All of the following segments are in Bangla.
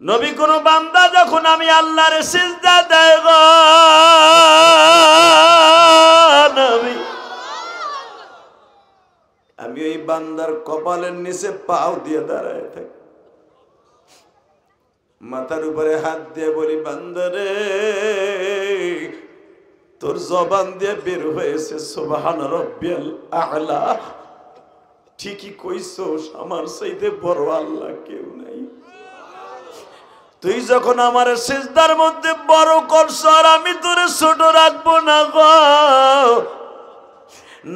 নবী কোন বান্দা যখন আমি আল্লাহর সিজদা দেয় গো নবী, আমি ওই বান্দার কপালের নিচে পাও দিয়ে দাঁড়ায় থাকি, মাথার উপরে হাত দিয়ে বলি, বান্দারে তোর জবান দিয়ে বের হয়েছে সুবহান রাব্বিয়াল আ'লা, ঠিকই কইছস, আমার চাইতে বড় আল্লাহ কেউ নাই। তুই যখন আমার সিজদার মধ্যে বড় করছ আর আমি তোরে ছোট রাখবো না গো।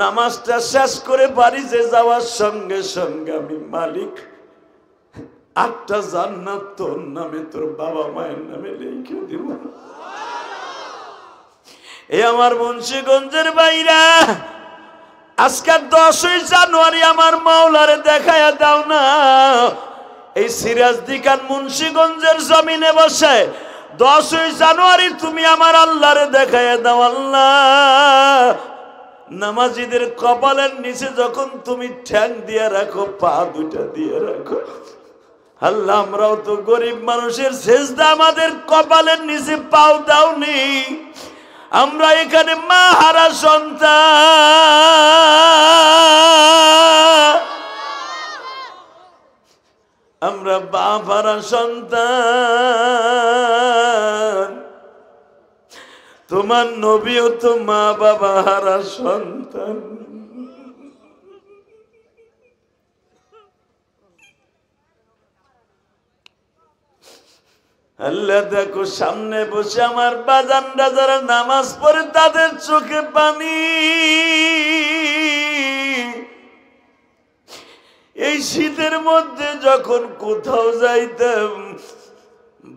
নামাজটা শেষ করে বাড়িতে যাওয়ার সঙ্গে সঙ্গে আমি মালিক 8টা জান্নাত তোর নামে তোর বাবা মায়ের নামে লিখে দিব। এই আমার মুন্সিগঞ্জের বাইরা, আজকে 10ই জানুয়ারি আমার মাওলারে দেখায়া দাও না। এই সিরাজদিকান মুন্সিগঞ্জের জমিনে বসে 10ই জানুয়ারি তুমি আমার আল্লাহরে দেখায়া দাও। আল্লাহ, নামাজিদের কপালের নিচে যখন তুমি ঠ্যাং দিয়ে রাখো, পা দুটা দিয়ে রাখো, আল্লাহ আমরাও তো গরিব মানুষের সেজদা আমাদের কপালের নিচে পাও দাওনি। আমরা এখানে মা হারা সন্তান, আমরা বাপ হারা সন্তান, তোমার নবীও তো মা বাবা হারা সন্তান। আল্লাহ দেখো সামনে বসে আমার বাজানরা যারা নামাজ পড়ে তাদের চোখে পানি। এই শীতের মধ্যে যখন কোথাও যাইতাম,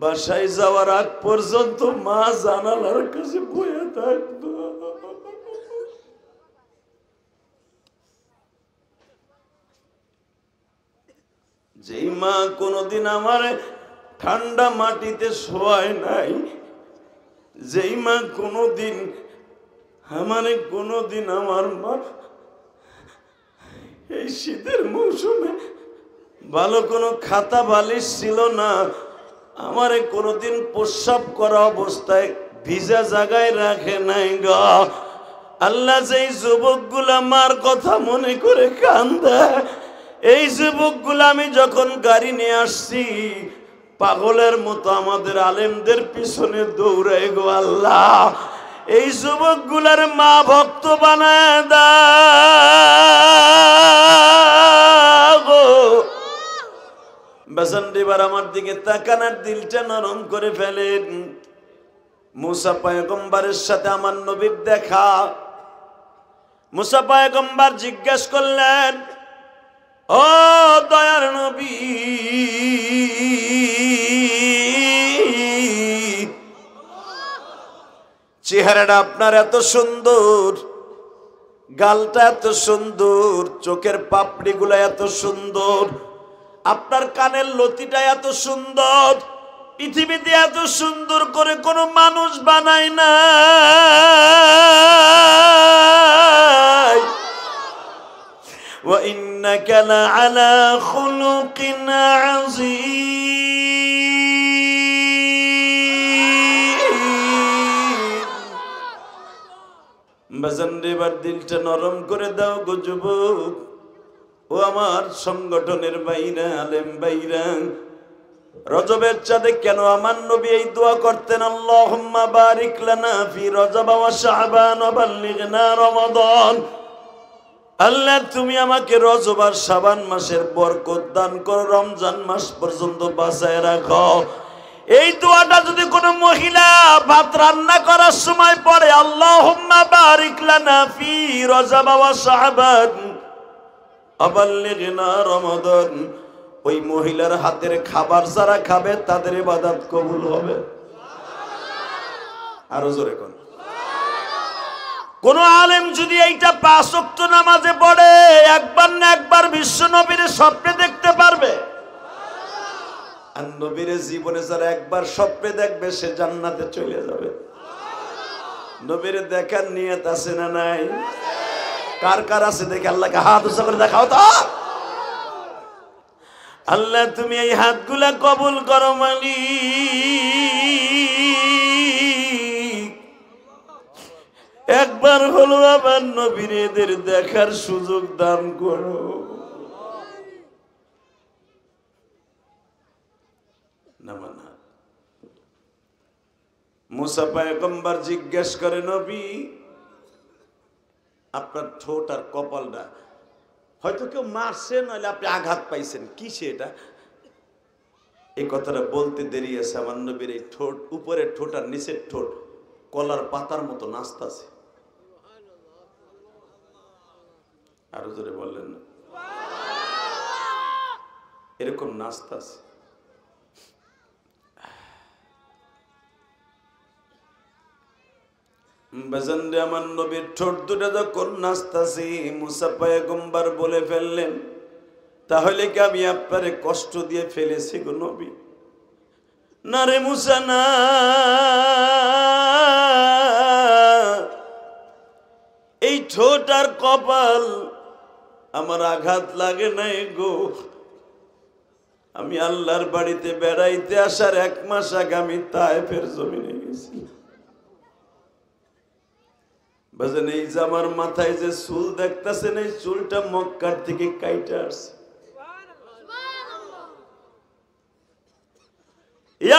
বাসায় যাওয়ার আগ পর্যন্ত মা জানালার কাছে বসে থাকতো। যেই মা কোনদিন আমার ঠান্ডা মাটিতে শোয়ায় নাই, যেই মা কোনদিন আমার মা এই শীতের মৌসুমে ভালো কোনো খাতা বালিশ ছিল না, আমারে কোনদিন প্রস্রাব করা অবস্থায় ভিজা জায়গায় রাখে নাই গো। আল্লাহ, যেই যুবকগুলা মার কথা মনে করে কান্দে, এই যুবকগুলা আমি যখন গাড়ি নিয়ে আসছি পাগলের মতো আমাদের আলেমদের পিছনে দৌড়ায় গো। আল্লাহ, এই যুবকগুলার মা ভক্ত বানায় দাও। বাজান এবার আমার দিকে তাকানোর দিলটা নরম করে ফেলেন। মুসা পয়গম্বরের সাথে আমার নবীর দেখা। মুসা পয়গম্বর জিজ্ঞেস করলেন, ও দয়ার নবী, চেহারাটা আপনার এত সুন্দর, গালটা এত সুন্দর, চোখের পাপড়িগুলা এত সুন্দর, আপনার কানের লতিটা এত সুন্দর, পৃথিবীতে এত সুন্দর করে কোনো মানুষ বানায় না। ওয়া ইন্নাকা লাআলা খুলুকিন আযীম। বাজান এবার দিলটা নরম করে দাও গো যুবক, ও আমার সংগঠনের বাইরা, আলেম বাইরা। রজবের চাঁদে কেন আমার নবী এই দোয়া করতেন, আল্লাহুম্মা বারিক লানা ফি রজব ওয়া শাবান ওয়া বাল্লিগনা রমাদান। আল্লাহ, তুমি আমাকে রজব আর শাবান মাসের বরকত দান করো, রমজান মাস পর্যন্ত বাঁচায় রাখো। এই দোয়াটা যদি কোনো মহিলা ভাত রান্না করার সময় পড়ে, আল্লাহুম্মা বারিক লানা ফি রজব ওয়া শাবান ওয়া বাল্লিগনা রমাদান, ওই মহিলার হাতের খাবার যারা খাবে তাদের ইবাদত কবুল হবে। আরো জোরে কোন আলেম যদি এইটা 5 ওয়াক্ত নামাজে পড়ে, একবার না একবার বিশ্ব নবীর স্বপ্নে দেখতে পারবে। আর নবীর জীবনে যারা একবার স্বপ্নে দেখবে সে জান্নাতে চলে যাবে। নবীর দেখার নিয়ত আছে না নাই? কার কার আছে দেখে আল্লাহকে হাত উঁচা করে দেখাও তো। আল্লাহ তুমি এই হাতগুলা কবুল করো মালিক। একবার হলো আবার নবীর এদের দেখার সুযোগ দান করো। মুসা পয়গম্বর জিজ্ঞেস করে, নবী আপনার ঠোঁট আর কপালটা হয়তো কেউ মারছে, নইলে আপনি আঘাত পাইছেন, কি সেটা? এই কথাটা বলতে দেরি আছে, আমার নবীর এই ঠোঁট, উপরের ঠোঁট আর নিচের ঠোঁট কলার পাতার মতো নাচতাছে। আরো জোরে বললেন না? এরকম নাচতাছে। বাজানরে আমার নবীর ঠোঁট দুটা যখন নাচতাছে, মুসা পয়গম্বর বলে ফেললেন, তাহলে কি আমি আপনারে কষ্ট দিয়ে ফেলেছি গো নবী? না রে মুসা না, এই ঠোঁট আর কপাল আমার আঘাত লাগে নাই গো। আমি আল্লাহর বাড়িতে বেড়াইতে আসার 1 মাস আগে আমি তায়েফের জমিনে গেছি। বাজান এই যে আমার মাথায় যে চুল দেখতেছেন, এই চুলটা মক্কার থেকে কাইটা আসছে।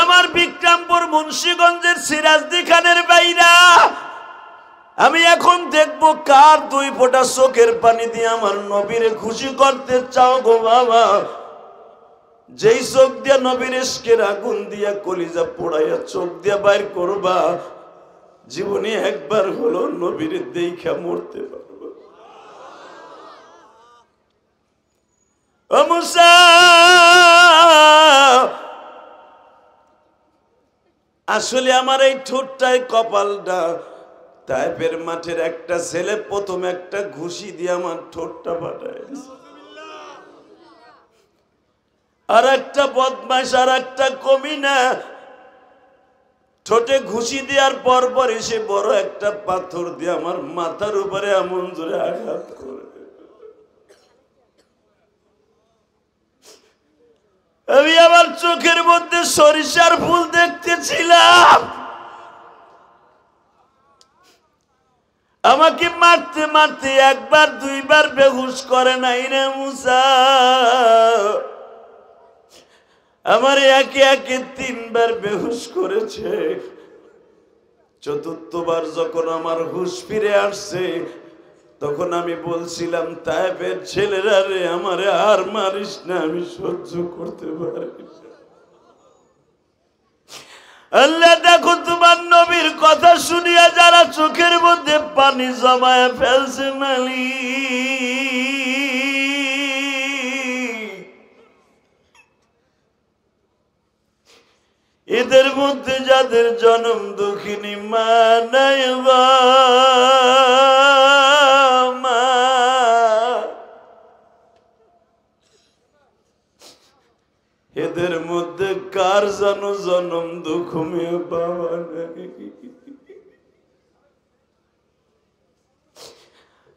আমার বিক্রমপুর মুন্সিগঞ্জের সিরাজদি খানের বাইরা। আমি এখন দেখবো কার 2 ফোঁটা চোখের পানি দিয়ে আমার নবীরে খুশি করতে চাও গো বাবা। যেই চোখ দিয়া নবীর ইশকের আগুন দিয়া কলিজা পোড়াইয়া চোখ দিয়া বাইর করবা, জীবনে একবার হলো নবীর দেখা মরতে পারবো। ও মুসা, আসলে আমার এই ঠোঁটটাই কপালটা, তাইফের মাঠের একটা ছেলে প্রথম একটা ঘুষি দিয়ে আমার ঠোঁটটা ফাটায় দিছে। আর একটা বদমাশ, আর একটা কমিনা ঠোঁটে ঘুষি দেওয়ার পর পর এসে বড় একটা পাথর দিয়ে আমার মাথার উপরে এমন জোরে আঘাত করে। আমি আমার চোখের মধ্যে সরিষার ফুল দেখতেছিলাম। আমাকে মারতে মারতে 1বার 2বার বেহুশ করে নাই রে মুসা, আমার একে একে 3বার বেহুশ করেছে। 4র্থবার যখন আমার হুশ ফিরে আসছে, তখন আমি বলছিলাম, তায়েফের ছেলেরা রে, আমারে আর মারিস না, আমি সহ্য করতে পারি। আল্লাহ দেখো তোমার নবীর কথা শুনিয়া যারা চোখের মধ্যে পানি জমায় ফেলছে মালিক, এদের মধ্যে যাদের জনম দুঃখিনী মা নাই, মা, এদের মধ্যে কার জানো জনম দুঃখ মেয়ে বাবা নাই।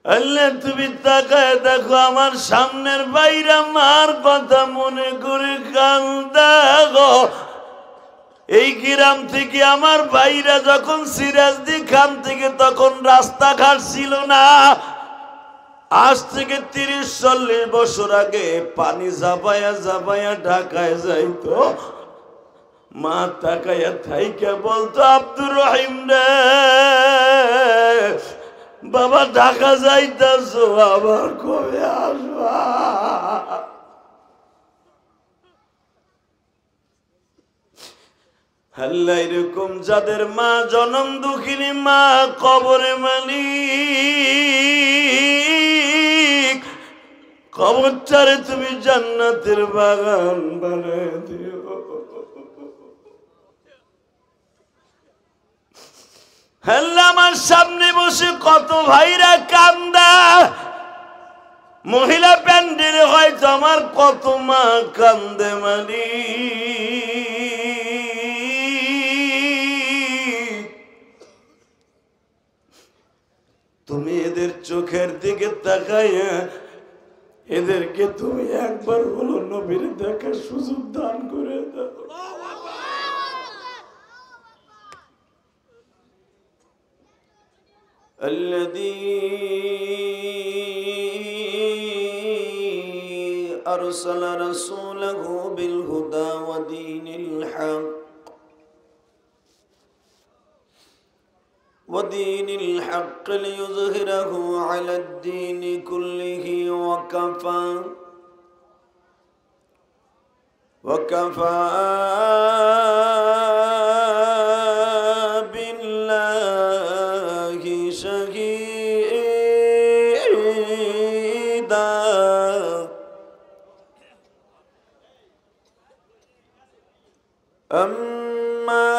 আল্লাহ তুমি তাকায় দেখো, আমার সামনের বাইরা মার কথা মনে করে কান্দা গো। এই গ্রাম থেকে আমার ভাইরা যখন সিরাজদি খান থেকে, তখন রাস্তাঘাট ছিল না। আজ থেকে 30-40 বছর আগে পানি জাবায়া জাবায়া ঢাকায় যাইতো। মা তাকায়া থাইকা বলতো, আব্দুর রহিম রে বাবা, ঢাকা যাইতাছো, আবার কবে আসবা? আল্লাহ এরকম যাদের মা জনম দুঃখিনী মা কবরে মালিক, কবরটারে তুমি জান্নাতের বাগান বানায় দিও। আল্লাহ আমার সামনে বসে কত ভাইরা কান্দা, মহিলা প্যান্ডেলে হয়তো আমার কত মা কান্দে মালিক। তুমি এদের চোখের দিকে তাকাইয়া এদেরকে তুমি একবার হলো নবীর দেখার সুযোগ দান করে দাও। الذي أرسل رسوله بالهدى ودين الحق ليظهره على الدين كله وكفى بالله شهيدا. أما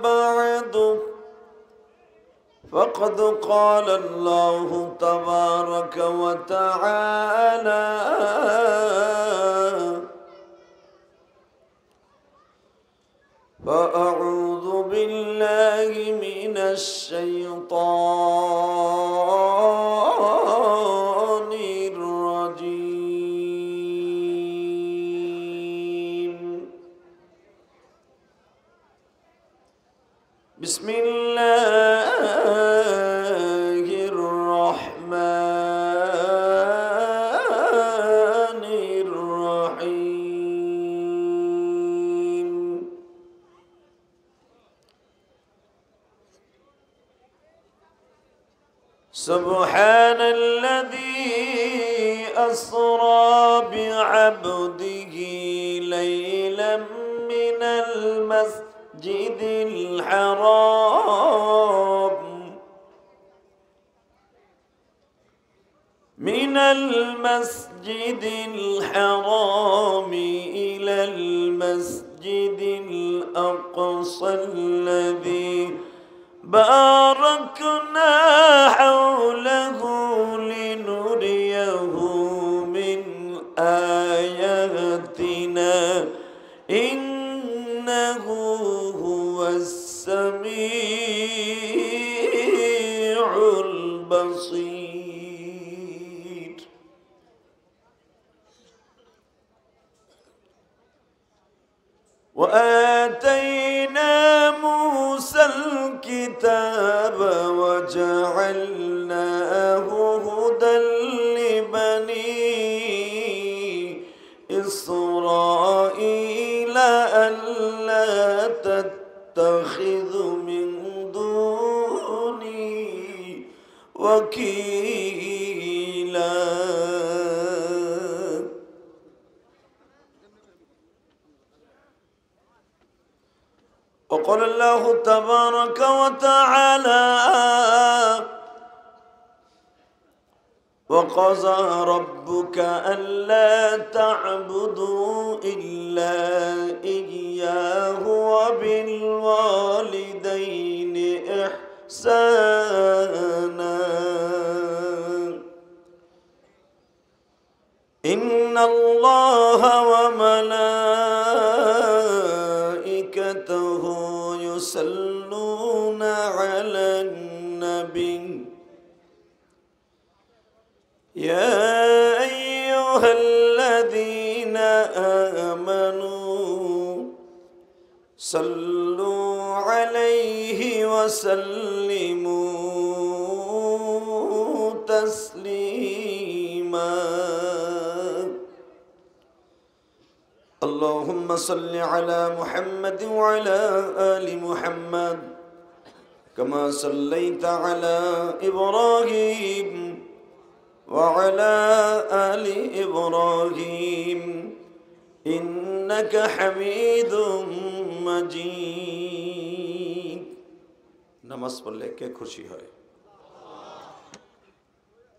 بعد فقد قال الله تبارك وتعالى فأعوذ بالله من الشيطان الرجيم. بسم الله الرحمن الرحيم. سبحان الذي أسرى بعبده ليلا من المسجد الحرام إلى المسجد الأقصى الذي باركنا حوله لنريه من آياتنا إنه هو السميع البصير. وآتينا موسى الكتاب وجعلناه هدى لبني إسرائيل ألا تتخذوا من دوني وكيلا. وقال الله تبارك وتعالى وقضى ربك ألا تعبدوا إلا إياه وبالوالدين إحسانا إن الله وملائكته يصلون على النبي يا أيها الذين آمنوا صلوا عليه وسلموا تسليما. اللهم صل على محمد وعلى آل محمد كما صليت على إبراهيم وعلى آل إبراهيم إنك حميد مجيد. নামাজ পড়লে কে খুশি হয়?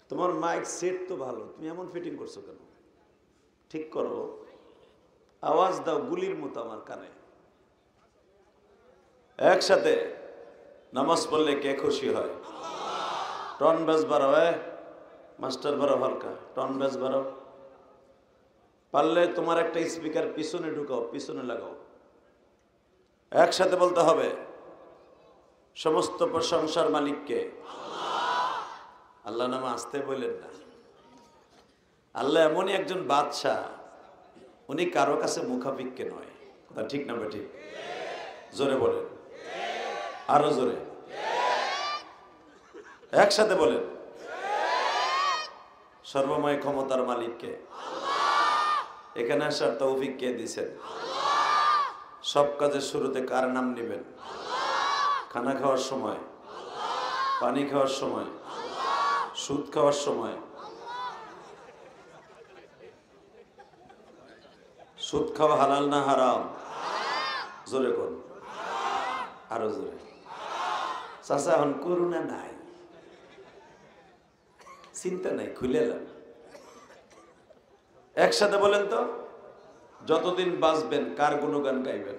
তোমার মাইক সেট তো ভালো, তুমি এমন ফিটিং করছো কেন? ঠিক করো, আওয়াজ দাও গুলির মতো আমার কানে। একসাথে নামাজ পড়লে কে খুশি হয়? টন বেজ বাড়াও, মাস্টার বাড়াও, হালকা টন বেজ বাড়াও। পারলে তোমার একটা স্পিকার পিছনে ঢুকাও, পিছনে লাগাও। একসাথে বলতে হবে সমস্ত প্রশংসার মালিককে, আল্লাহ নামে আসতে বললেন না। আল্লাহ এমনই একজন বাদশাহ, উনি কারো কাছে মুখাপিক্ষে নয়। কথা ঠিক না ঠিক? জোরে বলেন, আরো জোরে, একসাথে বলেন। সর্বময় ক্ষমতার মালিককে, এখানে আসার তৌফিক কে দিছেন? সব কাজের শুরুতে কার নাম নেবেন? খানা খাওয়ার সময়, পানি খাওয়ার সময়, সুদ খাওয়ার সময়। সুদ খাওয়া হালাল না হারাম? জোরে কোন, আরো জোরে। চাচা এখন করুণা নাই, চিন্তা নাই, খুলে এলাম। একসাথে বলেন তো, যতদিন বাঁচবেন কার গুণগান গাইবেন?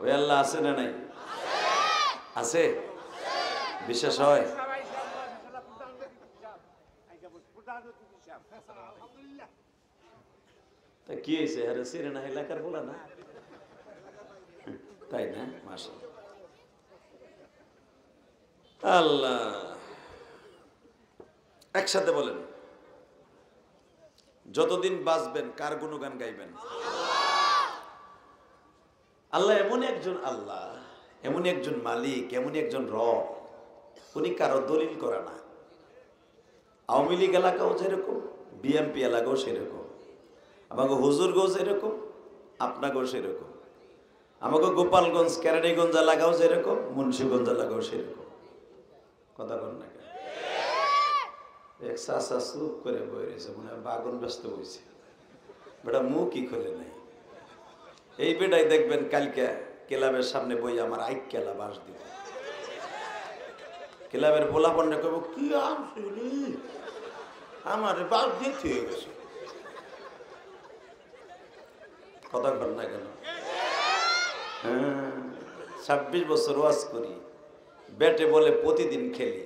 ওই আল্লাহ আছে না নাই? আছে? বিশ্বাস হয়? তা কি হয়েছে? আরে সিরেনা এলাকার বলা না, তাই না? মাশাআল্লাহ, আল্লাহ। একসাথে বলেন, যতদিন বাঁচবেন কার গুণগান গাইবেন? আল্লাহ এমন একজন আল্লাহ, এমন একজন মালিক, এমন একজন রব, উনি কারো দলিল করে না। আওয়ামী লীগ এলাকাও যেরকম, বিএনপি এলাকাও সেরকম, আমাকে হুজুরগঞ্জ এরকম, আপনাকেও সেরকম, আমাকে গোপালগঞ্জ কেরানীগঞ্জ এলাকাও যেরকম, মুন্সিগঞ্জ এলাকাও সেরকম। কথা বল না কেন? এক চাষা চুপ করে বই রয়েছে, মনে হয় বাগন ব্যস্ত হয়েছে, বেটা মুখই খোলে নাই। এই বেটাই দেখবেন কালকে ক্লাবের সামনে বই আমার আইক কেলা বাস দিব। ক্লাবের পোলাপন্নে কব কি আমার বাস দিতে হয়ে গেছে। কথা বল না কেন? 26 বছর ওয়াজ করি, ব্যাটে বলে প্রতিদিন খেলি,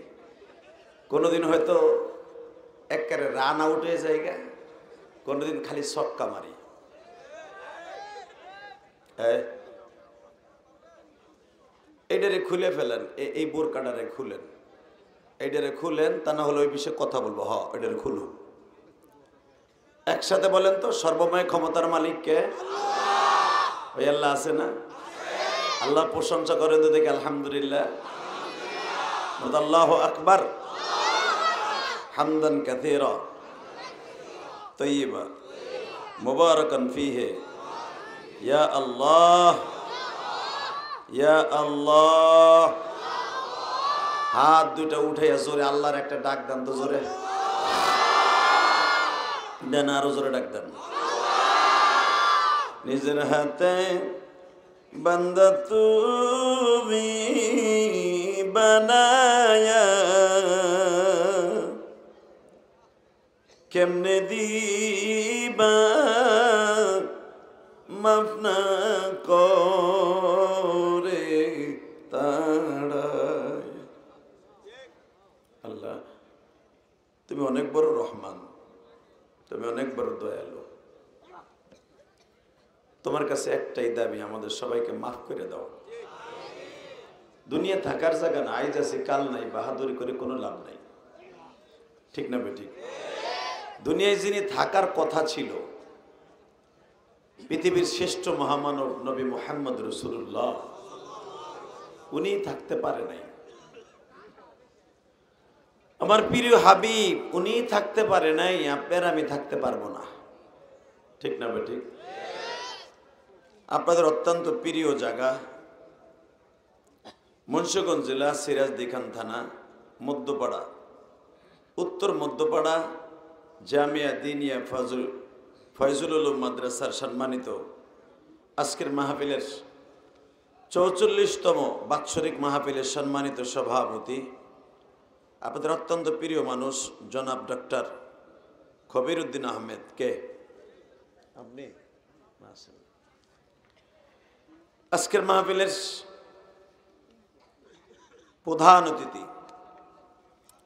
কোনোদিন হয়তো একেবারে রান আউট হয়ে জায়গা, কোনোদিন খালি ছক্কা মারি। এইটারে খুলে ফেলেন, এই বোরকাটারে খুলেন, এইটারে খুলেন, তা না হলে ওই বিষয়ে কথা বলবো। এটারে খুলুন। একসাথে বলেন তো, সর্বময় ক্ষমতার মালিককে? ওই আল্লাহ আছে না? আল্লাহ প্রশংসা করেন তো দেখি, আলহামদুলিল্লাহ, আল্লাহু আকবার, হামদান কাসীরা তাইয়্যিবা মুবারাকান ফীহি, ইয়া আল্লাহ, ইয়া আল্লাহ। হাত দুটা উঠাইয়া জোরে আল্লাহর একটা ডাক দেন তো, জোরে দেন, আরো জোরে ডাক দেন। নিজের হাতে বান্দা তুমি বানায়া কেমনে দিবা মাফ না করে তাড়ায়। আল্লাহ তুমি অনেক বড় রহমান, তুমি অনেক বড় দয়ালু। তোমার কাছে একটাই দাবি, আমাদের সবাইকে মাফ করে দাও। দুনিয়া থাকার জায়গা না, আইজ আছে কাল নাই, বাহাদুরি করে কোনো লাভ নাই। ঠিক না বেঠিক? দুনিয়ায় যিনি থাকার কথা ছিল, পৃথিবীর শ্রেষ্ঠ মহামানব নবী মুহাম্মদ রাসূলুল্লাহ, উনি থাকতে পারে নাই। আমার প্রিয় হাবিব উনি থাকতে পারে নাই, আপনার আমি থাকতে পারবো না। ঠিক না বেঠিক? আপনাদের অত্যন্ত প্রিয় জায়গা মুন্সিগঞ্জ জেলা সিরাজদিখান থানা মধ্যপাড়া, উত্তর মধ্যপাড়া জামিয়া দিনিয়া ফয়জুল উলুম মাদ্রাসার সম্মানিত আজকের মাহফিলের 44তম বাৎসরিক মাহফিলের সম্মানিত সভাপতি, আপনাদের অত্যন্ত প্রিয় মানুষ জনাব ডক্টর খবির উদ্দিন আহমেদ। কে আপনি? আজকের মাহফিলের প্রধান অতিথি,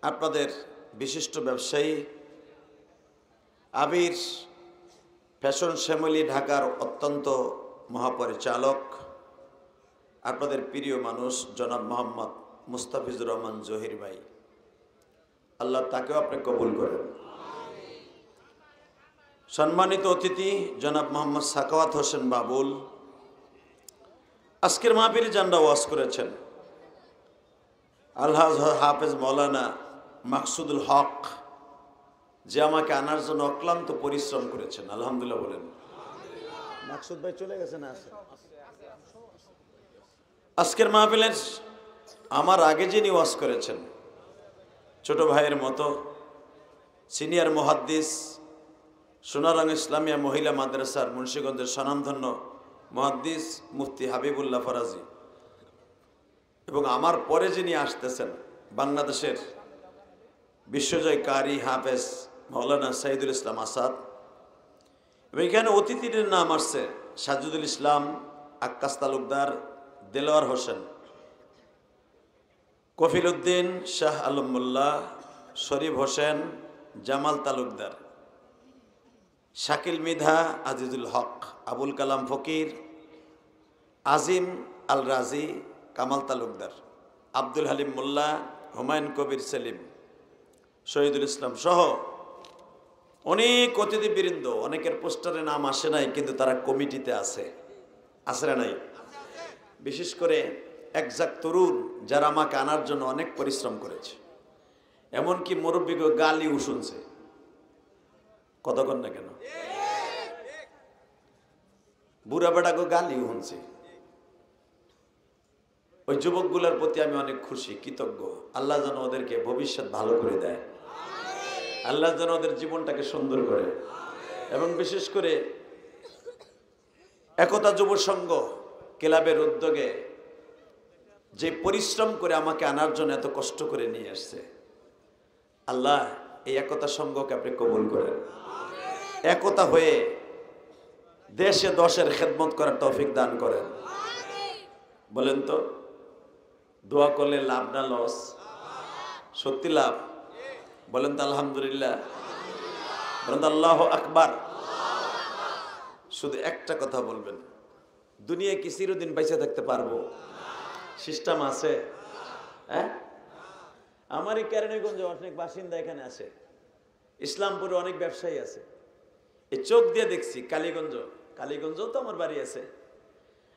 আপনাদের বিশিষ্ট ব্যবসায়ী, আবির ফ্যাশন শ্যামলী ঢাকার অত্যন্ত মহাপরিচালক, আপনাদের প্রিয় মানুষ জনাব মোহাম্মদ মুস্তাফিজুর রহমান জহির ভাই। আল্লাহ তাকেও আপনি কবুল করেন। সম্মানিত অতিথি জনাব মোহাম্মদ সাখাওয়াত হোসেন বাবুল আজকের মাহফিলে জান্ডা ওয়াজ করেছেন। আলহাজ হাফেজ মৌলানা মাকসুদুল হক যে আমাকে আনার জন্য অক্লান্ত পরিশ্রম করেছেন, আলহামদুলিল্লাহ বলেন। মাকসুদ ভাই চলে গেছে না? আছে। আজকের মাহফিলের আমার আগে যিনি ওয়াজ করেছেন, ছোট ভাইয়ের মতো সিনিয়র মুহাদ্দিস, সোনারং ইসলামিয়া মহিলা মাদ্রাসার মুন্সিগঞ্জের স্বনামধন্য মুহাদ্দিস মুফতি হাবিবুল্লাহ ফরাজি, এবং আমার পরে যিনি আসতেছেন বাংলাদেশের বিশ্বজয় কারি হাফেজ মৌলানা সাইদুল ইসলাম আসাদ, এবং এখানে অতিথিদের নাম আসছে সাজুদুল ইসলাম, আক্কাস তালুকদার, দেলোয়ার হোসেন, কফিল উদ্দিন, শাহ আলম মোল্লা, শরীফ হোসেন, জামাল তালুকদার, শাকিল মৃধা, আজিজুল হক, আবুল কালাম ফকির, আজিম আল রাজি, কামাল তালুকদার, আব্দুল হালিম মোল্লা, হুমায়ুন কবির সেলিম, শহীদুল ইসলাম সহ অনেক অতিথিবৃন্দ। অনেকের পোস্টারে নাম আসে নাই, কিন্তু তারা কমিটিতে আছে, আছে না নাই? বিশেষ করে একজাক তরুণ যারা আমাকে আনার জন্য অনেক পরিশ্রম করেছে, এমনকি মুরব্বীকে গালিও শুনছে। কতক্ষণ না কেন বুড়া বেড়াকে গালিও শুনছে। ওই যুবকগুলোর প্রতি আমি অনেক খুশি, কৃতজ্ঞ। আল্লাহ যেন ওদেরকে ভবিষ্যৎ ভালো করে দেয়, আল্লাহ যেন ওদের জীবনটাকে সুন্দর করে। এবং বিশেষ করে একতা যুব সংঘ ক্লাবের উদ্যোগে যে পরিশ্রম করে আমাকে আনার জন্য এত কষ্ট করে নিয়ে আসছে, আল্লাহ এই একতা সংঘকে আপনি কবুল করেন। একতা হয়ে দেশে দশের খেদমত করার তৌফিক দান করেন। বলেন তো, দোয়া করলে লাভ না লস? সত্যি লাভ। বলেন তো আলহামদুলিল্লাহ, বলেন তো আল্লাহু আকবার। শুধু একটা কথা বলবেন, দুনিয়ায় কি চিরদিন বেঁচে থাকতে পারবো? সিস্টেম আছে? হ্যাঁ, আমার এই কেরানীগঞ্জে অনেক বাসিন্দা এখানে আছে, ইসলামপুরে অনেক ব্যবসায়ী আছে। এই চোখ দিয়ে দেখছি, কালীগঞ্জও তো আমার বাড়ি আছে।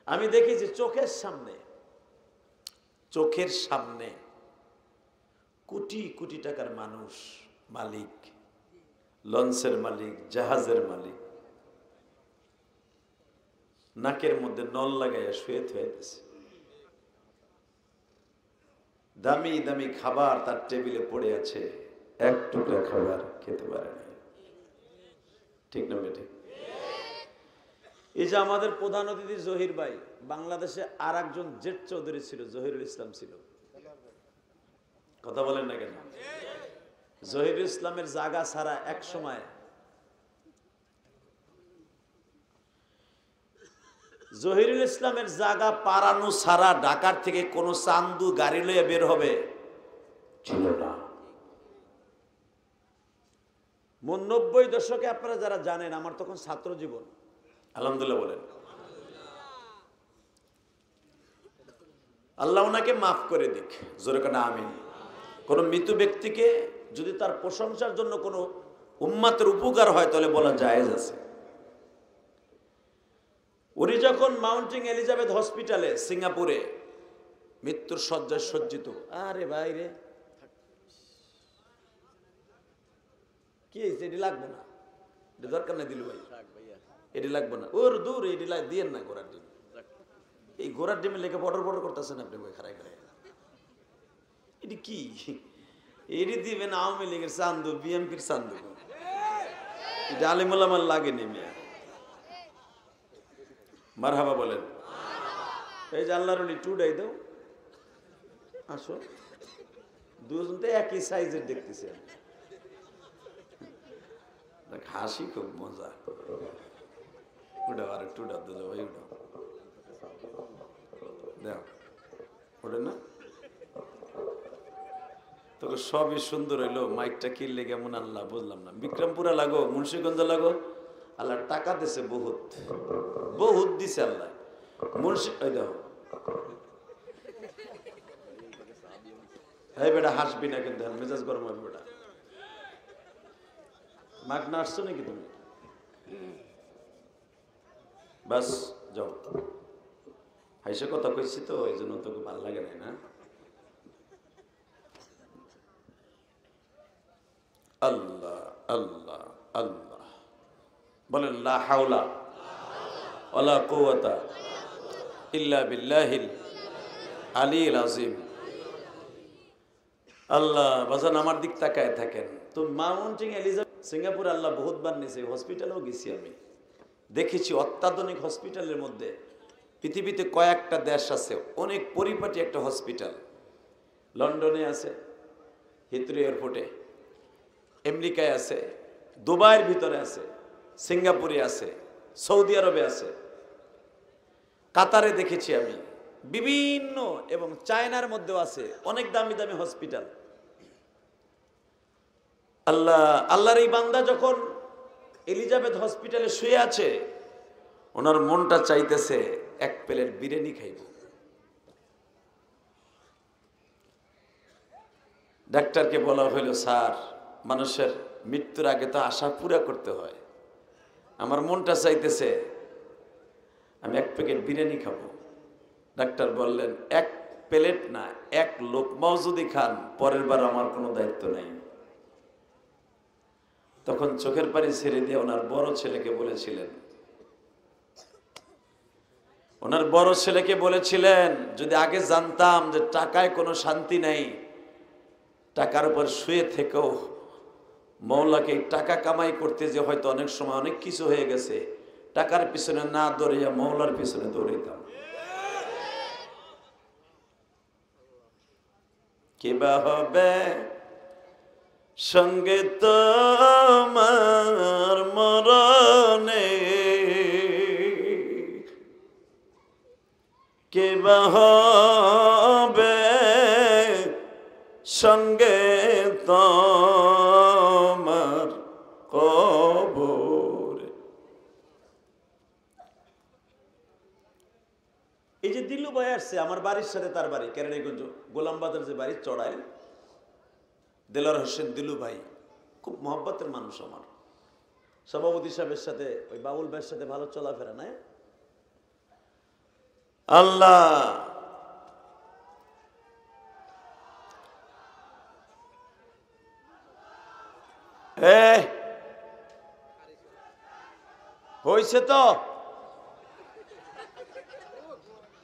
আমি দেখি যে চোখের সামনে কোটি কোটি টাকার মানুষ, মালিক, লঞ্চের মালিক, জাহাজের মালিক, নাকের মধ্যে নল লাগাইয়া শুয়ে থুয়েছে। দামি দামি খাবার তার টেবিলে পড়ে আছে, এক টুকরা খাবার খেতে পারে না। ঠিক না বেঠিক? এই যে আমাদের প্রধান অতিথি জহির ভাই, বাংলাদেশে আর একজন জেট চৌধুরী ছিল, জহিরুল ইসলাম ছিল। কথা বলেন না কেন? জহিরুল ইসলামের জায়গা ছাড়া এক সময় জহিরুল ইসলামের জায়গা পারানো ছাড়া ঢাকার থেকে কোন চান্দু গাড়ি লইয়া বের হবে ছিল না। 90 দশকে আপনারা যারা জানেন, আমার তখন ছাত্র জীবন, আলহামদুলিল্লাহ বলেন। আল্লাহ ওনাকে মাফ করে দিক, জোরে কেন আমিন। কোন মৃত ব্যক্তিকে যদি তার প্রশংসার জন্য কোনো উম্মাতের উপকার হয় তাহলে বলা জায়েজ আছে। উনি যখন মাউন্টিং এলিজাবেথ হসপিটালে সিঙ্গাপুরে মৃত্যুর শয্যায় সজ্জিত, আরে ভাই রে, কি হয়েছে? এটি লাগবে না, দরকার নেই দিল ভাই, এটি লাগবে না, ওর দূর, এটি দিয়েন না। ঘোড়ার ডিম, এই ঘোড়ার ডিমে লেগে বর্ডার করতেছেন আপনি, বই খারাই খারাই। এটি কি? এটি দিবেন আওয়ামী লীগের চান্দু, বিএনপির চান্দু, এটা আলিমুল্লামার লাগেনি মিয়া। মারহাবা বলেন। এই যে আল্লাহর ওলি টুডাই দাও, আসো, দুজন তো একই সাইজের দেখতেছে, হাসি খুব মজা। ওটা আর টুডা দিল ভাই, ওটা দেখ, ওটা না তোকে সবই সুন্দর হইলো, মাইকটা কিনলে কেমন আল্লাহ বুঝলাম না। বিক্রমপুরা লাগো, মুন্সিগঞ্জ লাগো, আল্লাহ টাকা দিছে, বহুত বহুত দিছে আল্লাহ। মুন্সি ওই দেখো, এই বেটা হাসবি না কিন্তু, মেজাজ গরম হবে বেটা। মাগ না আসছো নাকি তুমি? বাস যাও, হাইসে কথা কইছি তো এই জন্য তোকে ভালো লাগে না। আল্লাহ আল্লাহ আল্লাহ বলেন, লা হাওলা ওয়ালা কুওয়াতা ইল্লা বিল্লাহিল আলিয়্যিল আযীম। আল্লাহ বাজান আমার দিক তাকায় থাকেন তো। মাউন্টিং এলিজাবেথ সিঙ্গাপুর আল্লাহ বহুতবার নিয়েছে, হসপিটালেও গেছি আমি, দেখেছি অত্যাধুনিক হসপিটালের মধ্যে পৃথিবীতে কয়েকটা দেশ আছে, অনেক পরিপাটি একটা হসপিটাল। লন্ডনে আছে, হিথ্রো এয়ারপোর্টে, আমেরিকায় আছে, দুবাইয়ের ভিতরে আছে, সিঙ্গাপুরে আছে, সৌদি আরবে আছে, কাতারে দেখেছি আমি বিভিন্ন, এবং চায়নার মধ্যেও আছে অনেক দামি দামি হসপিটাল। আল্লাহর এই বান্দা যখন এলিজাবেথ হসপিটালে শুয়ে আছে, ওনার মনটা চাইতেছে এক প্লেট বিরিয়ানি খাইব। ডাক্তারকে বলা হইল, স্যার মানুষের মৃত্যুর আগে তো আশা পুরা করতে হয়, আমার মনটা চাইতেছে আমি এক প্যাকেট বিরিয়ানি খাবো। ডাক্তার বললেন, এক প্লেট না, এক লোকমাও যদি খান পরের বার আমার কোনো দায়িত্ব নেই। তখন চোখের পানি ছেড়ে দিয়ে ওনার বড় ছেলেকে বলেছিলেন, যদি আগে জানতাম যে টাকায় কোনো শান্তি নেই, টাকার উপর শুয়ে থেকেও মওলাকে টাকা কামাই করতে যে হয়তো অনেক সময় অনেক কিছু হয়ে গেছে, টাকার পিছনে না দৌড়িয়া মওলার পিছনে দৌড়াইতাম। কিবা হবে সঙ্গে তোমার মরণে, কিবা হবে সঙ্গে তোমার কবরে। এই যে দিলু ভাই আসছে আমার বাড়ির সাথে, তার বাড়ি কেরানীগঞ্জ গোলামবাজার যে বাড়ি চড়ায়, দেলোয়ার হোসেন দিলু ভাই খুব মহব্বতের মানুষ। আমার সভাপতি সাহেবের সাথে, ওই বাবুল ভাইয়ের সাথে ভালো চলাফেরা নাই। আল্লাহ হইছে তো,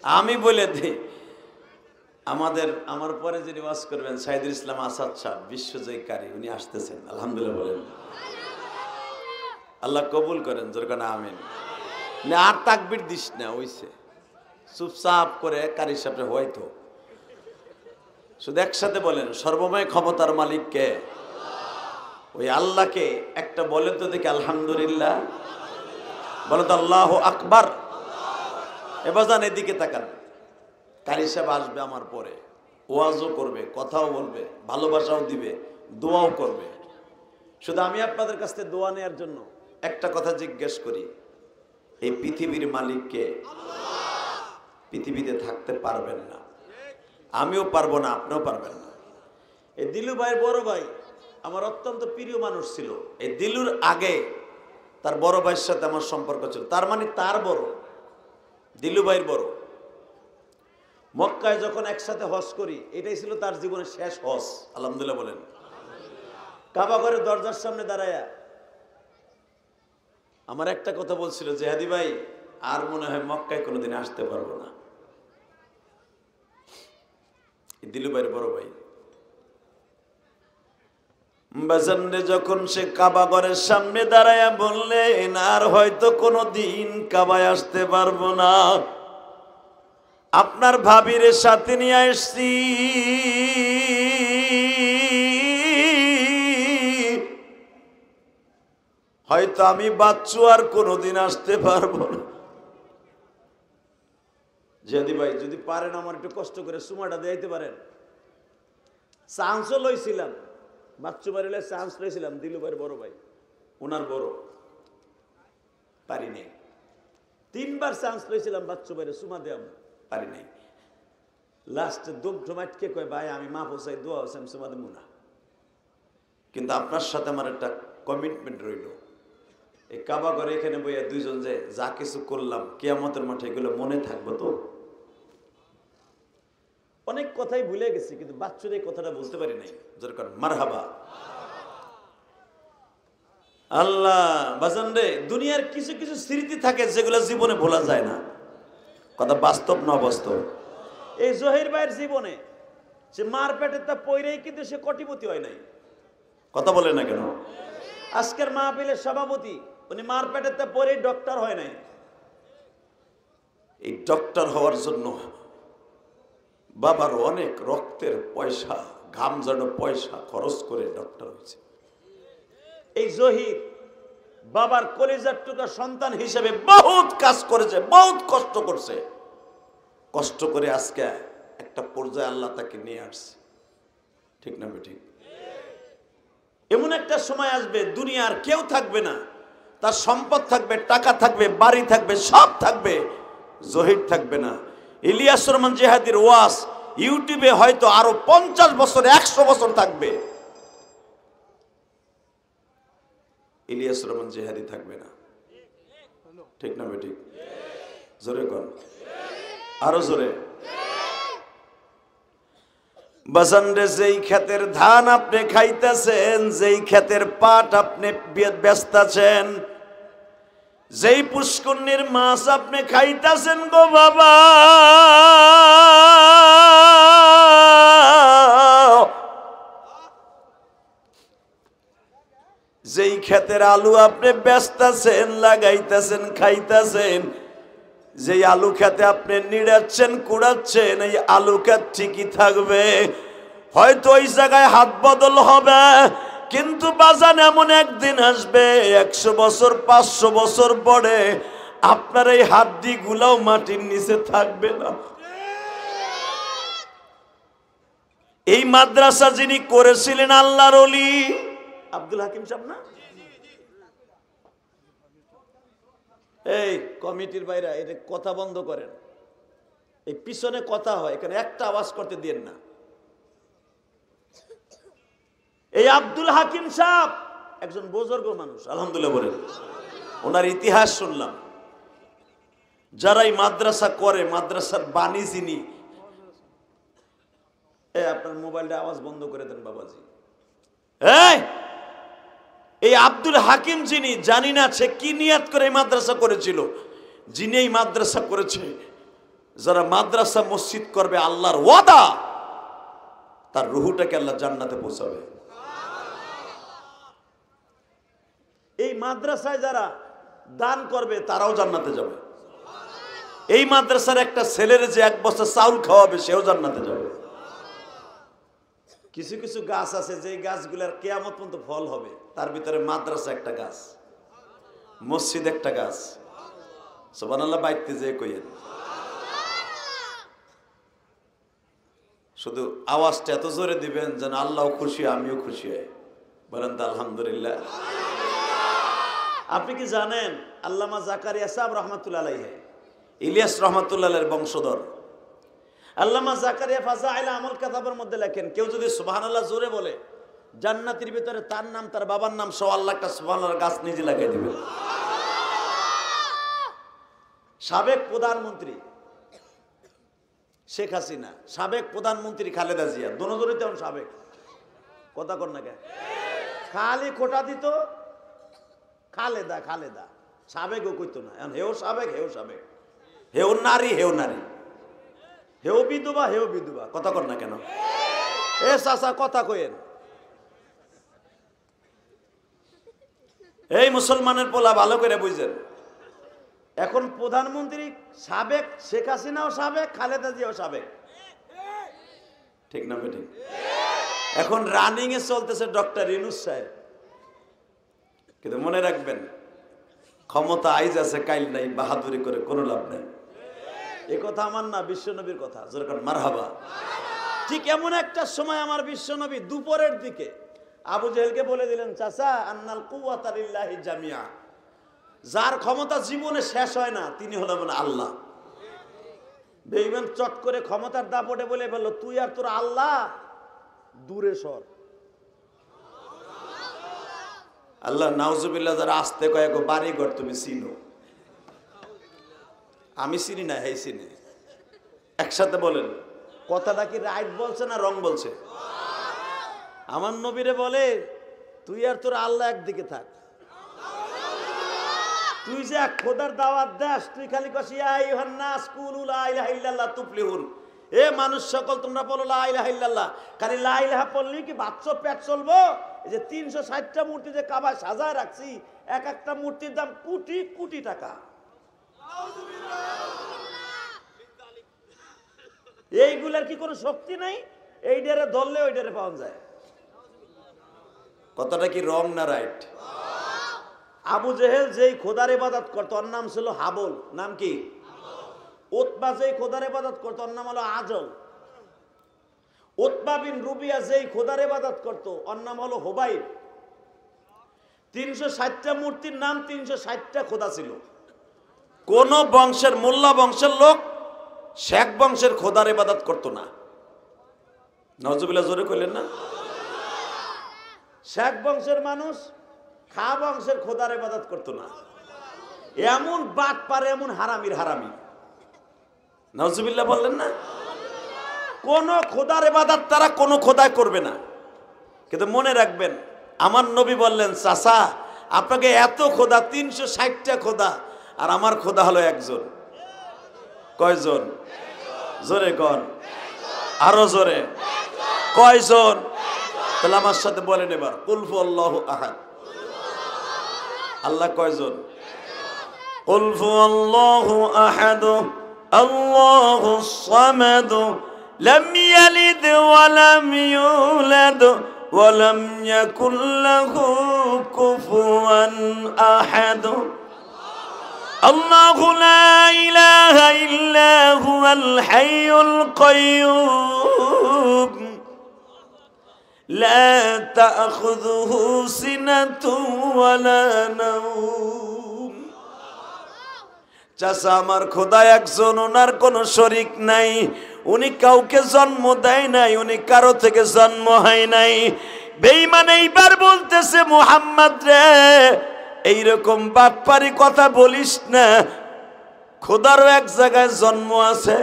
আমি বলে দিই, আমার পরে যিনি ওয়াজ করবেন সাইদুল ইসলাম আসাদ সাহেব, বিশ্বজয়কারী, উনি আসতেছেন। আলহামদুলিল্লাহ বলেন, আল্লাহ কবুল করেন, জোরকান আমিন। আর তাকবীর দিস না, হইছে, চুপচাপ করে কারি সাহেব হয়তো শুধু একসাথে বলেন, সর্বময় ক্ষমতার মালিক কে? ওই আল্লাহকে একটা বলেন তো দেখি, আলহামদুলিল্লাহ বলেন তো, আল্লাহ আকবার। এবার যান এদিকে তাকান, কারি সাহেব আসবে আমার পরে, ওয়াজও করবে, কথাও বলবে, ভালোবাসাও দিবে, দোয়াও করবে। শুধু আমি আপনাদের কাছ থেকে দোয়া নেওয়ার জন্য একটা কথা জিজ্ঞেস করি, এই পৃথিবীর মালিককে? পৃথিবীতে থাকতে পারবেন না, আমিও পারবো না, আপনিও পারবেন না। এই দিলু ভাইয়ের বড় ভাই আমার অত্যন্ত প্রিয় মানুষ ছিল। এই দিলুর আগে তার বড় ভাইয়ের সাথে আমার সম্পর্ক ছিল, তার মানে তার বড়, দিলু ভাইয়ের বড়। মক্কায় যখন একসাথে হজ করি, এটাই ছিল তার জীবনের শেষ হজ। আলহামদুলিল্লাহ বলেন। কাবা ঘরের দরজার সামনে দাঁড়ায়া আমার একটা কথা বলছিল, জেহাদি ভাই আর মনে হয় মক্কায় কোনোদিন আসতে পারবো না। দিলু ভাইয়ের বড় ভাই বাজানরে যখন সে কাবা ঘরের সামনে দাঁড়ায়া বললেন, আর হয়তো কোনোদিন কাবায় আসতে পারবো না, আপনার ভাবিরে সাথে নিয়ে আসছি, হয়তো আমি বাচ্চু আর কোনোদিন আসতে পারবো না। জেদি ভাই যদি পারেন আমার একটু কষ্ট করে সুমাটা দিতে পারেন। চান্সও লইছিলাম, বাচ্চু বাড়িলে চান্স লইছিলাম, দিলু ভাইয়ের বড় ভাই, ওনার বড়, পারি নাই। 3 বার চান্স লইছিলাম বাচ্চু বাইরে সুমা দেয়াম, পারি নাই। লাস্টে দুম আটকে কয় ভাই আমি মাফ হোসাই দোয়া হোসেন তোমাদের মুনা, কিন্তু আপনার সাথে আমার একটা কমিটমেন্ট রইল, এই কাবা ঘরে এখানে বইয়া দুইজন যে যা কিছু করলাম কিয়ামতের মাঠে এগুলো মনে থাকবো তো। অনেক কথাই ভুলে গেছি, কিন্তু বাচ্চার এই কথাটা বলতে পারি নাই। যেরকম মারহাবা আল্লাহ বাজান রে, দুনিয়ার কিছু কিছু স্মৃতি থাকে যেগুলো জীবনে ভোলা যায় না। কথা বাস্তব না বাস্তব? এই জহির ভাইয়ের জীবনে সে মার পেটের তা পইরেই কিন্তু সে কোটিপতি হয় নাই। কথা বলে না কেন? আজকের মাহফিলের সভাপতি উনি মার পেটের তা পইরেই ডক্টর হয় নাই। এই ডক্টর হওয়ার জন্য বাবার অনেক রক্তের পয়সা, ঘাম ঝরানো পয়সা খরচ করে ডক্টর হয়েছে। এই জহির বাবার কলিজার টুকরা সন্তান হিসেবে বহুত কাজ করেছে, বহুত কষ্ট করছে। কষ্ট করে আজকে একটা পর্যায়ে আল্লাহ তাকে নিয়ে আসছে। ঠিক না ঠিক? এমন একটা সময় আসবে দুনিয়ার কেউ থাকবে না, তার সম্পদ থাকবে, টাকা থাকবে, বাড়ি থাকবে, সব থাকবে, জহির থাকবে না। ইলিয়াস রহমান জিহাদির ওয়াজ ইউটিউবে হয়তো আরো 50 বছর 100 বছর থাকবে, ইলিয়াস রহমান জিহাদি থাকবে না। ঠিক না ঠিক? জোরে কোন, আরো জোরে। বাজান রে, যেই ক্ষেতের ধান আপনি খাইতেছেন, যেই ক্ষেতের পাট আপনি বেচতেছেন, যেই পুষ্করণীর মাছ আপনি খাইতেছেন গো বাবা, যেই ক্ষেতের আলু আপনি বেচতেছেন, লাগাইতেছেন, খাইতেছেন, যেই আলু খেতে আপনি নিড়াচ্ছেন, কুড়াচ্ছেন, এই আলু ক্ষেত ঠিকই থাকবে, হয়তো ওই জায়গায় হাত বদল হবে, কিন্তু বাজান এমন একদিন আসবে 100 বছর 500 বছর পরে আপনার এই হাড্ডি গুলাও মাটির নিচে থাকবে না। এই মাদ্রাসা যিনি করেছিলেন আল্লাহর ওলি আব্দুল হাকিম সাহেব না? এই কমিটির বাইরে এটা কথা বন্ধ করেন, এই পিছনে কথা হয়, এখানে একটা আওয়াজ করতে দেন না। এই আব্দুল হাকিম সাহেব একজন বুজুর্গ মানুষ, আলহামদুলিল্লাহ বলেন। ওনার ইতিহাস শুনলাম। যারা এই মাদ্রাসা করে, মাদ্রাসার বাণী যিনি, আপনার মোবাইলটা আওয়াজ বন্ধ করে দেন বাবাজি। এই আব্দুল হাকিম যিনি, জানি না সে কি নিয়াত করে এই মাদ্রাসা করেছিল, যিনি এই মাদ্রাসা করেছে, যারা মাদ্রাসা মসজিদ করবে আল্লাহর ওয়াদা তার রুহুটাকে আল্লাহ জান্নাতে পৌঁছাবে। এই মাদ্রাসায় যারা দান করবে তারাও জান্নাতে যাবে। এই মাদ্রাসার একটা ছেলের যে 1 বছর চাউল খাওয়াবে সেও জান্নাতে যাবে। কিছু কিছু গাছ আছে যে গাছগুলোর কিয়ামত পর্যন্ত ফল হবে, তার ভিতরে মাদ্রাসা একটা গাছ, মসজিদ একটা গাছ। সুবহানাল্লাহ বাইতে যে কইেন, শুধু আওয়াজটা এত জোরে দিবেন যেন আল্লাহও খুশি আমিও খুশি হই। বলেন তো আলহামদুলিল্লাহ। আপনি কি জানেন আল্লামা জাকারিয়া সাহেব রহমাতুল্লাহ আলাইহি ইলিয়াস রহমাতুল্লাহ আলাইহির বংশধর। আল্লামা জাকারিয়া ফাজাইল আমল কিতাবের মধ্যে লেখেন, কেউ যদি সুবহানাল্লাহ জোরে বলে জান্নাতের ভিতরে তার নাম, তার বাবার নাম সহ আল্লাহ একটা সুবহানাল্লাহর গাছ নিজে লাগিয়ে দিবে। সাবেক প্রধানমন্ত্রী শেখ হাসিনা, সাবেক প্রধানমন্ত্রী খালেদা জিয়া, দোনোজনই তেমন সাবেক। কথা কর না কেন? খালি খোটা দিত খালেদা, খালেদা সাবেকও কইতো না। এখন হেও সাবেক, হেও সাবেক, হেও নারী, হেও নারী, হেও বিধবা, হেও বিধবা। কথা কর না কেন? এ চাচা কথা কইেন। এই মুসলমানের পোলা ভালো করে বুঝেন, এখন প্রধানমন্ত্রী সাবেক, শেখ হাসিনাও সাবেক, খালেদা জিয়াও সাবেক। ঠিক না ঠিক? এখন রানিং এ চলতেছে ডক্টর ইউনূস সাহেব। কিন্তু মনে রাখবেন, ক্ষমতা আইজ আছে কাইল নাই, বাহাদুরি করে কোনো লাভ নাই। এই কথা আমার না, বিশ্বনবীর কথা। যেরকম মারহাবা। ঠিক এমন একটা সময় আমার বিশ্বনবী দুপুরের দিকে আবু জেহেলকে বলে দিলেন, চাচা আন্নাল কুওয়াতা লিল্লাহি জামিয়া, যার ক্ষমতা জীবনে শেষ হয় না তিনি হলেন আল্লাহ। বেঈমান চট করে ক্ষমতার দাপটে বলে বলল, তুই আর তোর আল্লাহ দূরে সর। আল্লাহ নাউজুবিল্লাহ যারা আসতে কয়েক বাড়ি ঘর তুমি চিনো, আমি চিনি না, হে চিনি। একসাথে বলেন, কথাটা কি রাইট বলছে না রং বলছে? আমার নবীরে বলে, তুই আর তোর আল্লাহ একদিকে থাক। তুই যে এক খোদার দাওয়াত দাস, তুই খালি কসি ইয়া আইয়ুহান নাস কুলু লা ইলাহা ইল্লাল্লাহ তুফলিহুন। এ মানুষ সকল তোমরা বলো লা ইলাহা ইল্লাল্লাহ। খালি লা ইলাহা পড়লেই কি বাচ্চা পেট চলবো? এই যে 360টা মূর্তি যে কাবায় সাজায় রাখছি, এক একটা মূর্তির দাম কোটি কোটি টাকা। এইগুলার কি কোনো শক্তি নাই? এইটারে ধরলে ওইটারে পাওয়া যায়। কথাটা কি রং না রাইট? আবু জেহেল যেই খোদার ইবাদত করত ওর নাম ছিল হাবল। নাম কি? উতবা যেই খোদার ইবাদত করত ওর নাম হলো আজল। উতবা বিন রুবিয়া যেই খোদার ইবাদত করত ওর নাম হলো হুবাইব। 360টা মূর্তির নাম 360টা খোদা ছিল। কোন বংশের মোল্লা বংশের লোক শেখ বংশের খোদার ইবাদত করত না। নাউজুবিল্লাহ জোরে কইলেন না? শেখ বংশের মানুষ খা বংশের খোদার ইবাদত করতো না। এমন বাট পারে, এমন হারামির হারামি। নাউজুবিল্লাহ বললেন না? কোন খোদার ইবাদত তারা কোন খোদায় করবে না। কিন্তু মনে রাখবেন, আমার নবী বললেন, চাচা আপনাকে এত খোদা, 360টা খোদা, আর আমার খোদা হলো একজন। কয়জন? জোরে কন, আরো জোরে। কয়জন? তাহলে আমার সাথে বলেন এবার, কুল হুয়াল্লাহু আহাদ। আল্লাহ কয়জন? কুল হুয়াল্লাহু আহাদ আল্লাহুস সামাদ লাম ইয়ালিদ ওয়া লাম ইউলাদ ওয়া লাম ইয়াকুল লাহু কুফুয়ান আহাদ। আল্লাহু লা ইলাহা ইল্লা হুয়াল হাইয়ুল কাইয়্যুম লা তাখুযুহু সিনাতুন ওয়ালা নাওম। চাচা আমার খোদা একজন, ওনার কোনো শরীক নাই। উনি কাউকে জন্ম দেয় নাই, উনি কারো থেকে জন্ম হয় নাই। বেঈমান এইবার বলতেছে, মুহাম্মদ রে এইরকম বাটপারি কথা বলিস না, খোদারও এক জায়গায় জন্ম আছে।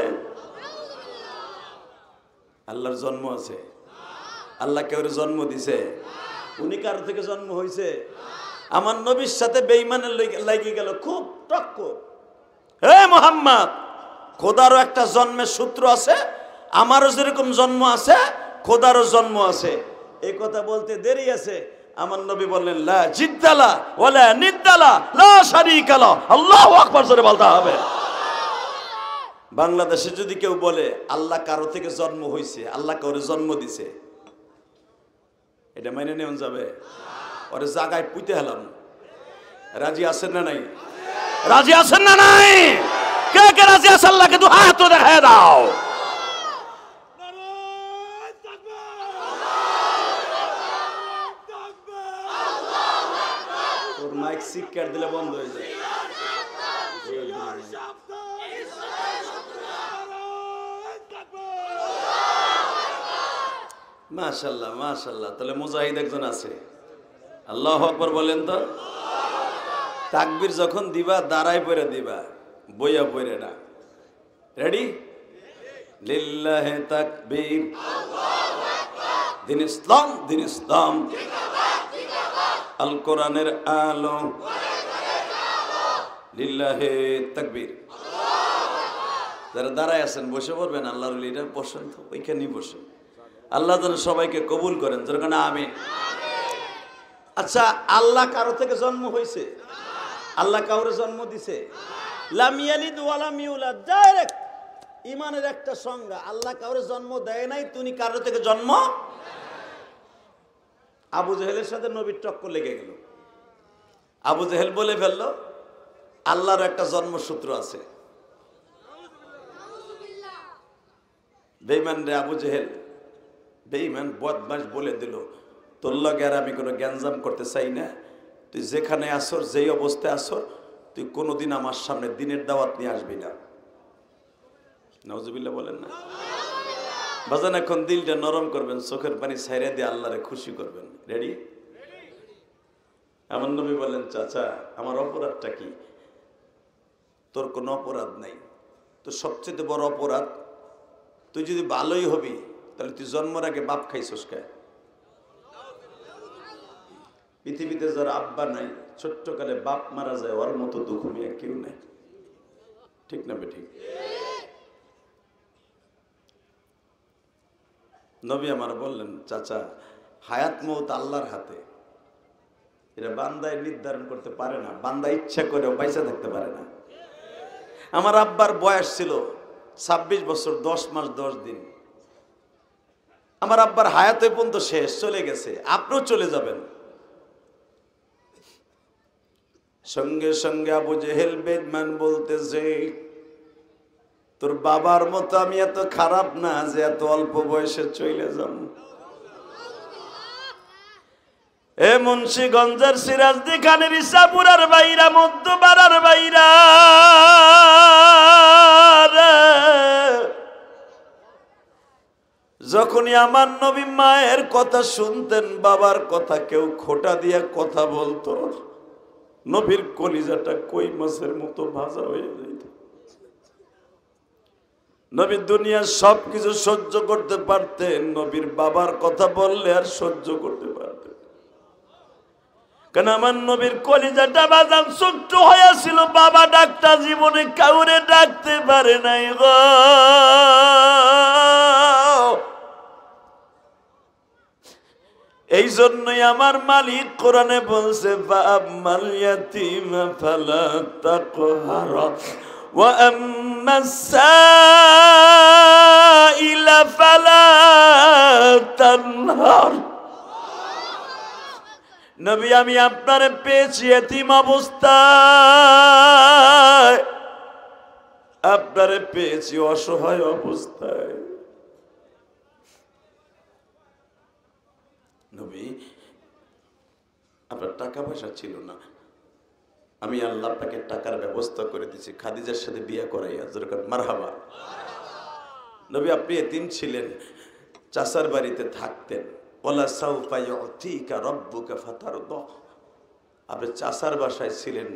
আল্লাহর জন্ম আছে? আল্লাহ কেউ জন্ম দিছে? উনি কারো থেকে জন্ম হয়েছে? আমার নবীর সাথে বেঈমানের লাগি গেল খুব টক্কর। হে মুহাম্মদ, খোদারও একটা জন্মের সূত্র আছে, আমারও যেরকম জন্ম আছে খোদারও জন্ম আছে। এই কথা বলতে দেরি আছে। আমার নবী বললেন, লা জিদ্দালা ওয়ালা নিদ্দালা লা শারীকা লা। আল্লাহু আকবার জোরে বলতে হবে। বাংলাদেশে যদি কেউ বলে আল্লাহ কারো থেকে জন্ম হয়েছে, আল্লাহ কারো জন্ম দিছে, এটা মেনে নেওয়া যাবে? ওরে জায়গায় পুঁতে হেলাম। রাজি আছেন না নাই? রাজি আছেন না নাই? কে কে রাজি আছে? আল্লাহকে দু হাত দেখায় দাও। তোর মাইক সিক্কার দিলে বন্ধ হয়ে যায়। মাশাআল্লাহ মাশাআল্লাহ। তাহলে মুজাহিদ একজন আছে। আল্লাহু আকবার বলেন তো। তাকবীর যখন দিবা দাঁড়ায় পড়ে দিবা, বইয়া পড়ে না। রেডি? লিল্লাহি তাকবীর, আল্লাহু আকবার, দিন ইসলাম দিন ইসলাম, আল কোরআনের আলো, লিল্লাহি তাকবীর। যারা দাঁড়ায় আছেন বসে পড়বেন, আল্লাহর লিডার বসেন তো, ওইখানেই বসেন। আল্লাহ যেন সবাইকে কবুল করেন। যেরকম আমিন। আচ্ছা, আল্লাহ কারো থেকে জন্ম হয়েছে? আল্লাহ কাউরে জন্ম দিছে? লাম ইয়ালিদ ওয়া লাম ইউলাদ, ডাইরেক্ট ঈমানের একটা সংজ্ঞা। আল্লাহ কাউরে জন্ম দেয় নাই, তুমি কারো থেকে জন্ম। আবু জেহেলের সাথে নবীর টক্কর লেগে গেল। আবু জেহেল বলে ফেললো, আল্লাহর একটা জন্মসূত্র আছে। বেঈমান রে আবু জেহেল, বেঈমান বদমাশ বলে দিল, তোর লগে আর আমি কোনো গ্যাঞ্জাম করতে চাই না। তুই যেখানে আসর, যেই অবস্থায় আসর, তুই কোনোদিন আমার সামনে দিনের দাওয়াত নিয়ে আসবি না। নাউজুবিল্লাহ বলেন না। বাজান এখন দিলটা নরম করবেন, চোখের পানি ছাইরা দিয়ে আল্লাহরে খুশি করবেন। রেডি? আমার নবী বলেন, চাচা আমার অপরাধটা কি? তোর কোনো অপরাধ নাই। তো সবচেয়ে বড় অপরাধ, তুই যদি ভালোই হবি তাহলে তুই জন্মের আগে বাপ খাইছস কে? পৃথিবীতে যার আব্বা নাই, ছোট্টকালে বাপ মারা যায়, ওর মতো দুঃখ নিয়ে কেউ নাই। ঠিক না বেঠিক? নবী আমার বললেন, চাচা হায়াত মৌত আল্লাহর হাতে, এটা বান্দায় নির্ধারণ করতে পারে না, বান্দা ইচ্ছা করেও পয়সা থাকতে পারে না। আমার আব্বার বয়স ছিল 26 বছর 10 মাস 10 দিন। আমার আব্বার হায়াতে পর্যন্ত শেষ, চলে গেছে, আপনিও চলে যাবেন। সঙ্গে সঙ্গে আবু জেহেল বেঈমান বলতেছে, তোর বাবার মতো আমি এত খারাপ না যে এত অল্প বয়সে চলে যাব। এ মুন্সিগঞ্জের সিরাজদি খানের ইসাপুরার বাইরা, মধ্যপাড়ার বাইরা, যখনই আমার নবী মায়ের কথা শুনতেন, বাবার কথা কেউ খোঁটা দিয়ে কথা বলতো, নবীর কলিজাটা কই মাছের মতো ভাজা হয়ে যেত। নবী দুনিয়ার সবকিছু সহ্য করতে পারতেন, নবীর বাবার কথা বললে আর সহ্য করতে পারতেন। কেন আমার নবীর কলিজাটা বাজান ছোট্ট হয়েছিল, বাবা ডাকটা জীবনে কাউরে ডাকতে পারে নাই গো। এই জন্যই আমার মালিক কোরআনে বলছে, ফাআম্মাল ইয়াতীমা ফালা তাকহার ওয়া আম্মাস সাইলা ফালা তানহার। নবী আমি আপনারে পেয়েছি এতিম অবস্থায়, আপনারে পেয়েছি অসহায় অবস্থায়। নবী আপনার টাকা পয়সা ছিল না, আমি আল্লাহ আপনাকে টাকার ব্যবস্থা করে দিয়েছি, খাদিজার সাথে বিয়ে করাইয়া। যেরকম মারহাবা। নবী আপনি এতিম ছিলেন, চাচার বাড়িতে থাকতেন, ওয়ালা সাউফা ইউতিকা রাব্বুকা ফাতারদা। আপনি চাচার বাসায় ছিলেন,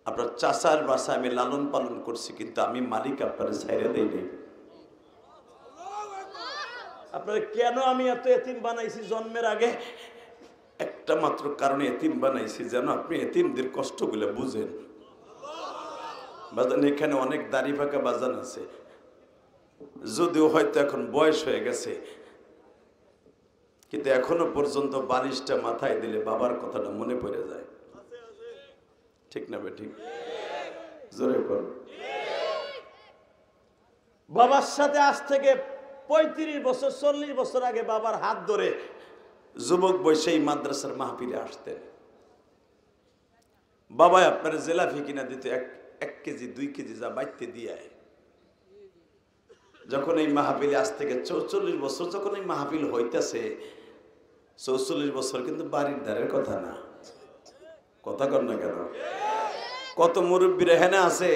আপনার চাচার বাসায় আমি লালন পালন করছি, কিন্তু আমি মালিক আপনার ছাইরে দেই নাই। আপনারা কেন আমি এত এতিম বানাইছি জন্মের আগে? একটা মাত্র কারণে এতিম বানাইছি, যেন আপনি এতিমদের কষ্টগুলো বুঝেন। বাজান এখানে অনেক দাড়ি ফাঁকা বাজান আছে, যদিও হয়তো এখন বয়স হয়ে গেছে, কিন্তু এখনো পর্যন্ত বালিশটা মাথায় দিলে বাবার কথাটা মনে পড়ে যায়। ঠিক না বেঠিক? জোরে কর। বাবার সাথে আজ থেকে 35 বছর 40 বছর আগে বাবার হাত ধরে যুবক বয়সে এই মাদ্রাসার মাহফিলে আসতেন। বাবা আপনার জেলাফি কিনা দিতে 1 কেজি 2 কেজি যা বাইতে দিয়ে। যখন এই মাহফিলে আজ থেকে 44 বছর যখন এই মাহফিল হইতেছে, 44 বছর কিন্তু বাড়ির ধারের কথা না। কথা কর না কেন? কত মুরব্বীরা হেনে আছে,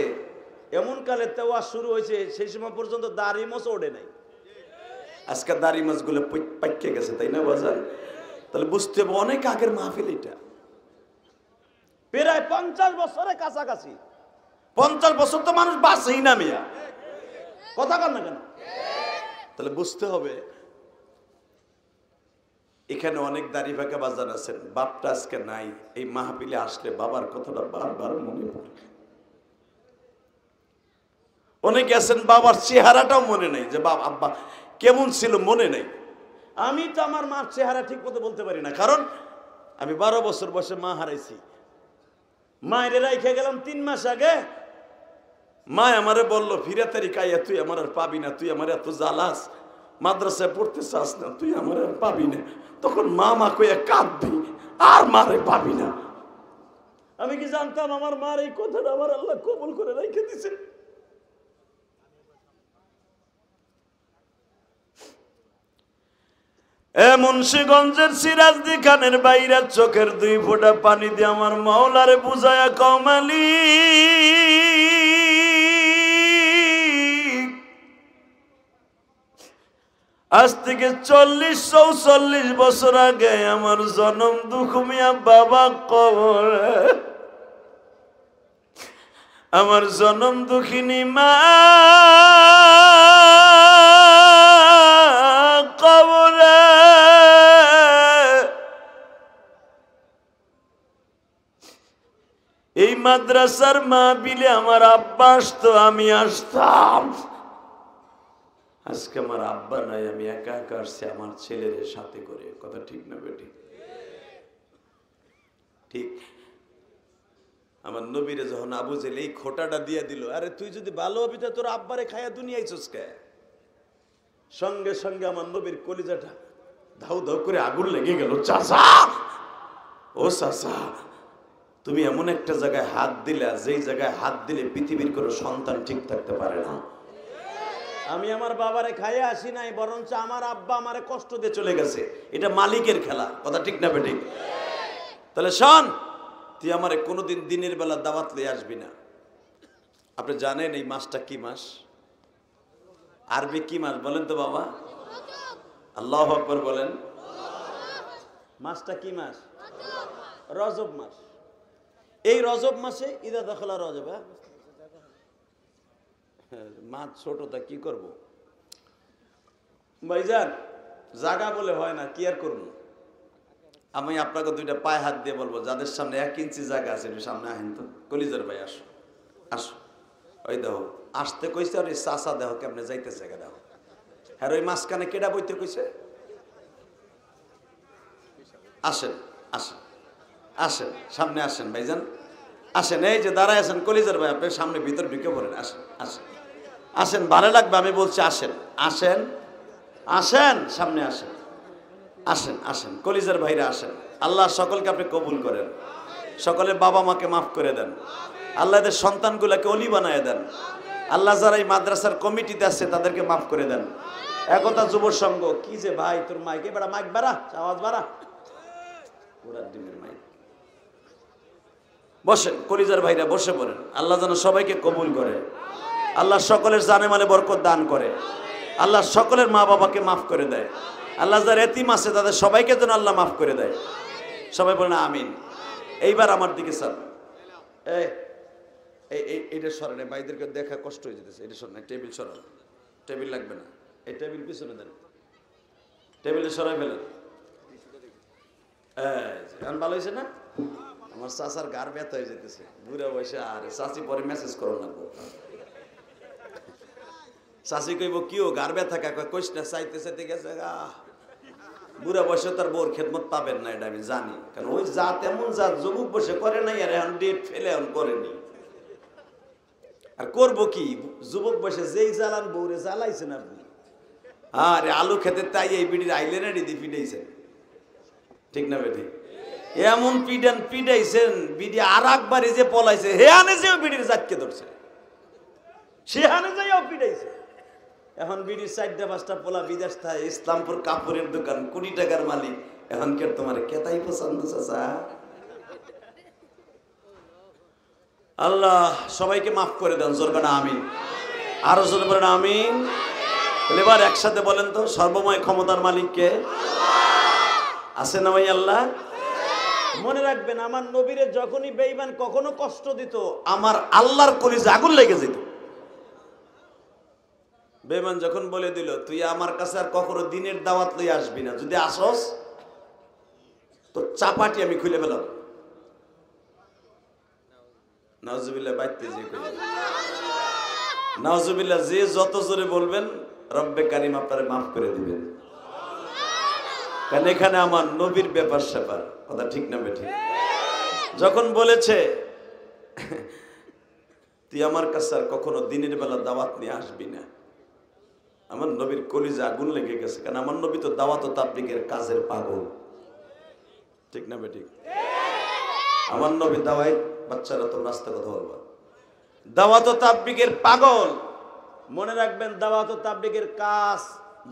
এমন কালে তেওয়া শুরু হয়েছে, সেই সময় পর্যন্ত দাড়ি মোছ ওঠে নাই। আজকে দাড়ি মাছগুলো পাইকে গেছে, তাই না বাজার? তাহলে বুঝতে হবে অনেক আগের মাহফিল এটা, প্রায় 50 বছরের কাছাকাছি। 50 বছর তো মানুষ বাঁচেই না মিয়া। কথা কর না কেন? তাহলে বুঝতে হবে এখানে অনেক দাড়ি ফাঁকা বাজার আছেন, বাপটা আজকে নাই। এই মাহফিলে আসলে বাবার কথাটা বারবার মনে পড়ে। অনেকে আছেন বাবার চেহারাটাও মনে নেই, যে বাবা আব্বা কেমন ছিল মনে নেই। আমি তো আমার মার চেহারা ঠিক মতো বলতে পারি না, কারণ আমি 12 বছর বয়সে মা হারাইছি। মায়ের রাইখে গেলাম 3 মাস আগে। মা আমারে বললো, ফিরে তারি কাইয়া তুই আমার আর পাবি না, তুই আমার এত জ্বালাস, মাদ্রাসায় পড়তে চাস না, তুই আমার আর পাবি না। তখন মা মা কইয়া কাঁদবি, আর মারে পাবি না। আমি কি জানতাম আমার মার এই কথাটা আমার আল্লাহ কবুল করে রেখে দিছে। মুন্সিগঞ্জের সিরাজদি খানের বাইরে চোখের 2 ফোঁটা পানি দিয়ে আমার মাওলারে বুঝায়া কমালি, আজ থেকে 40-44 বছর আগে আমার জন্ম দুঃখমিয়া বাবা কবরে, আমার জন্ম দুঃখিনী মা কবরে। এই মাদ্রাসার মাহফিলে আমার আব্বা আসতো, আমি আসতাম। আজকে আমার আব্বা নাই, আমি একা একা আসছি আমার ছেলের সাথে করে। কথা ঠিক না বেটি? ঠিক। আমার নবীরে যখন আবু জেল এই খোটাটা দিয়ে দিল, আরে তুই যদি ভালো হবি তো তোর আব্বারে খাইয়া দুনিয়ায় চুসকে, সঙ্গে সঙ্গে আমার নবীর কলিজাটা ধাউ ধাউ করে আগুন লেগে গেল। চাচা, ও চাচা, তুমি এমন একটা জায়গায় হাত দিলে যেই জায়গায় হাত দিলে পৃথিবীর কোনো সন্তান ঠিক থাকতে পারে না। আমি আমার বাবারে খাইয়ে আসি নাই, বরঞ্চ আমার আব্বা আমারে কষ্ট দিয়ে চলে গেছে। এটা মালিকের খেলা। কথা ঠিক না বেঠিক? তাহলে শোন, তুই আমারে কোনোদিন দিনের বেলা দাওয়াত লয়ে আসবি না। আপনি জানেন এই মাসটা কি মাস? আরবি কি মাস বলেন তো বাবা? আল্লাহু আকবার বলেন। মাসটা কি মাস? রজব মাস। এই রজব মাসে ইদা দখলা রজব, মাছ ছোটটা কি করব ভাইজান, জায়গা বলে হয় না, কি আর করবো। আমি আপনাকে দুইটা পায়ে হাত দিয়ে বলবো, যাদের সামনে 1 ইঞ্চি জায়গা আছে একটু সামনে আহেন তো। কলিজার ভাই আসো, আসো। ওই দেখো আসতে কইছে, আর ওই চাচা দেখো কেমনে যাইতেছে, দেখো। হ্যাঁ, ওই মাঝখানে কেডা বইতে কইছে? আসেন, আসেন, আসেন, সামনে আসেন ভাইজান, আসেন। এই যে দাঁড়ায় আছেন কলিজার ভাই, আপনি সামনে ভিতর ঢুকে পড়েন। আসেন, আসেন, আসেন, ভালো লাগবে। আমি বলছি আসেন, আসেন, আসেন, সামনে আসেন, আসেন, আসেন কলিজার ভাইরা আসেন। আল্লাহ সকলকে আপনি কবুল করেন, সকলের বাবা মাকে মাফ করে দেন, আল্লাহ এদের সন্তানগুলোকে অলি বানায় দেন। আল্লাহ যারা এই মাদ্রাসার কমিটিতে আছে তাদেরকে মাফ করে দেন। একতা যুব সংঘ, কি যে ভাই তোর মাইকে বেড়া, মাইক বাড়া, আওয়াজ বাড়া, ওরার ডিমের মাইক। বসেন কলিজার ভাইরা, বসে পড়েন। আল্লাহ যেন সবাইকে কবুল করে, আল্লাহ সকলের জানে মালে বরকত দান করে, আল্লাহ সকলের মা বাবাকে মাফ করে দেয়, আল্লাহ যারা এতিম আছে তাদের সবাইকে যেন আল্লাহ মাফ করে দেয়। সবাই বলেন আমিন। এইবার আমার দিকে স্যার, এইটা সরেন, ভাইদেরকে দেখা কষ্ট হয়ে যেতেছে। এটা সরেন, টেবিল সরান, টেবিল লাগবে না, এই টেবিল পিছনে দেন, টেবিলে সরাই ফেলেন। এখন ভালো হয়েছে না? আমার চাচার গার ব্যথা হয়ে যেতেছে, বুড়া বয়সে। আর চাচি পরে মেসেজ করো না, চাচি কইব কিও গার ব্যথা কাকা, কইস না, চাইতে চাইতে গেছে গা। বুড়া বয়সে তার বোর খেদমত পাবেন না, এটা আমি জানি। কারণ ওই জাত এমন জাত, যুবক বসে করে নাই, আর এখন ডেট ফেলে এখন করেনি। আর করবো কি, যুবক বসে যেই জ্বালান বউরে জ্বালাইছেন আপনি। আরে আলু খেতে তাই এই বিড়ির আইলেন দিদি পিটাইছেন, ঠিক না বেঠি? এমন পিটাইছেন বিড়ি আর একবারে যে পলাইছে, হে আনে যেও বিড়ির জাতকে ধরছে, সে আনে যাইও পিটাইছে। এখন বিড়ির 4টা-5টা পোলা বিদেশ থাকে, ইসলামপুর কাপড়ের দোকান, 20 টাকার মালিক। এখন কে তোমার কেতাই পছন্দ চাচা? আল্লাহ সবাইকে মাফ করে দেন, জোরকানা আমিন। আরো জোরে বলেন আমিন। এবার একসাথে বলেন তো, সর্বময় ক্ষমতার মালিককে আছে না ভাই? আল্লাহ। মনে রাখবেন, আমার নবীরে যখনই বেঈমান কখনো কষ্ট দিত, আমার আল্লাহর কলিজা আগুন লেগে যেত। বেঈমান যখন বলে দিল, তুই আমার কাছে আর কখনো দিনের দাওয়াত লই আসবি না, যদি আসস তো চাপাটি আমি খুলে ফেলাম। নাউজুবিল্লাহ, বাইতে যে কই নাউজুবিল্লাহ, যে যত জোরে বলবেন রব্বে কারিম আপনারে মাফ করে দিবেন। কারণ এখানে আমার নবীর ব্যাপার স্যাপার, কথা ঠিক না বেঠিক? যখন বলেছে তুই আমার কাছে আর কখনো দিনের বেলা দাওয়াত নিয়ে আসবি না, আমার নবীর কলিজা আগুন লেগে গেছে। কারণ আমার নবী তো দাওয়াত ও তাবলীগের কাজের পাগল, ঠিক না বেঠিক? আমার নবী দাওয়াত, বাচ্চারা তো রাস্তা কথা বলবা, দাওয়াত ও তাবলীগের পাগল। মনে রাখবেন, দাওয়াত ও তাবলীগের কাজ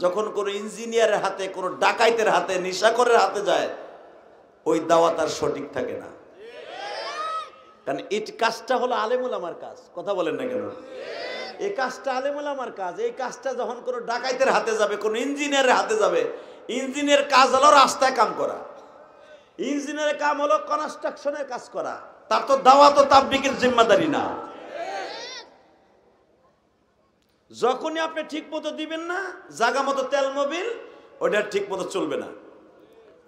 যখন কোনো ইঞ্জিনিয়ারের হাতে, কোনো ডাকাইতের হাতে, নিশাখোরের হাতে যায়, ওই দাওয়াত আর সঠিক থাকে না। কারণ এই কাজটা হলো আলেমুল আমার কাজ, কথা বলেন না কেন? এই কাজটা আলেম ওলামার কাজ। এই কাজটা যখন কোনো ডাকাইতের হাতে যাবে, কোনো ইঞ্জিনিয়ারের হাতে যাবে, ইঞ্জিনিয়ারের কাজ হলো রাস্তায় কাম করা, ইঞ্জিনিয়ারের কাম হলো কনস্ট্রাকশনের কাজ করা। তার তো দাওয়াত ও তাবলীগের জিম্মাদারি না। যখনই আপনি ঠিক মতো দিবেন না, জায়গা মতো তেল মোবিল, ওটা ঠিক মতো চলবে না,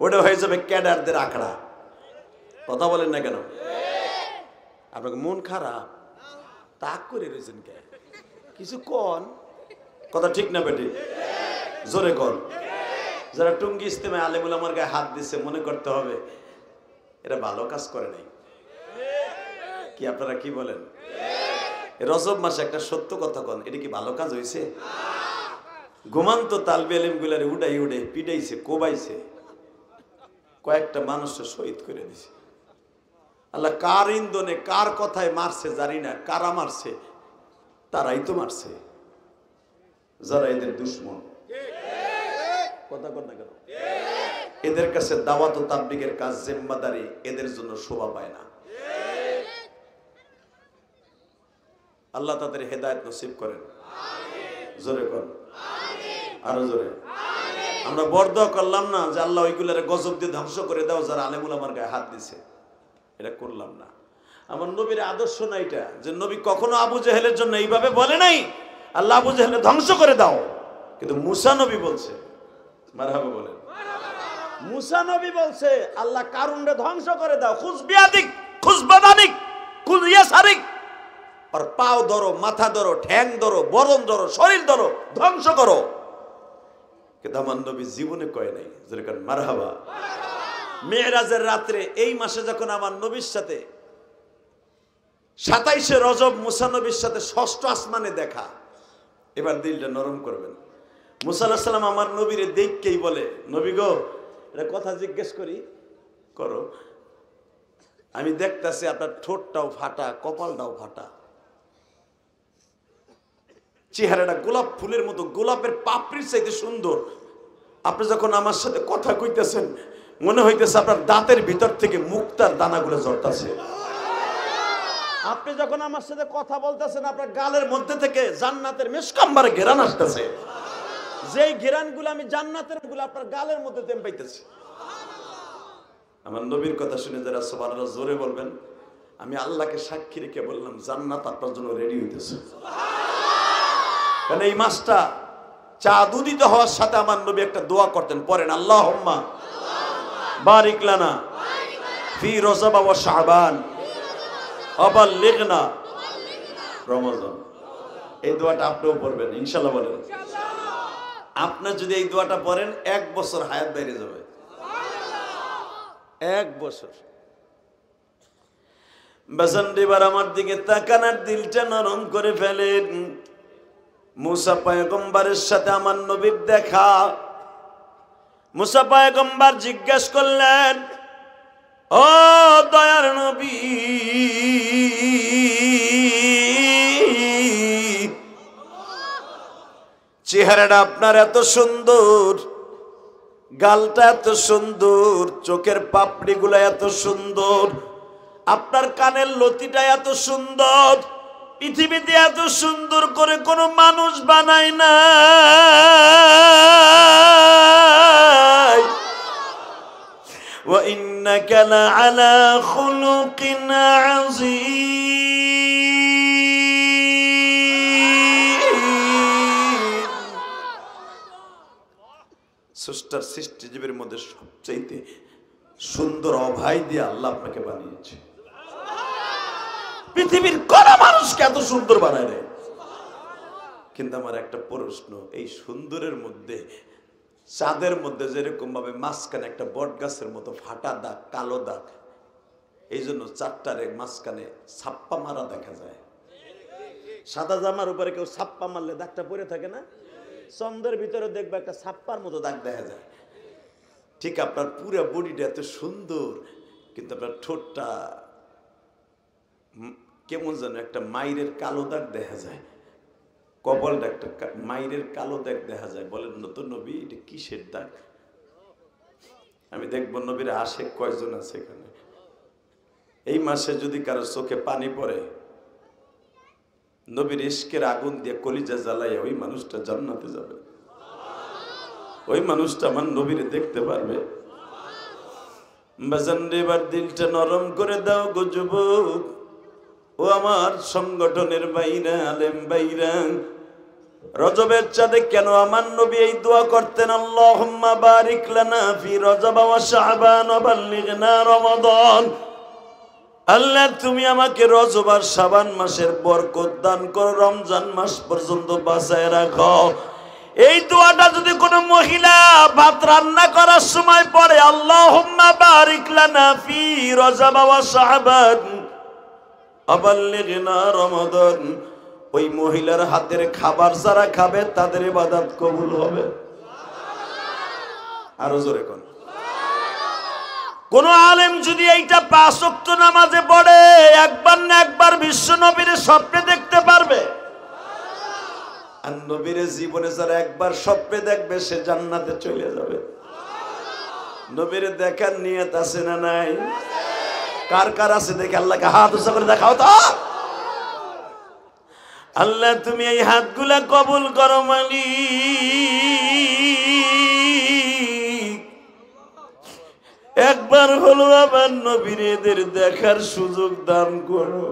ওটা হয়ে যাবে ক্যাডারদের আখড়া। কথা বলেন না কেন? আপনাকে মন খারাপ তাক করে রয়েছেন কে? কিছু কন, কথা ঠিক না বেটি? জোরে কন। যারা টুঙ্গি ইস্তেমায় আলেম ওলামার গায়ে হাত দিচ্ছে, মনে করতে হবে এটা ভালো কাজ করে নাই। কি আপনারা কি বলেন? রজব মাসে একটা সত্য কথা কন, এটা কি ভালো কাজ হয়েছে? ঘুমান্ত তালবে আলেম গুলারে উড়াই উড়ে পিটাইছে, কোবাইছে, কয়েকটা মানুষকে শহীদ করে দিছে। আল্লাহ কার ইন্ধনে কার কথায় মারছে জানি না, কারা মারছে, তারাই তো মারছে যারা এদের দুশ্মন। কথা কন না কেন? এদের কাছে দাওয়াত ও তাবলীগের কাজ জিম্মাদারি এদের জন্য শোভা পায় না। আল্লাহ তাদের হেদায়েত নসিব করেন। জোরে কর, আরো জোরে। আমরা বরদোয়া করলাম না যে আল্লাহ ওইগুলারে গজব দিয়ে ধ্বংস করে দাও যারা আলেম ওলামার গায়ে হাত দিছে, এটা করলাম না। আমার নবীর আদর্শ না এটা, যে নবী কখনো আবু জেহেলের জন্য এইভাবে বলে নাই আল্লাহ আবু জেহেল ধ্বংস করে দাও। কিন্তু মুসা নবী বলছে, মারহাবা বলেন, মুসা নবী বলছে আল্লাহ কারুনরে ধ্বংস করে দাও। খুজ বিয়াদিক, খুজ বাদানিক, খুজ ইয়াসারিক, আর পাও ধরো, মাথা ধরো, ঠ্যাং ধরো, বরণ ধরো, শরীর ধরো, ধ্বংস করো। কিন্তু আমার নবী জীবনে কয় নাই। যেরকম মারহাবা। মেরাজের রাত্রে এই মাসে যখন আমার নবীর সাথে 27শে রজব মুসা নবীর সাথে ষষ্ঠ আসমানে দেখা, এবার দিলটা নরম করবেন। মুসা আলাইহিস সালাম আমার নবীরে দেখকেই বলে, নবী গো, এটা কথা জিজ্ঞেস করি, করো। আমি দেখতেছি আপনার ঠোঁটটাও ফাটা, কপালটাও ফাটা, চেহারাটা গোলাপ ফুলের মতো, গোলাপের পাপড়ির চাইতে সুন্দর। আপনি যখন আমার সাথে কথা কইতেছেন মনে হইতেছে আপনার দাঁতের ভিতর থেকে মুক্তার দানাগুলো ঝরতাছে। আপনি যখন আমার সাথে কথা বলতেছেন আপনার গালের মধ্যে থেকে জান্নাতের মিশকাম্বার ঘেরান আসতেছে। যেই ঘেরানগুলো আমি জান্নাতের গুলো আপনার গালের মধ্যে তেম পাইতেছি। আমার নবীর কথা শুনে যারা সুবহানাল্লাহ জোরে বলবেন। আমি আল্লাহকে সাক্ষী রেখে বললাম জান্নাত আপনার জন্য রেডি হইতেছে। কারণ এই মাসটা চাঁদ উদিত হওয়ার সাথে আমার নবী একটা দোয়া করতেন, পড়েন, আল্লাহুম্মা বারিক লানা ফি রজব ওয়া শাবান আবাল্লিগনা রমজান। এই দোয়াটা আপনিও পড়বেন ইনশাআল্লাহ। বলেন, আপনি যদি এই দোয়াটা পড়েন 1 বছর হায়াত বেড়ে যাবে। 1 বছর। বাজানদিবার আমার দিকে তাকানোর দিলটা নরম করে ফেলেন। মুসা পয়গম্বরের সাথে আমার নবীর দেখা। মুসা পয়গম্বর জিজ্ঞেস করলেন, ও দয়ার নবী, চেহারাটা আপনার এত সুন্দর, গালটা এত সুন্দর, চোখের পাপড়িগুলো এত সুন্দর, আপনার কানের লতিটা এত সুন্দর, পৃথিবীতে এত সুন্দর করে কোনো মানুষ বানায় না। ওয়া ইন্নাকা লাআলা খুলুকিন আযীম। সৃষ্টার সৃষ্টিজীবের মধ্যে সবচাইতে সুন্দর অভাই দিয়ে আল্লাহ আপনাকে বানিয়েছে। পৃথিবীর কোন মানুষকে এত সুন্দর বানায় না। কিন্তু আমার একটা প্রশ্ন, এই সুন্দরের মধ্যে চাঁদের মধ্যে যেরকম ভাবে মাঝখানে একটা বট গাছের মতো ফাটা দাগ, কালো দাগ, এই জন্য চারটারে মাঝখানে ছাপ্পা মারা দেখা যায়। সাদা জামার উপরে কেউ ছাপ্পা মারলে দাগটা পড়ে থাকে না? চন্দ্রের ভিতরে দেখবে একটা ছাপ্পার মতো দাগ দেখা যায়। ঠিক আপনার পুরো বডিটা এত সুন্দর, কিন্তু আপনার ঠোঁটটা কেমন যেন একটা মাইরের কালো দাগ দেখা যায়, কপালটা একটা মাইরের কালো দাগ দেখা যায়। বলেন নতুন নবী, এটা কিসের দাগ? আমি দেখবো নবীর আশেক কয়জন আছে এখানে। এই মাসে যদি কারো চোখে পানি পড়ে, নবীর ইশকের আগুন দিয়ে কলিজা জ্বালাইয়া ওই মানুষটা জান্নাতে যাবে, ওই মানুষটা আমার নবীরে দেখতে পারবে। বাজান রে, এবার দিলটা নরম করে দাও গো যুবক, ও আমার সংগঠনের বাইরা, আলেম বাইরা, রজবের চাঁদে কেন আমার নবী এই দোয়া করতেন, আল্লাহুম্মা বারিক লানা ফি রজব ওয়া শাবান ওয়া বাল্লিগনা রমাদান। আল্লাহ তুমি আমাকে রজব আর শাবান মাসের বরকত দান করো, রমজান মাস পর্যন্ত বাঁচায় রাখো। এই দোয়াটা যদি কোনো মহিলা ভাত রান্না করার সময় পড়ে, আল্লাহুম্মা বারিক লানা ফি রজব ওয়া শাবান ওয়া বাল্লিগনা রমাদান, ওই মহিলার হাতের খাবার যারা খাবে তাদের ইবাদত কবুল হবে। আরো জোরে কোন কোন আলেম যদি এইটা 5 ওয়াক্ত নামাজে পড়ে, একবার না একবার বিশ্ব নবীর স্বপ্নে দেখতে পারবে। আর নবীর জীবনে যারা একবার স্বপ্নে দেখবে সে জান্নাতে চলে যাবে। নবীর দেখার নিয়ত আছে না নাই? কার কার আছে দেখে আল্লাহকে হাত উঁচা করে দেখাও তো। আল্লাহ তুমি এই হাতগুলা কবুল করো মালিক, একবার হলো আবার নবীর এদের দেখার সুযোগ দান করো।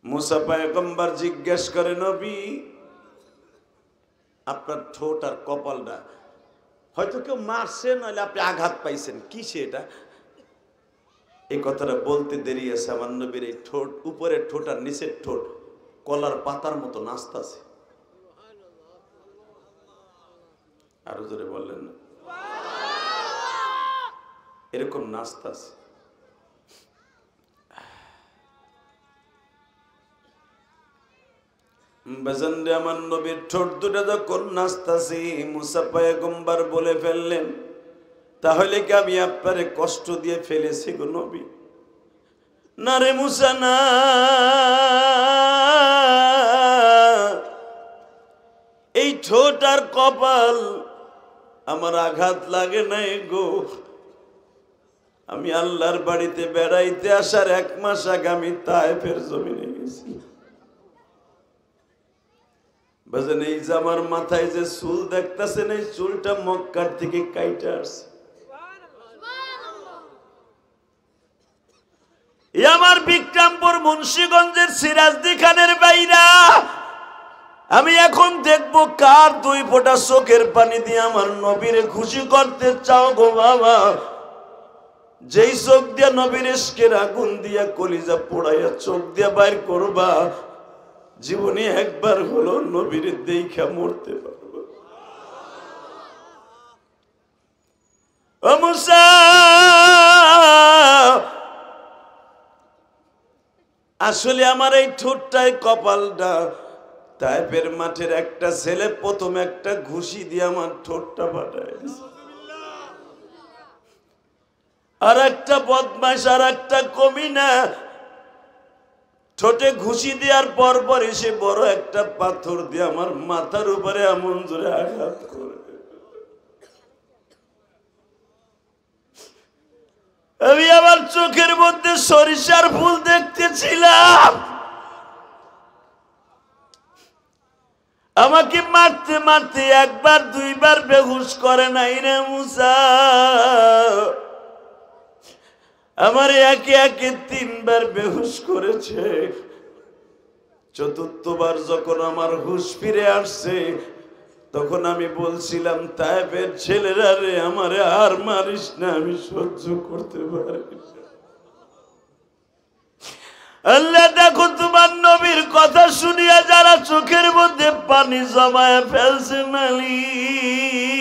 মুসা পয়গম্বর জিজ্ঞেস করে, নবী আপনার ঠোঁট আর কপালটা হয়তো কেউ মারছে, নইলে আপনি আঘাত পাইছেন, কি সেটা? এই কথাটা বলতে দেরি আছে, আমার নবীর এই ঠোঁট, উপরের ঠোঁট আর নিচের ঠোঁট কলার পাতার মতো নাচতাছে। আরো জোরে বললেন না? এরকম নাচতাছে। বাজানরে, আমার নবীর ঠোঁট দুটা যখন নাচতাছে, মুসা পয়গম্বর বলে ফেললেন, তাহলে কি আমি আপনারে কষ্ট দিয়ে ফেলেছি গো নবী? না রে মুসা না, এই ঠোঁট আর কপাল আমার আঘাত লাগে নাই গো। আমি আল্লাহর বাড়িতে বেড়াইতে আসার 1 মাস আগে আমি তায়েফের জমিনে গেছি। বাজান, এই যে আমার মাথায় যে চুল দেখতেছেন, এই চুলটা মক্কার থেকে কাইটা আসছে। আমার বিক্রমপুর মুন্সিগঞ্জের সিরাজদি খানের বাইরা, আমি এখন দেখবো কার 2 ফোঁটা চোখের পানি দিয়ে আমার নবীরে খুশি করতে চাও গো বাবা। যেই চোখ দিয়া নবীর ইশকের আগুন দিয়া কলিজা পোড়াইয়া চোখ দিয়া বাইর করবা, জীবনে একবার হলো নবীর দেখা মরতে পারবো। ও মুসা, আসলে আমার এই ঠোঁটটাই কপালটা, তাইফের মাঠের একটা ছেলে প্রথম একটা ঘুষি দিয়ে আমার ঠোঁটটা ফাটায় দিছে। আর একটা বদমাশ, আর একটা কমিনা ঠোঁটে ঘুষি দেওয়ার পর পর এসে বড় একটা পাথর দিয়ে আমার মাথার উপরে এমন জোরে আঘাত করে। আমি আমার চোখের মধ্যে সরিষার ফুল দেখতেছিলাম। আমাকে মারতে মারতে 1বার 2বার বেহুশ করে নাই রে মুসা, আমার একে একে 3বার বেহুশ করেছে। 4র্থবার যখন আমার হুশ ফিরে আসছে, তখন আমি বলছিলাম, তায়েফের ছেলেরা রে, আমারে আর মারিস না, আমি সহ্য করতে পারি। আল্লাহ দেখো, তোমার নবীর কথা শুনিয়া যারা চোখের মধ্যে পানি জমায় ফেলছে মালিক,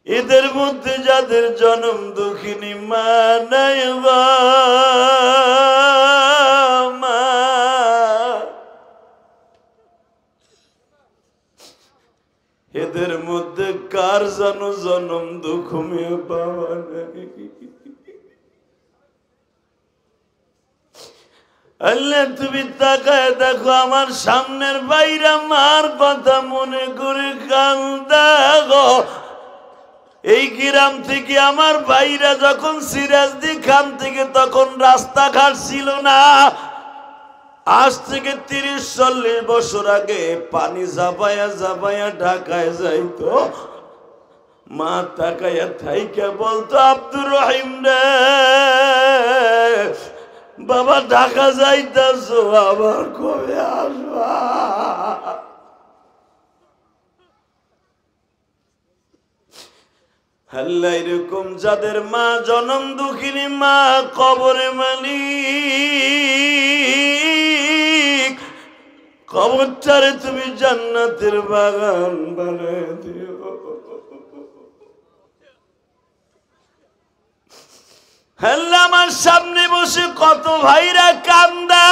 এদের মধ্যে যাদের জনম দুঃখিনী মা নাই, মা, এদের মধ্যে কার জানো জনম দুঃখ মেয়ে বাবা নাই? আল্লাহ তুমি তাকায় দেখো আমার সামনের বাইরা মার কথা মনে করে কান্দা গো। এই গ্রাম থেকে আমার ভাইরা যখন সিরাজদি খান থেকে তখন রাস্তাঘাট ছিল না। আজ থেকে 30-40 বছর আগে পানি জাপায়া জাপায়া ঢাকায় যাইতো। মা তাকায়া থাইকা বলতো আব্দুর রহিম রে বাবা ঢাকা যাইতাছো আবার কবে আসবা? আল্লাহ এরকম যাদের মা জনম দুঃখিনী মা কবরে মালিক কবরটারে তুমি জান্নাতের বাগান বানায় দিও। আল্লাহ আমার সামনে বসে কত ভাইরা কান্দা,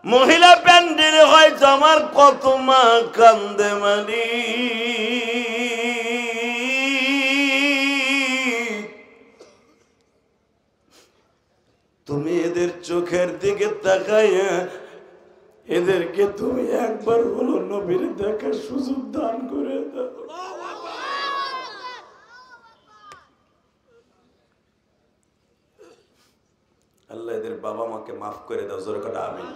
মহিলা প্যান্ডেলে হয়তো আমার কত মা কান্দে মালিক। তুমি এদের চোখের দিকে তাকাইয়া এদেরকে তুমি একবার হলো নবীর দেখার সুযোগ দান করে দাও। আল্লাহ এদের বাবা মাকে মাফ করে দাও। জোরে করে আমিন।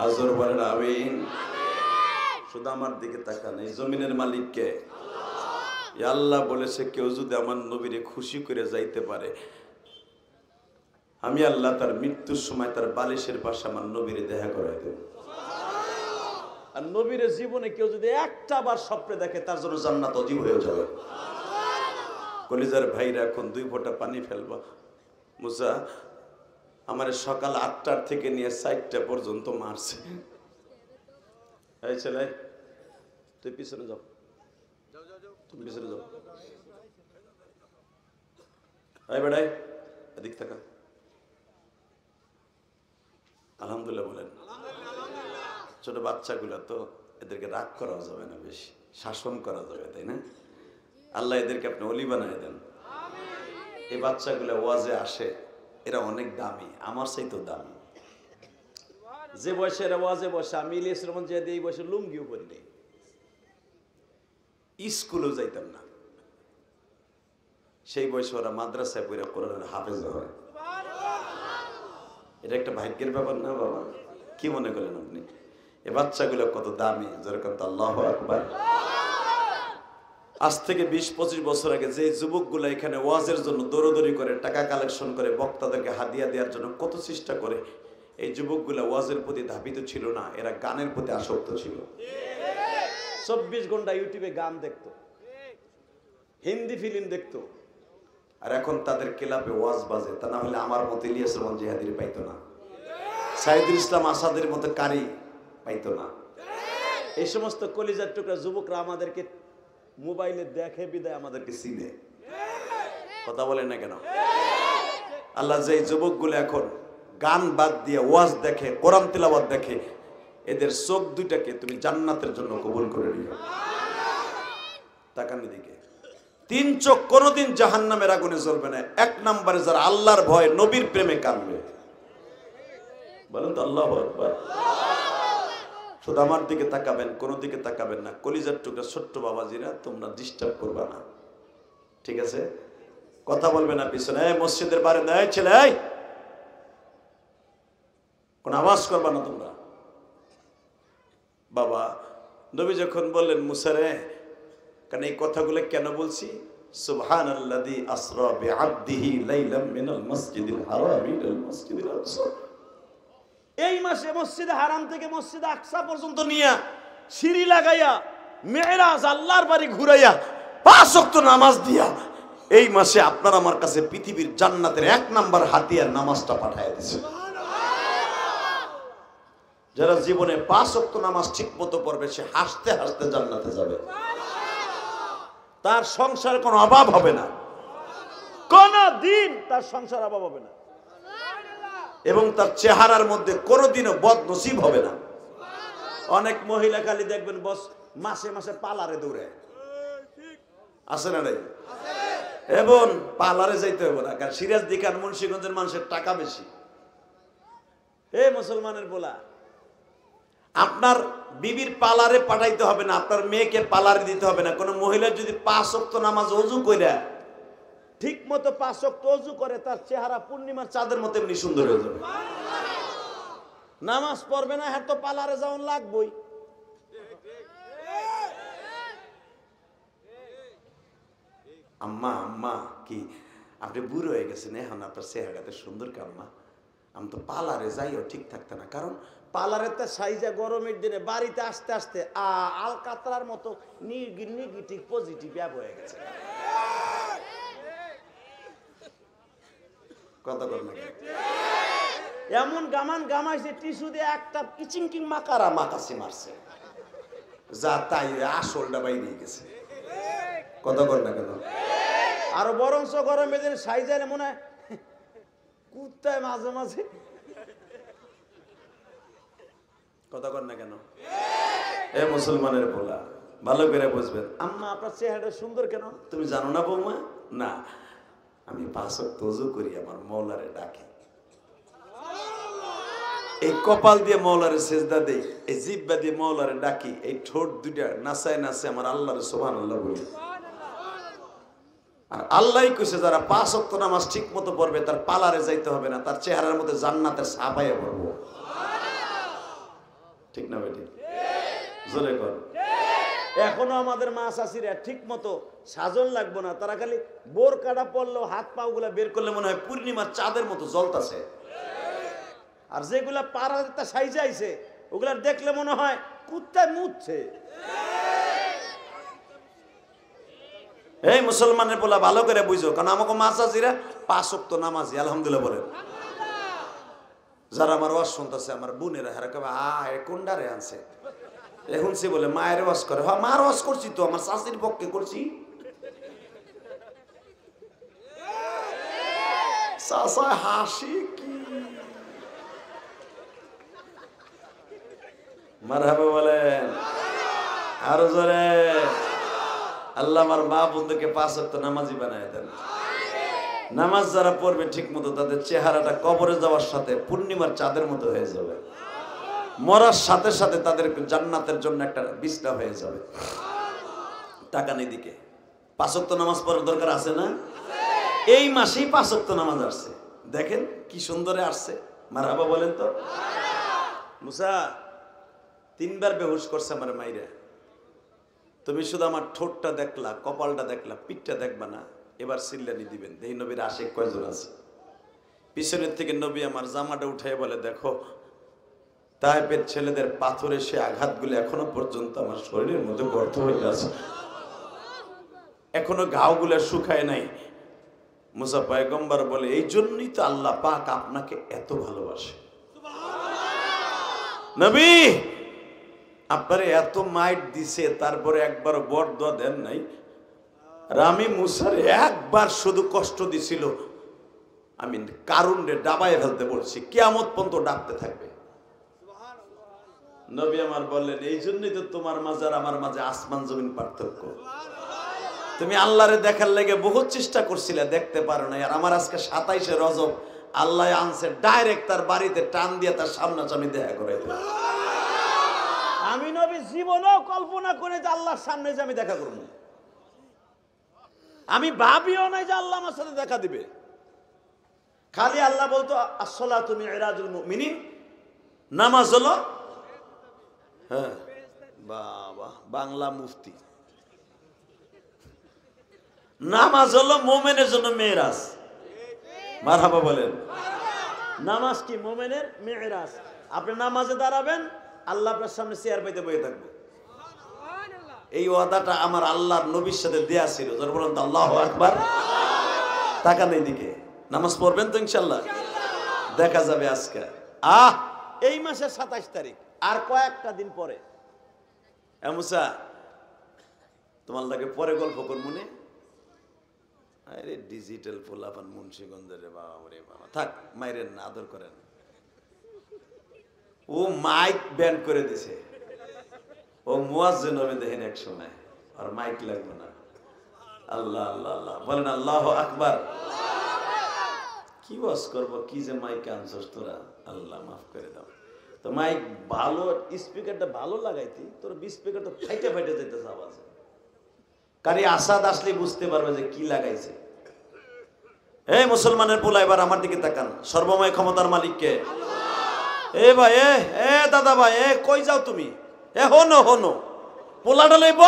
আজর বলেন আমিন। শুধু আমার দিকে তাকান, এই জমিনের মালিক কে? আল্লাহ বলেছে কেউ যদি আমার নবীরে খুশি করে যাইতে পারে, আমি আল্লাহ তার মৃত্যুর সময় তার বালিশের পাশে আমার নবীরে দেখা করাই দেব। আর নবীরে জীবনে কেউ যদি একটা বার স্বপ্নে দেখে তার জন্য জান্নাত অজীব হয়ে যাবে। কলিজার ভাইরা এখন 2 ফোঁটা পানি ফেলবা। মুসা আমার সকাল 8টার থেকে নিয়ে 4টা পর্যন্ত মারছে। এই ছেলে তুই পিছনে যাও, তুমি পিছনে যাও। এই বেড়াই এদিক থাকা। আলহামদুলিল্লাহ বলেন। ছোট বাচ্চাগুলো তো এদেরকে রাগ করা যাবে না, বেশি শাসন করা যাবে, তাই না? আল্লাহ এদেরকে আপনি অলি বানায় দেন। এই বাচ্চাগুলো ওয়াজে আসে, এরা অনেক দামি, আমার চাইতেও দামি। যে বয়সে এরা ওয়াজে বসে, আমি ইলিয়াস রহমান যে এই বয়সে লুঙ্গিও পরি নেই, স্কুলেও যাইতাম না। সেই বয়সে ওরা মাদ্রাসায় পড়ে কোরআনের হাফেজ হয়। এটা একটা ভাগ্যের ব্যাপার না বাবা? কি মনে করেন আপনি? এই বাচ্চাগুলো কত দামি, যেরকম তো আল্লাহু আকবার। আজ থেকে 20-25 বছর আগে যে যুবকগুলো এখানে ওয়াজের জন্য দৌড়দৌড়ি করে, টাকা কালেকশন করে, বক্তাদেরকে হাদিয়া দেওয়ার জন্য কত চেষ্টা করে, এই যুবকগুলো ওয়াজের প্রতি ধাবিত ছিল না, এরা গানের প্রতি আসক্ত ছিল। 24 ঘন্টা ইউটিউবে গান দেখতো, হিন্দি ফিল্ম দেখতো। আর এখন তাদের ক্লাবে ওয়াজ বাজে। তা না হলে আমার মতো ইলিয়াস রহমান জিহাদির পাইতো না, সাইদুল ইসলাম আসাদের মতো কারি পাইতো না। এই সমস্ত কলিজার টুকরা যুবকরা আমাদেরকে মোবাইলে দেখে বিদায় আমাদেরকে চিনে। কথা বলেন না কেন? আল্লাহ যে যুবকগুলো এখন গান বাদ দিয়ে ওয়াজ দেখে, কোরআন তিলাওয়াত দেখে, এদের চোখ দুইটাকে তুমি জান্নাতের জন্য কবুল করে নিও। তাকান দিকে। 3 চোখ কোনোদিন জাহান্নামের আগুনে জ্বলবে না। 1 নম্বরে যারা আল্লাহর ভয় নবীর প্রেমে কাঁদবে, বলেন তো আল্লাহু আকবার। শুধু আমার দিকে তাকাবেন, কোনো দিকে তাকাবেন না। কলিজার টুকরা ছোট্ট বাবাজিরা, তোমরা ডিস্টার্ব করবা না, ঠিক আছে? কথা বলবে না পিছনে। মসজিদের বারান্দায় ছেলে কোন আওয়াজ করবা না তোমরা। বাবা নবী যখন বললেন মুসা রে, কারণ এই কথাগুলো কেন বলছি? সুবহানাল্লাযী আসরা বিআবদিহি লাইলাম মিনাল মাসজিদিল হারামি ইলাল মাসজিদিল আকসা। এই মাসে মসজিদে হারাম থেকে মসজিদে আকসা পর্যন্ত নিয়া সিঁড়ি লাগাইয়া মেরাজ আল্লাহর বাড়ি ঘুরাইয়া 5 ওয়াক্ত নামাজ দিয়া এই মাসে আপনার আমার কাছে পৃথিবীর জান্নাতের 1 নাম্বার হাতিয়ার নামাজটা পাঠায় দিয়েছে। যারা জীবনে 5 ওয়াক্ত নামাজ ঠিকমতো পড়বে, সে হাসতে হাসতে জান্নাতে যাবে। তার সংসার কোনো অভাব হবে না, কোনো দিন তার সংসার অভাব হবে না, এবং তার চেহারার মধ্যে কোনোদিনও বদনসিব হবে না। অনেক মহিলা খালি দেখবেন বস মাসে মাসে পার্লারে দৌড়ে, আছে না নাই? এবং পার্লারে যাইতে হবে না, কারণ সিরাজদিখান মুন্সিগঞ্জের মানুষের টাকা বেশি। এই মুসলমানের বলা, আপনার বিবির পালারে পাঠাইতে হবে না, আপনার মেয়েকে পালারে দিতে হবে না। কোন মহিলা যদি 5 ওয়াক্ত নামাজ ওযু কইরা ঠিক মতো 5 ওয়াক্ত ওযু করে, তার চেহারা পূর্ণিমার চাঁদের মতো এমনি সুন্দর হয়ে যাবে। নামাজ পড়বে না, হ্যাঁ তো পালারে যাওন লাগবই। আম্মা আম্মা কি আপনি বুড়ো হয়ে গেছেন, এখন আপনার চেহারাটা সুন্দর কে আম্মা? আমি তো পার্লারে যাইও ঠিক থাকতে না, কারণ পার্লারে তো সাইজা গরমের দিনে বাড়িতে আসতে আসতে আলকাতরার মতো নেগেটিভ পজিটিভ অ্যাপ হয়ে গেছে। কথা বল না, এমন গামান গামাইছে টিস্যু দিয়ে একটা কিচিংকিং মাকারা মাকাসি মারছে, যা তাই আসলটা বাইরে গেছে। কথা বল না কেন? আরো বরঞ্চ গরমের দিনে সাইজারে মনে হয় কুত্তায় মাঝে মাঝে। কথা কর না কেন? এ মুসলমানের পোলা, ভালো করে বুঝবেন। আম্মা আপনার চেহারাটা সুন্দর কেন? তুমি জানো না বৌমা? না, আমি 5 ওয়াক্ত ওযু করি, আমার মওলারে ডাকি, এই কপাল দিয়ে মওলারে সিজদা দেই, এই জিহ্বা দিয়ে মওলারে ডাকি, এই ঠোঁট দুইটা নাচায় নাচায় আমার আল্লাহরে সুবহানাল্লাহ বলি। আর আল্লাহই কইছে যারা 5 ওয়াক্ত নামাজ ঠিক মতো পড়বে তার পালারে যাইতে হবে না, তার চেহারার মধ্যে জান্নাতের ছাপাইয়া পড়বো। ঠিক না বেটি? জোরে কর। এখনো আমাদের মা চাচিরা ঠিক মতো সাজন লাগবো না, তারা খালি বোর কাটা পড়লেও হাত পা গুলা বের করলে মনে হয় পূর্ণিমার চাঁদের মতো জ্বলতাছে। আর যেগুলা পাড়াতে সাইজাইছে ওগুলা দেখলে মনে হয় কুত্তায় মুতছে। এই মুসলমানের বলা ভালো করে বুঝো, কারণ আমাকে মা চাচিরা 5 ওয়াক্ত নামাজি আলহামদুলিল্লাহ বলেন। যারা আমার ওয়াজ শুনতেছে, আমার বোনেরা, হেরা কবে কোনডারে আনছে এখন সে বলে মায়ের ওয়াজ করে। হ্যাঁ, মার ওয়াজ করছি তো, আমার শাশুড়ির পক্ষে করছি। চাচা হাসি কি মারহাবা বলেন আরো জোরে। আল্লাহ আমার মা বন্ধুকে 5 ওয়াক্ত নামাজি বানায় দেন। নামাজ যারা পড়বে ঠিক মতো, তাদের চেহারাটা কবরে যাওয়ার সাথে পূর্ণিমার চাঁদের মতো হয়ে যাবে। মরার সাথে সাথে তাদের জান্নাতের জন্য একটা বিছনা হয়ে যাবে। টাকা নেই দিকে 5 ওয়াক্ত নামাজ পড়ার দরকার আছে না? এই মাসেই 5 ওয়াক্ত নামাজ আসছে, দেখেন কি সুন্দরে আসছে। মারহাবা বলেন তো। মুসা 3 বার বেহুশ করছে আমার মাইরা। তুমি শুধু আমার ঠোঁটটা দেখলা, কপালটা দেখলা, পিঠটা দেখবা না। এবার সিল্লানি দিবেন, এই নবীর আশিক কয়জন আছে? পিছনের থেকে নবী আমার জামাটা উঠাই বলে, দেখো তায়েফের ছেলেদের পাথরে সে আঘাতগুলো এখনো পর্যন্ত আমার শরীরের মধ্যে গর্ত হয়ে আছে, এখনো ঘাওগুলো শুকায় নাই। মুসা পয়গম্বর বলে, এই জন্যই তো আল্লাহ পাক আপনাকে এত ভালোবাসে। নবী আপনারে এত মাইট দিছে, তারপরে একবার বরদোয়া দেন নাই। রামি মুসার একবার শুধু কষ্ট দিছিল, আমি কারুন রে ডাবায় ফেলতে বলছি, কিয়ামত পর্যন্ত ডাকতে থাকবে। নবী আমার বললেন, এই জন্যই তো তোমার মাঝে আর আমার মাঝে আসমান জমিন পার্থক্য। তুমি আল্লাহরে দেখার লেগে বহুত চেষ্টা করছিলে, দেখতে পারো না। আর আমার আজকে 27শে রজব আল্লাহ আনছে ডাইরেক্ট তার বাড়িতে টান দিয়ে তার সামনাসামনি দেখা করাইতে। আমি নবী জীবনেও কল্পনা করে যে আল্লাহর সামনে যে আমি দেখা করব, আমি ভাবিও নাই যে আল্লাহ আমার সাথে দেখা দিবে। খালি আল্লাহ বলতো, আসসালাতু মিরাজুল মুমিনিন, নামাজ হলো, হ্যাঁ বাবা বাংলা মুফতি, নামাজ হলো মোমেনের জন্য মেরাজ। মারহাবা বলেন। নামাজ কি মোমেনের মেরাজ। আপনি নামাজে দাঁড়াবেন, আল্লাহ আপনার সামনে চেয়ার পাইতে বসে থাকবে। এই ওয়াদাটা আমার আল্লাহর নবীর সাথে দেয়া ছিল। যারা বলেন তো আল্লাহু আকবার। টাকা নেই দিকে নামাজ পড়বেন তো ইনশাআল্লাহ, দেখা যাবে আজকে। এই মাসের 27 তারিখ, আর কয়েকটা দিন পরে। মুসা তোমার লাগে পরে গল্প করবো নে। আরে ডিজিটাল পোলাপান মুন্সিগঞ্জের রে বাবা, রে বাবা, থাক মাইরেন না, আদর করেন। ও মাইক ব্যান করে দিছে, ও মুয়াজ্জিন হবে দেখেন এক সময়, আর মাইক লাগবে না। আল্লাহ আল্লাহ আল্লাহ বলেন, আল্লাহু আকবার। কি ওয়াজ করব, কি যে মাইক আনছস তোরা, আল্লাহ মাফ করে দাও। তো মাইক ভালো, স্পিকারটা ভালো লাগাইতি, তোর স্পিকার তো ফাইটে ফাইটে যাইতেছে আওয়াজ। কারি আসাদ আসলে বুঝতে পারবে যে কি লাগাইছে। এই মুসলমানের পোলা, এবার আমার দিকে তাকান। সর্বময় ক্ষমতার মালিককে। এ ভাই, এ দাদা ভাই, কই যাও তুমি? হনো হনো, পোলাটা লইব,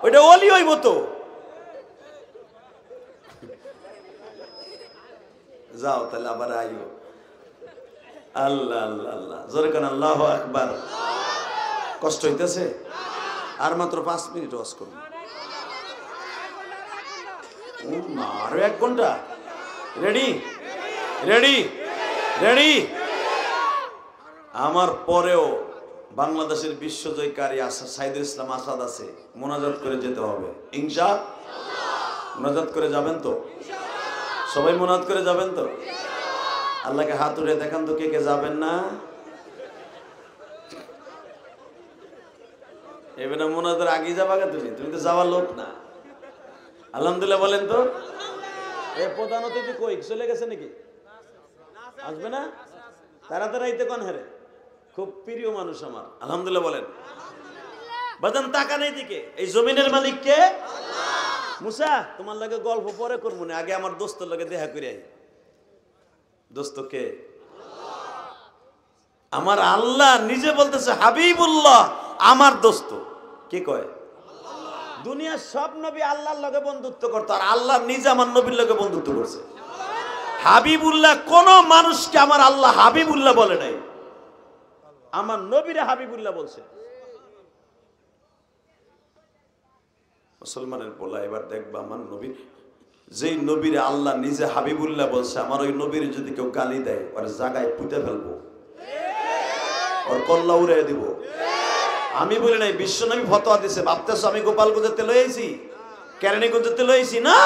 ওইটা ওলি হইব তো। যাও তাহলে আবার আইও। আল্লাহ আল্লাহ আল্লাহ, জোরে কান আল্লাহু আকবার। কষ্ট হইতেছে? আর মাত্র 5 মিনিট ওয়াজ করুন। আরো 1 ঘন্টা। Ready ready ready. আমার পরেও বাংলাদেশের বিশ্বজয়কারী সাইদুল ইসলাম আসাদ আছে, মোনাজাত করে যেতে হবে ইনশাআল্লাহ। মোনাজাত করে যাবেন তো? সবাই মোনাজাত করে যাবেন তো? আল্লাহকে হাত উঠে দেখান তো কে কে যাবেন না। এবার মোনাজাতের আগে যাবা কে? তুমি তো যাওয়ার লোক না। আলহামদুলিল্লাহ বলেন তো। প্রধান অতিথি কই চলে গেছে নাকি? আসবে না? তাড়াতাড়ি আইতে কোন হারে, খুব প্রিয় মানুষ আমার। আলহামদুলিল্লাহ বলেন। বাজান টাকা নেই দিকে, এই জমিনের মালিক কে? মুসা, তোমার লাগে গল্প পরে করবো না, আগে আমার দোস্তের লাগে দেখা করে আই। দোস্ত কে? আমার আল্লাহ নিজে বলতেছে হাবিবুল্লাহ আমার দোস্ত। কে কয়? দুনিয়ার সব নবী আল্লাহর লগে বন্ধুত্ব করতো, আর আল্লাহ নিজে আমার নবীর লগে বন্ধুত্ব করছে। হাবিবুল্লাহ কোন মানুষকে আমার আল্লাহ হাবিবুল্লাহ বলে নাই, আমার নবীরে হাবিবুল্লাহ বলছে। মুসলমানের বলা, এবার দেখবা আমার নবী, যেই নবীরে আল্লাহ নিজে হাবিবুল্লাহ বলছে, আমার ওই নবীরে যদি কেউ গালি দেয়, ওর জায়গায় পুঁতে ফেলবো, ওর কল্লা উড়ে দিব। আমি বলি নাই, বিশ্ব নবী ফতোয়া দিছে। ভাবতেছো আমি গোপালগঞ্জের তেল হয়েছি, কেরানীগঞ্জের তেল হয়েছি? না,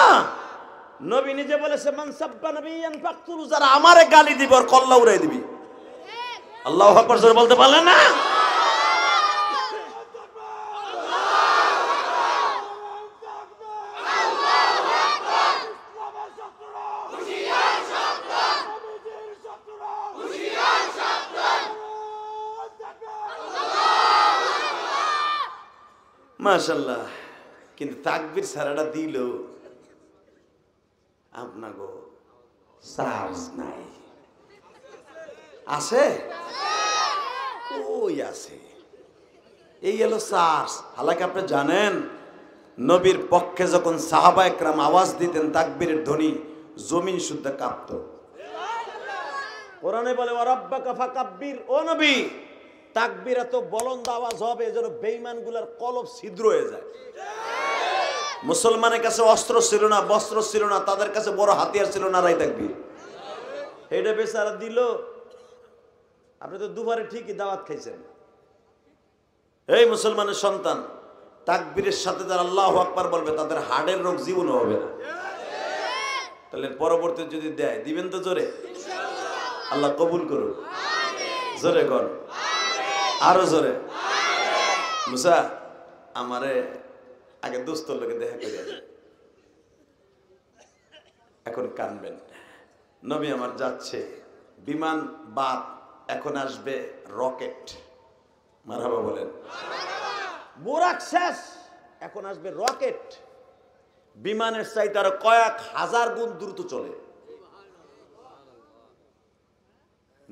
নবী নিজে বলেছে মান সাব্বা নবিয়ান ফাকতুলু, যারা আমারে গালি দিবে ওর কল্লা উড়াই দিবি। আল্লাহু আকবার জোরে বলতে পারলেন না? মাশাআল্লাহ। কিন্তু তাকবীর ছাড়াটা দিল আপনাগো চার্জ নাই। আছে? কই আছে? এই হলো চার্জ। হালাকি আপনি জানেন, নবীর পক্ষে যখন সাহাবা একরাম আওয়াজ দিতেন তাকবীরের ধ্বনি, জমিন শুদ্ধ কাঁপতো। কোরআনে বলে ওয়ারাব্বাকা ফাকাব্বির, ও নবী তাকবীর এত বলন্দ আওয়াজ হবে যেন বেঈমানগুলোর কলব ছিদ্র হয়ে যায়। মুসলমানের কাছে অস্ত্র ছিল না, বস্ত্র ছিল না, তাদের কাছে বড় হাতিয়ার ছিল নারাই তাকবীর। এটা বেচারা দিল। আপনি তো দুবারে ঠিকই দাওয়াত খাইছেন। এই মুসলমানের সন্তান, তাকবীরের সাথে যারা আল্লাহু আকবার বলবে তাদের হার্টের রোগ জীবনও হবে না। তাহলে পরবর্তী যদি দেয়, দিবেন তো জোরে? আল্লাহ কবুল করুন। জোরে কর, আরো জোরে। মুসা, আমারে আগে দোস্তর লোকে দেখা করে, এখন কানবেন। নবী আমার যাচ্ছে, বিমান বাদ, এখন আসবে রকেট। মারহাবা বলেন। বুরাক শেষ, এখন আসবে রকেট। বিমানের চাইতে আরো কয়েক হাজার গুণ দ্রুত চলে।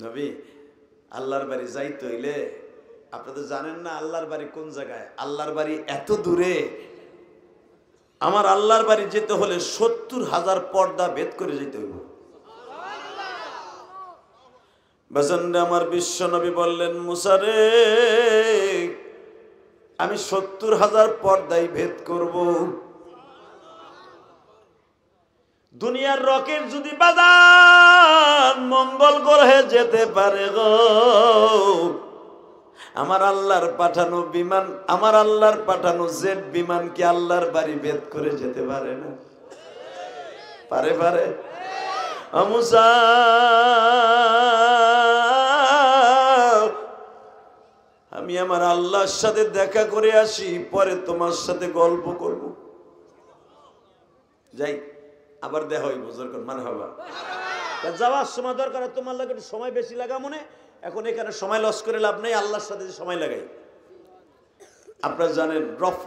নবী আল্লাহর বাড়ি যাইতে হইলে, আপনি তো জানেন না আল্লাহর বাড়ি কোন জায়গায়। আল্লাহর বাড়ি এত দূরে। আমার আল্লাহর বাড়ি যেতে হলে 70,000 পর্দা ভেদ করে যেতে হইব। বাজানরে আমার বিশ্ব নবী বললেন, মুসা রে, আমি 70,000 পর্দায় ভেদ করব। দুনিয়ার রকেট যদি বাজান মঙ্গল গ্রহে যেতে পারে গো, আমার আল্লাহর পাঠানো বিমান, আমার আল্লাহর পাঠানো জেট বিমান কি আল্লাহর বাড়ি ভেদ করে যেতে পারে না? পারে পারে? মুসা, আমি আমার আল্লাহর সাথে দেখা করে আসি, পরে তোমার সাথে গল্প করব। যাই, আবার দেখা হইব। জোর কর মারহাবা। যাওয়ার সময় দরকার তোমার লাগে সময় বেশি লাগা মনে, এখন এখানে সময় লস করে লাভ নেই, আল্লাহর সাথে সময় লাগাই। আপনারা জানেন রফ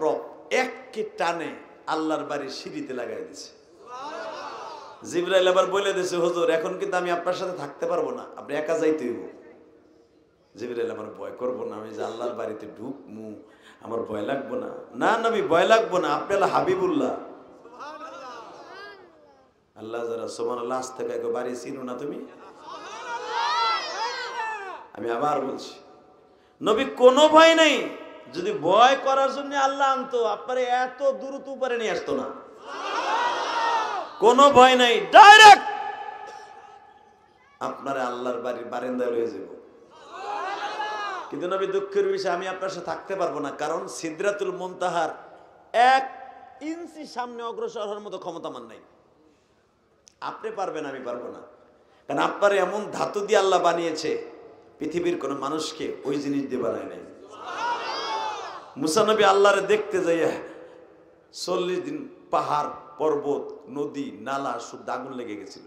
এককে টানে আল্লাহর বাড়ির সিঁড়িতে লাগাই দিছে। জিবরাইল আবার বলে দিয়েছে, হুজুর এখন কিন্তু আমি আপনার সাথে থাকতে পারবো না, আপনি একা যাইতে হইব। জিবরাইল আমার ভয় করবো না, আমি যে আল্লাহর বাড়িতে ঢুকমু আমার ভয় লাগবো না? না নবী ভয় লাগবো না, আপনি আল্লাহ হাবিবুল্লাহ। আল্লাহ যারা সুবহানাল্লাহ আজ থেকে বাড়ি চিনো না তুমি? আমি আবার বলছি নবী কোনো ভয় নেই। যদি ভয় করার জন্য আল্লাহ আনতো আপনারে এত দূরত্ব উপরে নিয়ে আসতো না। কোনো ভয় নাই, ডাইরেক্ট আপনারা আল্লাহর বাড়ির বারান্দায় লয়ে যাব। কিন্তু নবী দুঃখের বিষয় আমি আপনার সাথে থাকতে পারবো না, কারণ সিদরাতুল মুনতাহার 1 ইঞ্চি সামনে অগ্রসর হওয়ার মতো ক্ষমতা আমার নাই। আপনি পারবেন, আমি পারবো না, কারণ আপনার এমন ধাতু দিয়ে আল্লাহ বানিয়েছে পৃথিবীর কোন মানুষকে ওই জিনিস দিয়ে বানায় নাই। মুসা নবী আল্লাহরে দেখতে যাইয়া 40 দিন পাহাড় পর্বত নদী নালা সব আগুন লেগে গেছিল।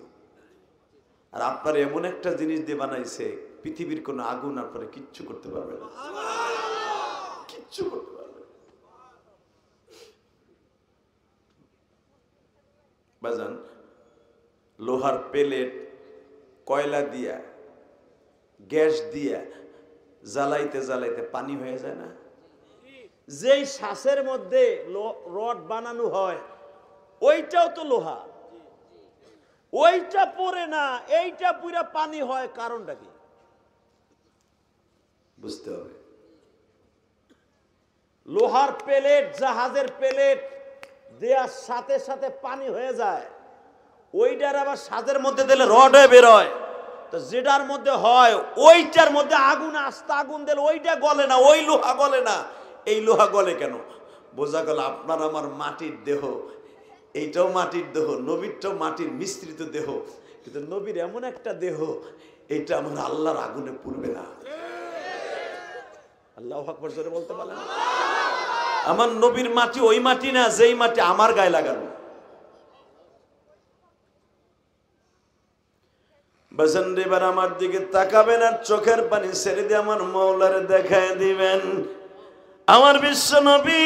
আর আপনার এমন একটা জিনিস দিয়ে বানাইছে পৃথিবীর কোন আগুন আপনারা কিচ্ছু করতে পারবে না, কিচ্ছু করতে পারবে না। বাজান লোহার প্লেট কয়লা দিয়া গ্যাস দিয়া জ্বালাইতে জ্বালাইতে পানি হয়ে যায় না? যেই শ্বাসের মধ্যে রড বানানো হয় ওইটাও তো লোহা, ওইটা পরে না এইটা পুরা পানি হয়, কারণটা কি বুঝতে হবে। লোহার প্লেট জাহাজের প্লেট দেওয়ার সাথে সাথে পানি হয়ে যায়, ওইটার আবার সাজের মধ্যে দিলে রড হয়ে বের হয়। তো যেটার মধ্যে হয় ওইটার মধ্যে আগুন আস্তে আগুন দিলে ওইটা গলে না, ওই লোহা গলে না। এই লোহা গলে কেন? বোঝা গেল আপনার আমার মাটির দেহ, এইটাও মাটির দেহ, নবীরটাও মাটির মিশ্রিত দেহ, কিন্তু নবীর এমন একটা দেহ এইটা আমার আল্লাহর আগুনে পুড়বে না। আল্লাহু আকবার জোরে বলতে পারেন? আমার নবীর মাটি ওই মাটি না যেই মাটি আমার গায়ে লাগানো। বাজান এবার আমার দিকে তাকাবেন আর চোখের পানি ছেড়ে দিয়ে আমার মওলারে দেখায় দিবেন। আমার বিশ্ব নবী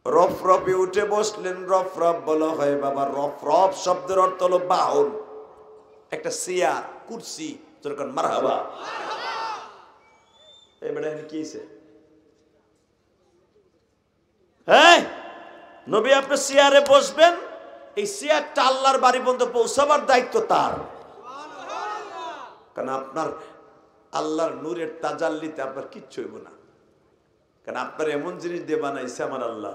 রফরফে উঠে বসলেন। রফরফ বলা হয় বাবা, রফরফ শব্দের অর্থ হলো বাহন, একটা চেয়ার কুরসি, যেরকম মারহাবা। এই বেটা কি হইছে? হ্যাঁ নবী আপনি চেয়ারে বসবেন, এই চেয়ারটা আল্লাহর বাড়ি পর্যন্ত পৌঁছাবার দায়িত্ব তার, কারণ আপনার আল্লাহর নূরের তাজাল্লিতে আপনার কিচ্ছু হইব না, কারণ আপনার এমন জিনিস দিয়ে বানাইছে আমার আল্লাহ,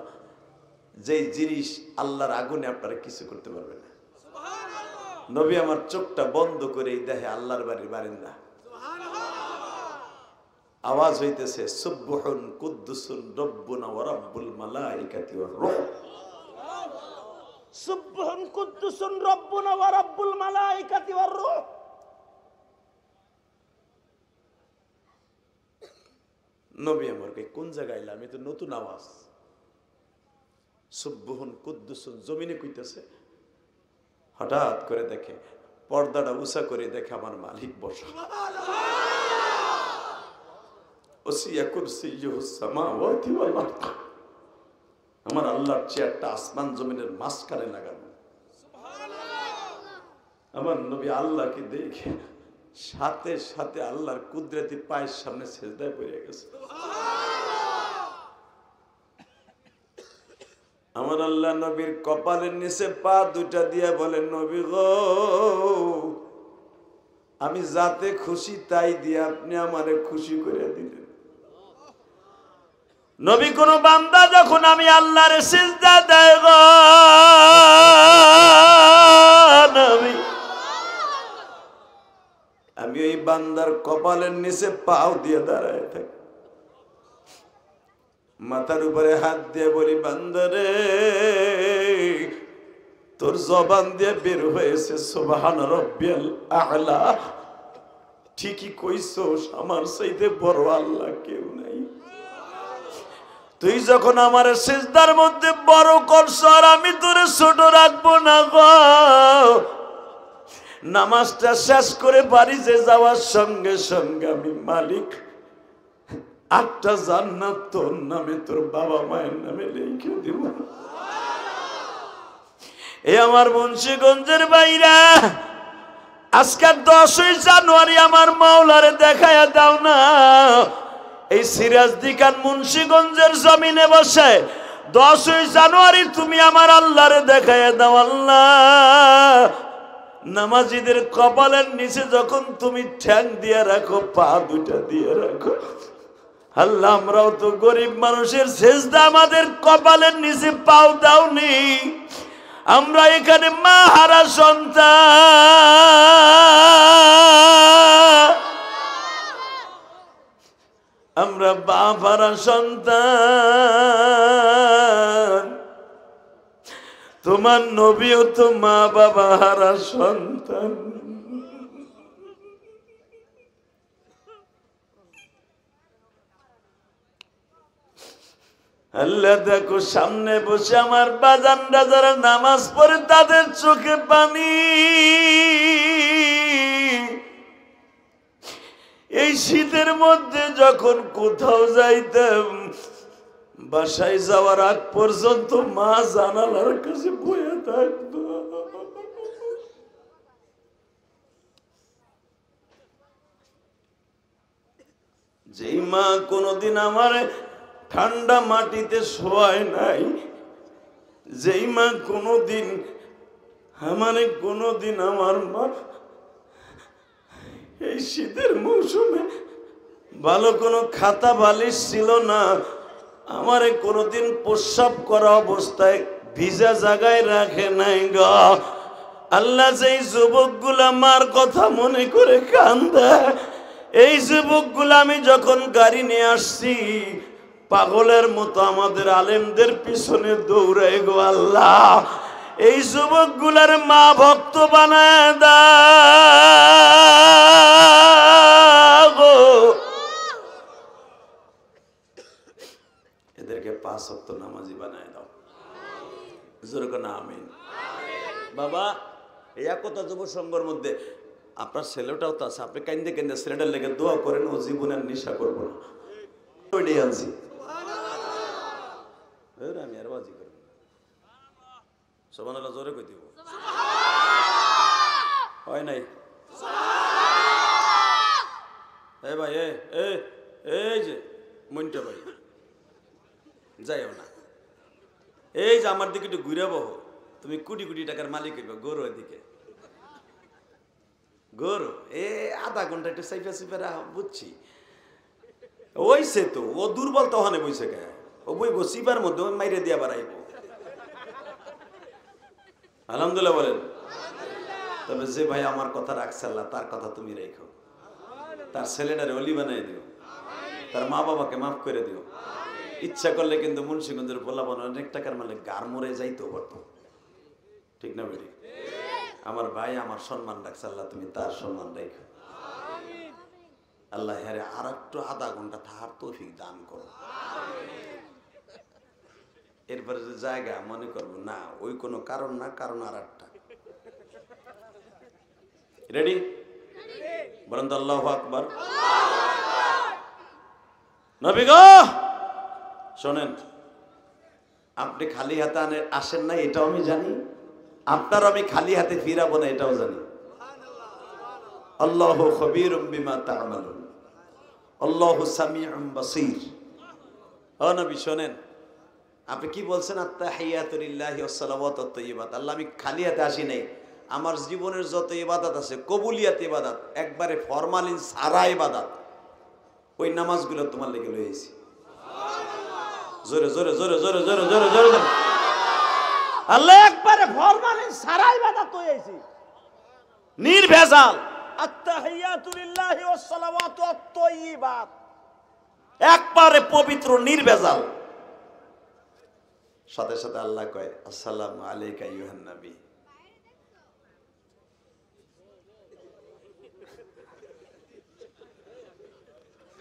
যেই জিনিস আল্লাহর আগুনে আপনারা কিছু করতে পারবে না। নবী আমার চোখটা বন্ধ করে দেখে আল্লাহর বাড়ির বারিন্দা, আওয়াজ হইতেছে সুবহুন কুদ্দুসুন রব্বুনা ওয়া রাব্বুল মালাইকাতি ওয়ার রূহ। সুবহুন কুদ্দুসুন রব্বুনা ওয়া রাব্বুল মালাইকাতি ওয়ার রূহ। নবী আমাকে কোন জায়গায় এলাম? এটা নতুন আওয়াজ। সুবহুন কুদ্দুসুন জমিনে কইতেছে, হঠাৎ করে দেখে পর্দাটা উঁচা করে দেখে আমার মালিক বসা। আমার আল্লাহর চেয়ারটা আসমান জমিনের মাঝখানে লাগানো। আমার নবী আল্লাহকে দেখে সাথে সাথে আল্লাহর কুদরতি পায়ের সামনে সেজদায় পড়ে গেছে। আমার আল্লাহ নবীর কপালের নিচে পা দুটা দিয়ে বলেন, নবী গো আমি যাতে খুশি তাই দিয়ে আপনি আমারে খুশি করে দিলেন। নবী কোন বান্দা যখন আমি আল্লাহর সিজদা দেয় গো নবী, আমি ওই বান্দার কপালের নিচে পাও দিয়ে দাঁড়ায় থাকি, মাথার উপরে হাত দিয়ে বলি, বান্দারে তোর জবান দিয়ে বের হয়েছে সুবহান রাব্বিয়াল আ'লা, ঠিকই কইছস, আমার চাইতে বড় আল্লাহ কেউ নাই। তুই যখন আমার সিজদার মধ্যে বড় করছ আর আমি তোরে ছোট রাখবো না গো। নামাজটা শেষ করে বাড়িতে যাওয়ার সঙ্গে সঙ্গে আমি মালিক 8টা জান্নাত তোর নামে তোর বাবা মায়ের নামে লিখে দিব। এ আমার মুন্সিগঞ্জের বাইরা, আজকে 10ই জানুয়ারি আমার মাওলারে দেখায়া দাও না। এই সিরাজদি খান মুন্সিগঞ্জের জমিনে বসে 10ই জানুয়ারি তুমি আমার আল্লাহরে দেখায়া দাও। আল্লাহ, নামাজিদের কপালের নিচে যখন তুমি ঠ্যাং দিয়ে রাখো, পা দুটা দিয়ে রাখো, আল্লাহ আমরাও তো গরিব মানুষের সেজদা আমাদের কপালের নিচে পাও দাওনি। আমরা এখানে মা হারা সন্তান, আমরা বাপ হারা সন্তান, তোমার নবীও তো মা বাবা হারা সন্তান। আল্লাহ দেখো সামনে বসে আমার বাজানরা যারা নামাজ পড়ে তাদের চোখে পানি। এই শীতের মধ্যে যখন কোথাও যাইতাম, বাসায় যাওয়ার আগ পর্যন্ত মা জানালার কাছে বসে থাকতো। যেই মা কোনোদিন আমার ঠান্ডা মাটিতে শোয়ায় নাই, যেই মা কোনোদিন আমার মা এই শীতের মৌসুমে ভালো কোনো খাতা বালিশ ছিল না, আমারে কোনোদিন প্রস্রাব করা অবস্থায় ভিজা জায়গায় রাখে নাই গো। আল্লাহ, যেই যুবকগুলা মার কথা মনে করে কান্দে, এই যুবকগুলা আমি যখন গাড়ি নিয়ে আসছি পাগলের মতো আমাদের আলেমদের পিছনে দৌড়াই গো। আল্লাহ, এই যুবকগুলার মা ভক্ত বানায় দাও, এদেরকে 5 ওয়াক্ত নামাজি বানায় দাও। যেরকম আমিন। বাবা, এই একতা যুব সংঘের মধ্যে আপনার ছেলেটাও তো আছে, আপনি কান্দে কান্দে ছেলেটার লেগে দোয়া করেন, ও জীবনের নেশা করবো না। ওইটাই আনছি, আমি আর বাজি করব সুবহানাল্লাহ, জোরে কই দিব হয় নাই। এই ভাই, এই যে মইনটা ভাই যাইও না, এই যে আমার দিকে একটু ঘুরে বহো, তুমি কোটি কোটি টাকার মালিক হইবে। গরু এদিকে গরু, আধা ঘন্টা একটু সাইফা সাইফা বুঝছি, ওইছে তো ও দুর্বল তো ওখানে বইছে গে, ও বইব সিবার মধ্যে ওই মাইরে দিয়া বাড়াইব। আলহামদুলিল্লাহ বলেন। তবে যে ভাই আমার কথা রাখছে আল্লাহ তার কথা তুমি রেখো, তার ছেলেটারে অলি বানাই দিও, তার মা বাবাকে মাফ করে দিও। ইচ্ছা করলে কিন্তু মুন্সিগঞ্জের পোলাপান অনেক টাকার মালিক গার মরে যাইতেও পারতো, ঠিক না বেরি? আমার ভাই আমার সম্মান রাখছে, আল্লাহ তুমি তার সম্মান রেখো। আল্লাহ হ্যারে আর একটু আধা ঘন্টা থাকার তৌফিক দান করো। এরপরে যে জায়গা মনে করবো না ওই কোনো কারণ না, কারণ আর একটা। রেডি বলেন তো আল্লাহু আকবার। নবী গো শোনেন, আপনি খালি হাতে আসেন না এটাও আমি জানি, আপনার আমি খালি হাতে ফিরাবো না এটাও জানি। আল্লাহু খবীরুম বিমা তা'মালুন, আল্লাহু সামিউম বাসীর। ও নবী শোনেন, আপনি কি বলছেন? আত্তাহিয়াতু লিল্লাহি ওয়াস সালাওয়াতুত তাইয়্যিবাত। আল্লাহ, আমি খালি হাতে আসি নাই, আমার জীবনের যত ইবাদত আছে কবুলিয়াত ইবাদত, একবারে ফরমালিন সারা ইবাদত, ওই নামাজগুলো তোমার লেগে লইছি। জোরে জোরে জোরে জোরে জোরে জোরে জোরে আল্লাহ, একবারে ফরমালিন সারা ইবাদত লইছি, নির্ভেজাল। আত্তাহিয়াতু লিল্লাহি ওয়াস সালাওয়াতুত তাইয়্যিবাত, একবারে পবিত্র নির্ভেজাল। সাথে সাথে আল্লাহ কয় আসসালামু আলাইকা আইয়ুহান নবী।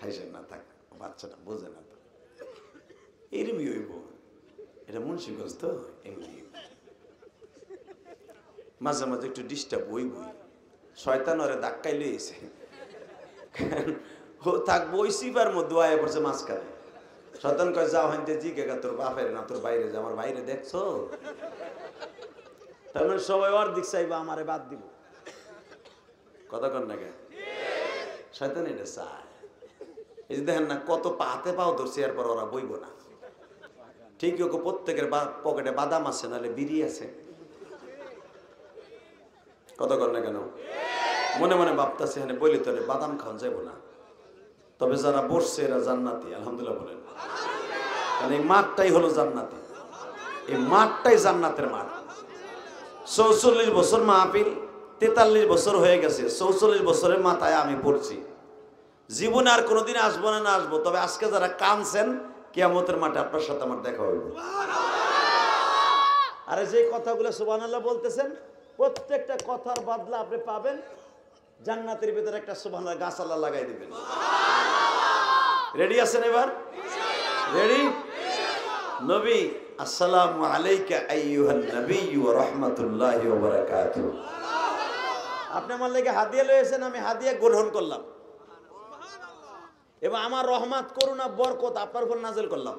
হাইসেন না, থাক, বাচ্চাটা বোঝে না তো। এরমই হইব, এটা মুন্সিগঞ্জ তো এমনি। মাঝে মাঝে একটু ডিস্টার্ব হইবই, শয়তান ওরে ধাক্কাই লইছে, ও থাকবো ওই সিপার মধ্যে আয়া পড়ছে মাঝখানে। শয়তান কয় যাও হাইতে জিজ্ঞাসা তোর বাপের না তোর বাইরে যা, আমার বাইরে দেখছো? তার মানে সবাই ওর দিক চাইবা, আমারে বাদ দিব। কথা কন না কেন? শয়তান এটা চায়। এই যে দেখেন না কত পাতে পাও ধরছে, এরপর ওরা বইব না। ঠিক ওকে প্রত্যেকের পকেটে বাদাম আছে, নাহলে বিড়ি আছে। কথা কন না কেন? মনে মনে ভাবতেছে হ্যাঁ বলি তো বাদাম খাওয়া যাবো না, তবে যারা বসছে এরা জান্নাতি। আলহামদুলিল্লাহ বলেন। কারণ এই মাঠটাই হলো জান্নাতি, এই মাঠটাই জান্নাতের মাঠ। 44 বছর মাহফিল, 43 বছর হয়ে গেছে, 44 বছরের মাথায় আমি পড়ছি। জীবনে আর কোনোদিন আসবো না, না আসবো, তবে আজকে যারা কানছেন কিয়ামতের মাঠে আপনার সাথে আমার দেখা হইব। আরে যে কথাগুলো সুবহানাল্লাহ বলতেছেন, প্রত্যেকটা কথার বদলা আপনি পাবেন জান্নাতের ভিতরে একটা সুবহানাল্লাহ গাছ আল্লাহ লাগাই দিবেন। রেডি আছেন এবার? রেডি? নবী আসসালামু আলাইকা আইয়ুহান নবী ওয়া রাহমাতুল্লাহি ওয়া বারাকাতুহু। আপনি আমার লাগি হাদিয়া লয়েছেন, আমি হাদিয়া গ্রহণ করলাম এবং আমার রহমত করুণা বরকত আপনার উপর নাযিল করলাম।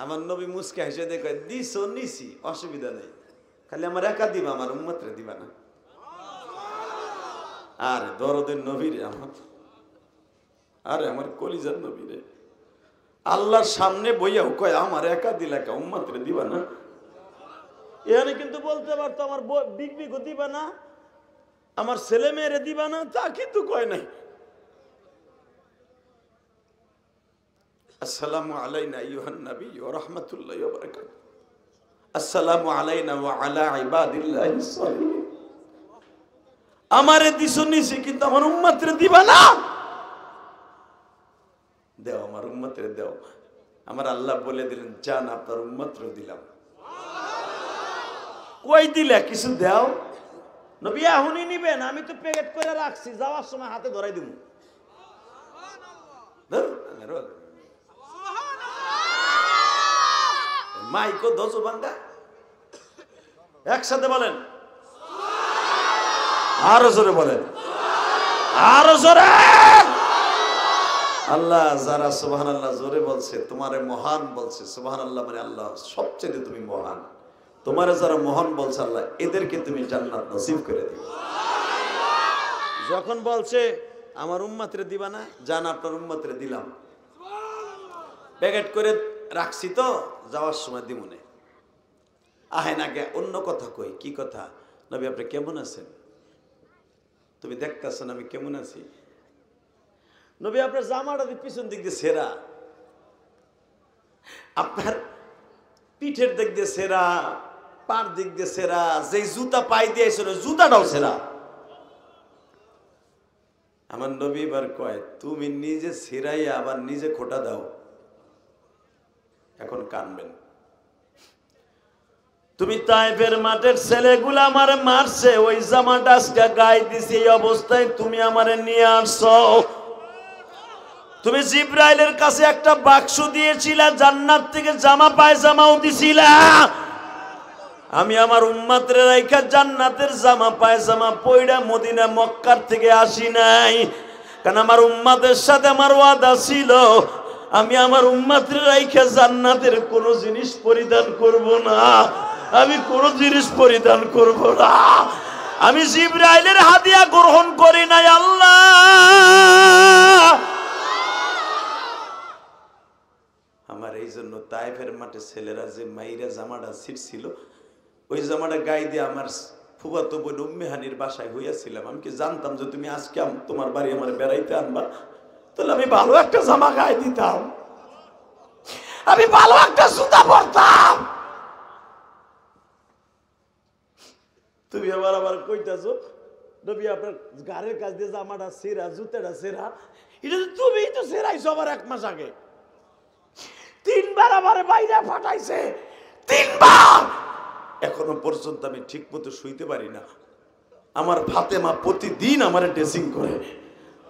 আমার নবী মুস্কে হেসে দেখে দিছো নিছি, অসুবিধা নেই, খালি আমার একা দিবা, আমার উম্মতরে দিবা না। আরে দরদের নবীরে আমার, আরে আমার কলিজার নবীরে আল্লাহর সামনে বইয়াও কয় আমার একা দিলা কা, উম্মতরে দিবা না। এখানে কিন্তু বলতে পারতো আমার বিগ বিগও দিবা না, আমার ছেলে মেয়েরে দিবা না, তা কিন্তু কয় নাই। আসসালামু আলাইনা আইয়ুহান নবী ওয়া রাহমাতুল্লাহি ওয়া বারাকাতুহু। আসসালামু আলাইনা ওয়া আলা ইবাদিল্লাহিস সালিহিন। আমারে দিছো নিছি, কিন্তু আমার উম্মতরে দিবা না। দেও আমার উম্মতরে দেও। আমার আল্লাহ বলে দিলেন জান আপনার উম্মতরে দিলাম। কই দিলা? কিছু দাও। নবী এখনই নিবেন, আমি তো প্যাকেট করে রাখছি, যাওয়ার সময় হাতে ধরাই দিব। মাইকো দোজো বান্দা একসাথে বলেন, আরো জোরে বলেন, আরো জোরে। আল্লাহ যারা সুবহানাল্লাহ জোরে বলছে, তোমারে মহান বলছে, সুবহানাল্লাহ মানে আল্লাহ সবচেয়ে তুমি মহান, তোমারে যারা মহান বলছে আল্লাহ এদেরকে তুমি জান্নাত নসিব করে দিও। যখন বলছে আমার উম্মতরে দিবা না, জান আপনার উম্মতরে দিলাম, প্যাকেট করে রাখছি তো যাওয়ার সময় দিমুনে। আহে না গে অন্য কথা কই। কি কথা? নবী আপনি কেমন আছেন? তুমি দেখতেছেন আমি কেমন আছি? নবী আপনার জামাটা পিছন দিক দিয়ে ছেঁড়া, আপনার পিঠের দিক দিয়ে ছেঁড়া, পার দিক দিয়ে ছেঁড়া, যে জুতা পাই দিয়েছিল জুতাটাও ছেঁড়া। আমার নবী এবার কয় তুমি নিজে ছেঁড়াইয়া আবার নিজে খোটা দাও, এখন কানবেন। তুমি তাইফের মাঠের ছেলেগুলো আমার মারছে, ওই জামাটা আজকে গায়ে দিছি, এই অবস্থায় তুমি আমারে নিয়ে আসছো। তুমি জিব্রাইলের কাছে একটা বাক্স দিয়েছিলা, জান্নাত থেকে জামা পায়জামাও দিছিলা। আমি আমার উম্মতের রাইখা জান্নাতের জামা পায়জামা পয়রা মদিনা মক্কার থেকে আসি নাই, কারণ আমার উম্মতের সাথে আমার ওয়াদা ছিল আমি আমার উম্মতের রাইখা জান্নাতের কোন জিনিস পরিধান করব না, আমি কোন জিনিস পরিধান করব না। আমি জিব্রাইলের হাদিয়া গ্রহণ করি নাই। আল্লাহ আমার এই জন্য তাইফের মাঠে ছেলেরা যে মাইরা জামাটা ছিঁড়ছিল, ওই জামাটা গায়ে দিয়ে আমার ফুফাতো বোন উম্মে হানির বাসায় হইয়াছিলাম। আমি কি জানতাম যে তুমি আজকে তোমার বাড়ি আমার বেড়াইতে আনবা, তাহলে আমি ভালো একটা জামা গায়ে দিতাম, আমি ভালো একটা জুতা পরতাম। তুমি আবার কইতাছো নবী আপনার গাড়ির কাছ দিয়ে জামাটা ছেঁড়া, জুতাটা ছেঁড়া, এটা তো তুমিই তো ছেঁড়াইছো আবার 1 মাস আগে। 3 বার আমার বাইরে ফাটাইছে, 3 বার। এখনো পর্যন্ত আমি ঠিক মতো শুইতে পারি না। আমার ফাতেমা প্রতিদিন আমার ড্রেসিং করে,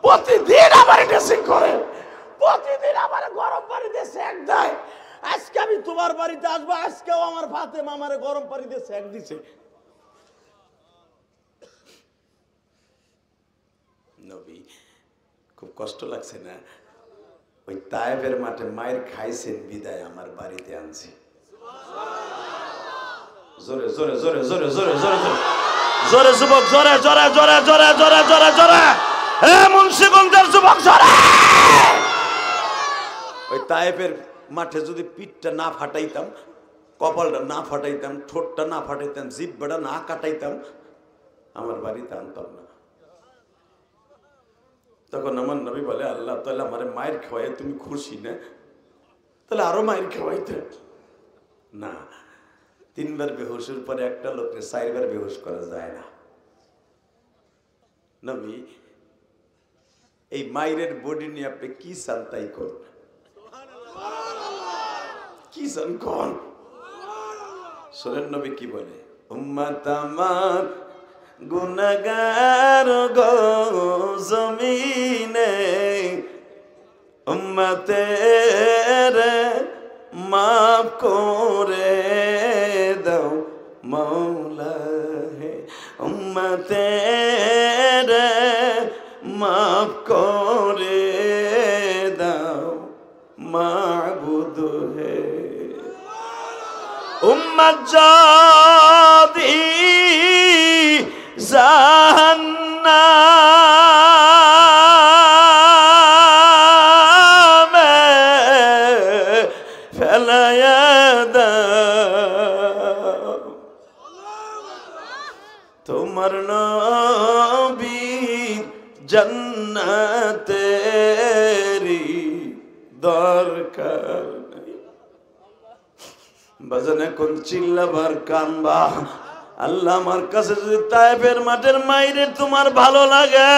প্রতিদিন আমার ড্রেসিং করে, প্রতিদিন আমার গরম পানি দিয়ে সেক দেয়। আজকে আমি তোমার বাড়িতে আসবো, আজকেও আমার ফাতেমা আমারে গরম পানি দিয়ে সেক দিছে। নবী খুব কষ্ট লাগছে না? ওই তায়েফের মাঠে মায়ের খাইছেন বিদায় আমার বাড়িতে আনছি। জোরে জোরে জোরে জোরে জোরে জোরে জোরে যুবক, জোরে জোরে জোরে জোরে জোরে জোরে জোরে, হে মুন্সিগঞ্জের যুবক জোরে। ওই তায়েফের মাঠে যদি পিঠটা না ফাটাইতাম, কপালটা না ফাটাইতাম, ঠোঁটটা না ফাটাইতাম, জিহ্বাটা না কাটাইতাম, আমার বাড়িতে আনতাম না। তখন আমার নবী বলে, আল্লাহ তাহলে আমার মায়ের খাওয়াই তুমি খুশি না? তাহলে আরো মায়ের খাওয়াইতে না। 3 বার বেহুশের পরে একটা লোককে 4 বার বেহুশ করা যায় না। নবী এই মায়ের বডি নিয়ে আপনি কি চান তাই করুন, কি চান কোন। শোনেন নবী কি বলে, উম্মত আমার গুনাহগার গো জমিনে, উম্মতের মাফ করে দাও মৌলা হে, উম্মতের মাফ করে দাও মাবুদ হে। উম্মত যদি জাহান্নামে ফেলায়া দাও, তোমার নবীর জান্নাতেরই দরকার নেই। বাজানে কোন চিল্লাবার কানবা, আল্লাহ আমার কাছে যদি তায়েফের মাঠের মাইরে তোমার ভালো লাগে,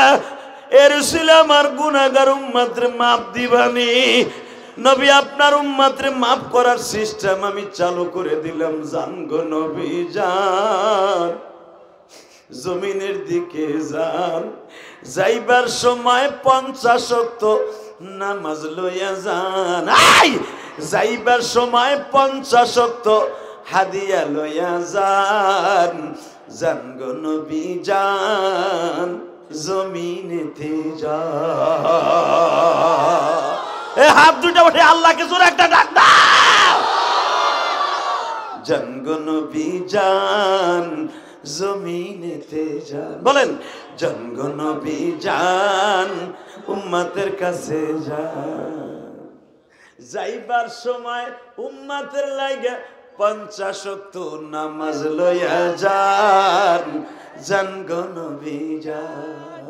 এর ছিল আমার গুনাহগার উম্মতরে মাফ দিবানি। নবী আপনার উম্মতরে মাফ করার সিস্টেম আমি চালু করে দিলাম। জান গো নবী যান, জমিনের দিকে যান, যাইবার সময় 50 ওয়াক্ত নামাজ লইয়া যান। যাইবার সময় 50 ওয়াক্ত হাদিয়া লইয়া যান। জান গো নবী যান, জমিনেতে যান। এ হাত দুটো উঠে আল্লাহকে জোরে একটা ডাক দাও। জান গো নবী যান, জমিনেতে যান। বলেন, জান গো নবী যান, উম্মতের কাছে যান। যাইবার সময় উম্মতের লাগা 50 ওয়াক্ত নামাজ লইয়া যান। জান গো নবী যান।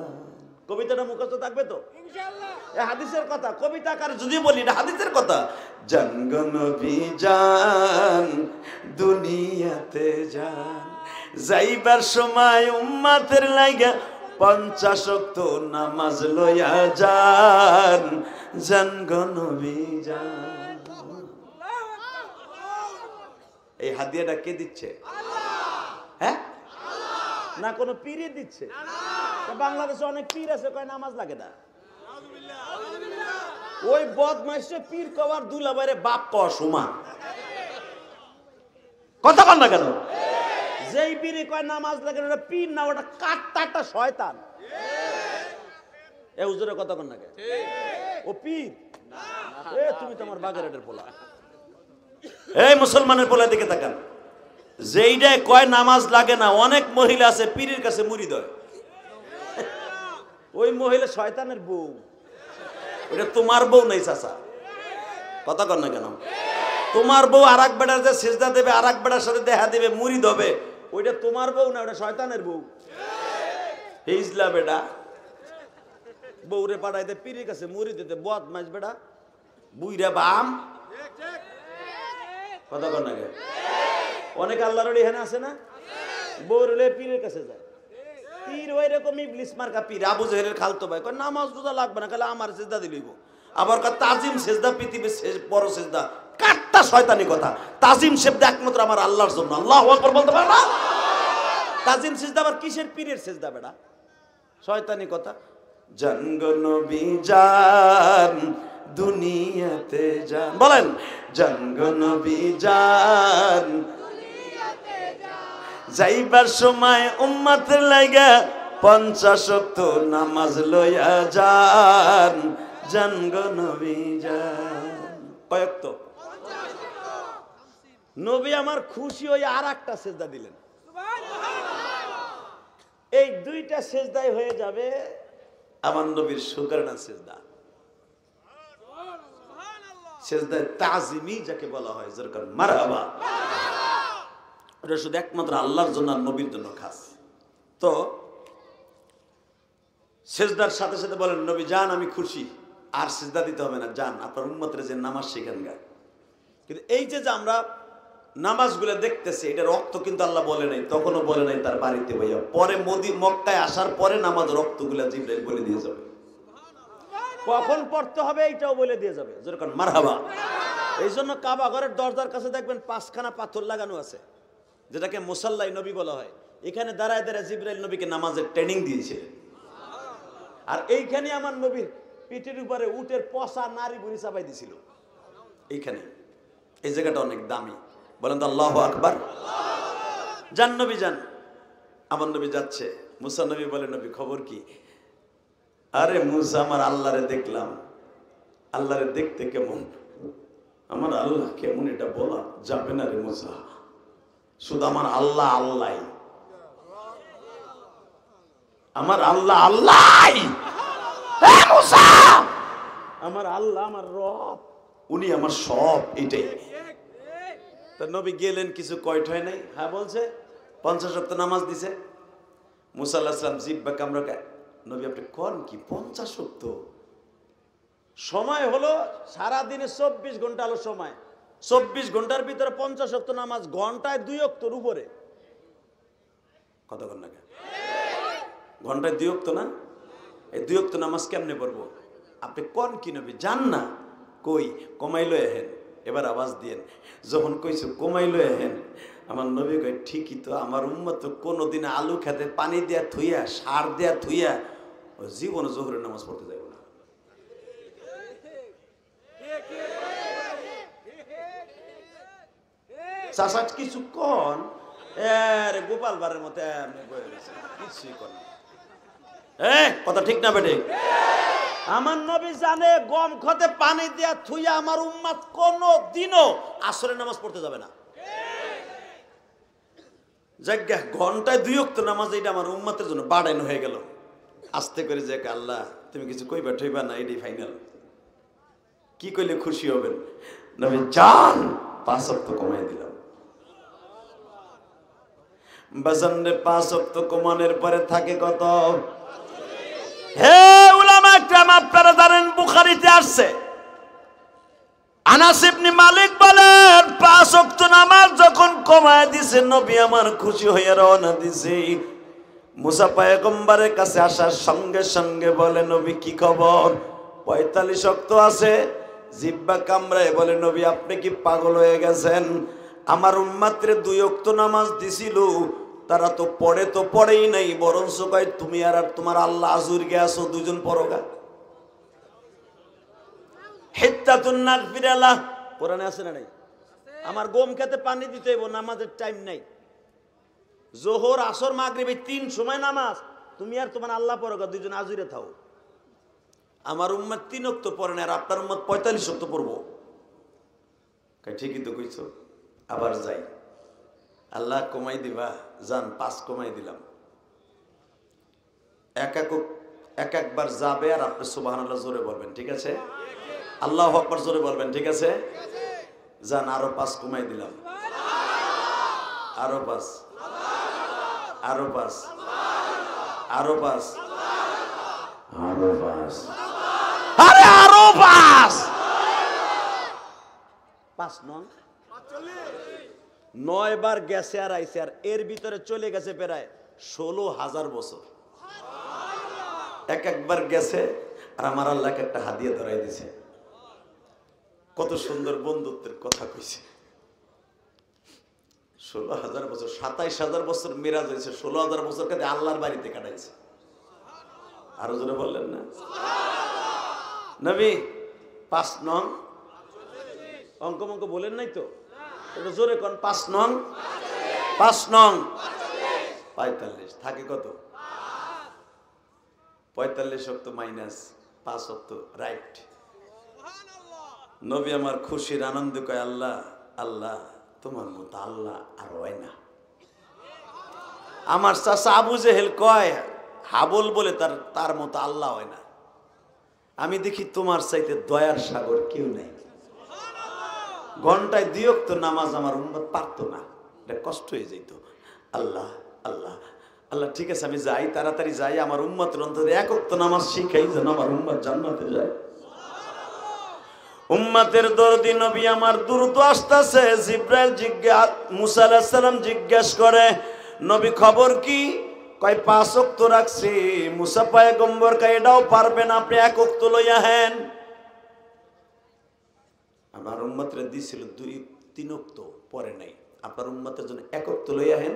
কবিতাটা মুখস্থ থাকবে তো ইনশাআল্লাহ? এ হাদিসের কথা, কবিতা আকার যদি বলি এটা হাদিসের কথা। জান গো নবী যান, দুনিয়াতে যান। যাইবার সময় উম্মতের লাগা 50 ওয়াক্ত নামাজ লইয়া যান। জান গো নবী যান। এই হাদিয়াটা কে দিচ্ছে? হ্যাঁ, না কোন পীরই দিচ্ছে? বাংলাদেশে অনেক পীর আছে কয় নামাজ লাগে না। ওই বদমাইশে পীর কওয়ার দুলাভাইরে বাপ কওয়া সমান। কথা বল না কেন? যেই পীরে কয় নামাজ লাগে না, ওটা পীর না, ওটা কাটটা শয়তান। এ হুজুরের কথা কন না কেন? ও পীর এ তুমি তোমার বাগেরহাটের পোলা। এই মুসলমানের পোলা দিকে তাকান, যেইটা কয় নামাজ লাগে না, অনেক মহিলা আছে পীরের কাছে মুরিদ হয়। ওই মহিলা শয়তানের বউ। ওটা তোমার বউ নাই চাচা, কথা কন না কেন? তোমার বউ আর এক বেটার যে সিজদা দেবে, আর এক বেটার সাথে দেখা দেবে, মুরিদ হবে, ওইটা তোমার বউ না, ওটা শয়তানের বউ। হিজলা বেটা বউরে পাঠাইতে পীরের কাছে মুরিদ দিতে, বদমাইশ বেটা বুইরা বাম। কথা কন না কেন? অনেক আল্লাহর এখানে আছে না, বউরে পীরের কাছে যায়। পীর ওই রকম ইবলিস মার্কা পীর, আবু জেহেলের খালতো ভাই, কয় নামাজ রোজা লাগবে না, খালি আমার সিজদা দিলেই। আবার কয় তাজিম সিজদা পৃথিবীর বড় সিজদা। কাটটা শয়তানি কথা। তাজিম সিজদা একমাত্র আমার আল্লাহর জন্য। আল্লাহু আকবার বলতে পারে না? তাজিম সিজদা আবার কিসের পীরের সিজদা বেটা? শয়তানি কথা। জান গো নবী যান, দুনিয়াতে যান, বলেন জান গো নবী যান, যাইবার সময় উম্মতের লাগা 50 ওয়াক্ত নামাজ লইয়া যান, জান গো নবী যান। কয়েকত নবী আমার খুশি হয়ে আর একটা সেজদা দিলেন। এই দুইটা সেজদাই হয়ে যাবে আমার নবীর শুকরানা সেজদা, সেজদায়ে তাজিমি যাকে বলা হয়, যেরকম মারহাবা, এটা শুধু একমাত্র আল্লাহর জন্য আর নবীর জন্য খাস। তো সেজদার সাথে সাথে বলেন নবী যান আমি খুশি, আর সেজদা দিতে হবে না, যান আপনার উম্মতের যে নামাজ শিখান গা। কিন্তু এই যে আমরা নামাজগুলো দেখতেছি, এটা রক্ত কিন্তু আল্লাহ বলে নাই, তখনও বলে নাই তার বাড়িতে ভাইয়া, পরে মক্কায় আসার পরে নামাজ রক্তগুলা জিবরাইল বলে দিয়ে যাবে, কখন পড়তে হবে এইটাও বলে দিয়ে যাবে, যেরকম মারহাবা। এই জন্য কাবা ঘরের দরজার কাছে দেখবেন 5খানা পাথর লাগানো আছে, যেটাকে মুসাল্লাই নবী বলা হয়। এখানে দাঁড়ায় দাঁড়ায় জিবরাইল নবীকে নামাজের ট্রেনিং দিয়েছিলেন। আর এইখানে আমার নবীর পিঠের উপরে উটের পচা নারী বুড়ি চাপাই দিছিল। এইখানে এই জায়গাটা অনেক দামি, বলেন তো আল্লাহু আকবার। যান নবী যান। আমার নবী যাচ্ছে, মুসা নবী বলে নবী খবর কি? আরে মুসা আমার আল্লাহরে দেখলাম, আল্লাহরে দেখতে কেমন, আমার আল্লাহ কেমন এটা বলা যাবে না রে মুসা, শুধু আমার আল্লাহ আল্লাহ, আমার আল্লাহ আল্লাহ, মুসা আমার আল্লাহ আমার রব, উনি আমার সব, এটাই। তা নবী গেলেন, কিছু কয়ট হয় নাই, হ্যাঁ বলছে 50 ওয়াক্ত নামাজ দিছে। মুসা আলাইহিস সালাম জিব্বা কামড়ায়, নবী আপনি কোন কি 50 ওয়াক্ত? সময় হলো সারাদিনে 24 ঘন্টা হলো সময়, 24 ঘন্টার ভিতরে 50 ওয়াক্ত নামাজ, ঘন্টায় 2 ওয়াক্তর উপরে। কতক্ষণ লাগে? ঘন্টায় 2 ওয়াক্ত না? এই 2 ওয়াক্ত নামাজ কেমনে পড়বো? আপনি কোন কি নবী জান না? কই কমাই লয়ে হেন, এবার আওয়াজ দিয়েন। যখন কইছো কমাই লয়ে হেন, আমার নবী কয় ঠিকই তো, আমার উম্মত তো কোনোদিন আলু খেতে পানি দেয়া থুইয়া সার দেয়া থুইয়া ও জীবনে জোহরের নামাজ পড়তে যাইব না। চাষাট কিছু কন এর গোপাল বারের মতো কিছুই কন, কথা ঠিক না বেটে? আমার নবী জানে গম খতে পানি দিয়া থুইয়া আমার উম্মত কোনো দিনও আসরের নামাজ পড়তে যাবে না। জায়গা ঘন্টায় 2 ওয়াক্ত নামাজ, এটা আমার উম্মতের জন্য বাড়ানো হয়ে গেল। আস্তে করে যে আল্লাহ তুমি কিছু কইবা ঠইবা না, এটাই ফাইনাল। কি কইলে খুশি হবেন? নবী জান 5 ওয়াক্ত কমাই দিলাম। বাজানরে 5 ওয়াক্ত কমানোর পরে থাকে কত? হে উলামা একরাম, আপনারা জানেন বুখারীতে আসছে, আনাস ইবনে মালিক বলেন 5 ওয়াক্ত নামাজ যখন কমায় দিছে, নবী আমার খুশি হয়ে রওনা দিছে। মুসা পয়গম্বরের কাছে আসার সঙ্গে সঙ্গে বলে নবী কি খবর? 45 ওয়াক্ত আছে। জিব্বা কামড়ায় বলে নবী আপনি কি পাগল হয়ে গেছেন? আমার উম্মতরে 2 ওয়াক্ত নামাজ দিছিল, তারা তো পড়েই নাই, বরঞ্চ কয় তুমি আর তোমার আল্লাহ আজুর গে আসো, দুজন পড়োগা। হিত্তাতুন নাগফিরাল্লাহ কোরআনে আছে না নাই? আমার গম খেতে পানি দিতে হইব, নামাজের টাইম নাই। জোহর আসর মাগরিব এই 3 সময় নামাজ, তুমি আর তোমার আল্লাহ পড়োগা, দুইজন আজুরে থাও। আমার উম্মত 3 ওয়াক্ত পড়ে না, আর আপনার উম্মত 45 ওয়াক্ত পড়বো। ঠিকই তো কইছো। আবার যাই, আল্লাহ কমাই দিবা, যান 5 কমাই দিলাম। একবার যাবে, আর আপনি সুবহানাল্লাহ জোরে বলবেন, ঠিক আছে? আল্লাহু আকবার জোরে বলবেন, ঠিক আছে? যান আরো 5 কমাই দিলাম, আরো 5, আরো 5, আরো 5, আরো 5, আরে আরো 5, 5 নং 9 বার গেছে আর আইছে, আর এর ভিতরে চলে গেছে প্রায় 16,000 বছর। একবার গেছে, আর আমার আল্লাহকে একটা হাদিয়া ধরাই দিছে। কত সুন্দর বন্ধুত্বের কথা কইছে। 16,000 বছর, 27,000 বছর মিরাজ হয়েছে, 16,000 বছর কাটে আল্লাহর বাড়িতে কাটাইছে। আরো জোরে বললেন না? নবী 5 নং অঙ্ক মঙ্ক বলেন নাই তো, এটা জোরে কোন। 5 নং 45 থাকে কত? 45 শক্ত মাইনাস 5 শক্ত রাইট। নবী আমার খুশির আনন্দ কয়, আল্লাহ আল্লাহ তোমার মতো আল্লাহ আর হয় না। আমার চাচা আবু জেহেল কয় হাবল বলে তার মতো আল্লাহ হয় না। আমি দেখি তোমার চাইতে দয়ার সাগর কেউ নাই। ঘন্টায় 2 ওয়াক্ত নামাজ আমার উম্মত পারতো না, এটা কষ্ট হয়ে যেত। আল্লাহ আল্লাহ আল্লাহ, ঠিক আছে আমি যাই, তাড়াতাড়ি যাই, আমার উম্মতের অন্তরে 1 ওয়াক্ত নামাজ শিখাই যেন আমার উম্মত জান্নাতে যায়। উম্মতের দরদি নবী আমার দ্রুত আসতেছে। জিব্রাইল মুসা আলাইহিস সালাম জিজ্ঞেস করে, নবী খবর কি? কয় 5 ওয়াক্ত রাখছি। মুসা পয়গম্বর কয় এটাও পারবেন, আপনি 1 ওয়াক্ত লইয়া হেন। আমার উম্মতরে দিছিল 2-3 ওয়াক্ত, পরে নাই। আপনার উম্মতের জন্য 1 ওয়াক্ত লইয়া হেন,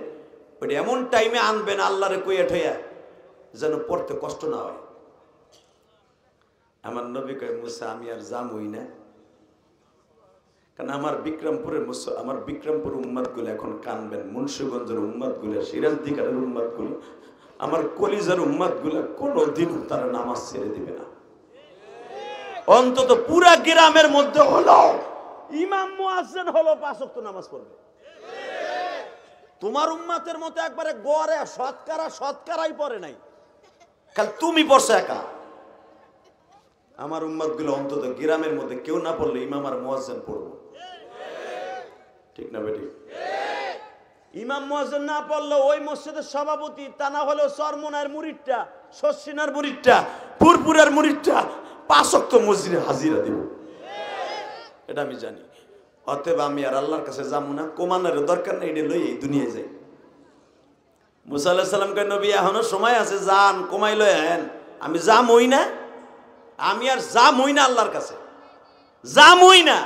ওইটা এমন টাইমে আনবেন আল্লাহরে কইয়া ঠইয়া যেন পড়তে কষ্ট না হয়। আমার নবী কয় মুসা আমি আর যামই না, কারণ আমার বিক্রমপুর উম্মত গুলো এখন কানবেন, মুন্সিগঞ্জের উম্মত গুলো, সিরাজদিকারের উম্মত গুলো, আমার কলিজার উম্মত গুলো কোনদিন তারা নামাজ ছেড়ে দিবে না। অন্তত পুরা গ্রামের মধ্যে হলো ইমাম মুয়াজ্জিন হলো 5 ওয়াক্ত নামাজ পড়বে। তোমার উম্মতের মতো একবারে গড়ে শতকরাই পড়ে নাই, কাল তুমি পড়ছো একা। আমার উম্মত গুলো অন্তত গ্রামের মধ্যে কেউ না পড়লে ইমাম আর মুয়াজ্জিন পড়বো, ঠিক না বেটি? ইমাম মুয়াজ্জিন না পড়লে ওই মসজিদের সভাপতি, তা না হলে চরমনার মুরিদটা, শশিনার মুরিদটা, পুরপুরের মুরিদটা 5 ওয়াক্ত মসজিদে হাজিরা দিব, এটা আমি জানি। অতএব আমি আর আল্লাহর কাছে যাবো না, কমানোর দরকার নেই, এটা লই এই দুনিয়ায় যাই। মুসা আলাইহিস সালাম কয় নবী এখনো সময় আছে, যান কমাই লই আহেন। আমি যামই না, আমি আর যামই না আল্লাহর কাছে, যামই না।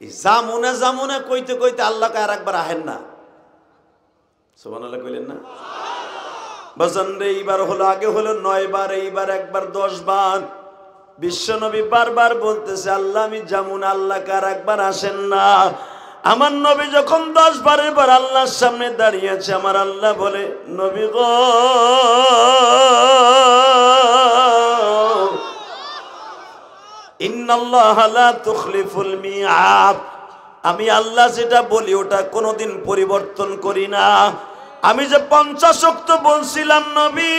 এই যামু না কইতে কইতে আল্লাহ আর একবার আহেন না। সুবহানাল্লাহ কইলেন না? বাজান রে, এইবার হলো, আগে হলো 9 বার, এইবার একবার 10 বার। বিশ্ব নবী বারবার বলতেছে আল্লাহ আমি যামু না, আল্লাহ আর একবার আসেন না। আমার নবী যখন 10 বারের বার আল্লাহর সামনে দাঁড়িয়েছে, আমার আল্লাহ বলে নবী গো ইন্নাল্লাহা লা তুখলিফুল মিআদ, আমি আল্লাহ যেটা বলি ওটা কোনোদিন পরিবর্তন করি না। আমি যে 50 ওয়াক্ত বলছিলাম নবী,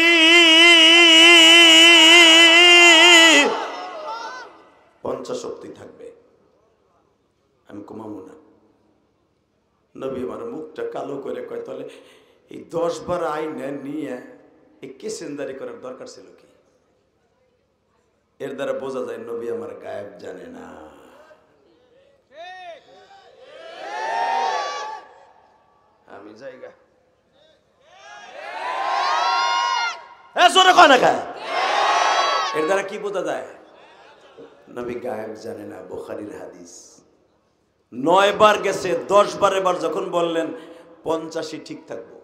50 ওয়াক্তই থাকবে, আমি কমাবো না। নবী আমার মুখটা কালো করে কয় তাহলে এই 10 বার আইন নিয়ে এই কেসেন্দারি করার দরকার ছিল কি? এর দ্বারা বোঝা যায় নবী আমার গায়েব জানে না। আমি জায়গা এর দ্বারা কি বোঝা যায়? নবী গায়েব জানে না। বুখারীর হাদিস। 9 বার গেছে, 10 বারের বার যখন বললেন 85 ঠিক থাকবো।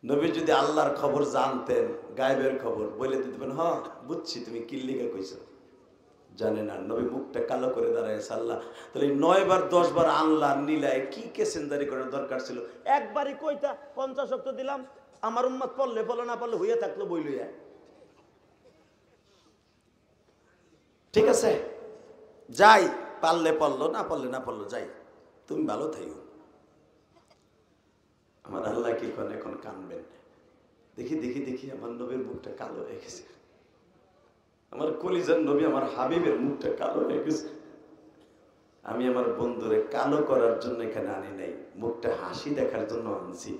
নবী যদি আল্লাহর খবর জানতেন, গায়েবের খবর বলে দিতেন, হ্যাঁ বুঝছি তুমি কি লিখে কইছো, জানে না। নবী মুখটা কালো করে দাঁড়ায় আল্লাহ, তাহলে 9 বার 10 বার আল্লাহ নীলায় কি কেসেন্দারি করার দরকার ছিল? একবারই কইতা 50 ওয়াক্ত দিলাম, আমার উম্মত পড়লে পড়লো, না পড়লে হইয়া থাকলো বই লইয়া। ঠিক আছে যাই, পারলে পড়লো, না পারলে না পড়লো, যাই, তুমি ভালো থাইও। আমার আল্লাহ কি করে এখন কানবেন? দেখি দেখি দেখি আমার নবীর মুখটা কালো হয়ে গেছে, আমার কলিজার নবী আমার হাবিবের মুখটা কালো হয়ে গেছে। আমি আমার বন্ধুরে কালো করার জন্য এখানে আনি নাই, মুখটা হাসি দেখার জন্য আনছি।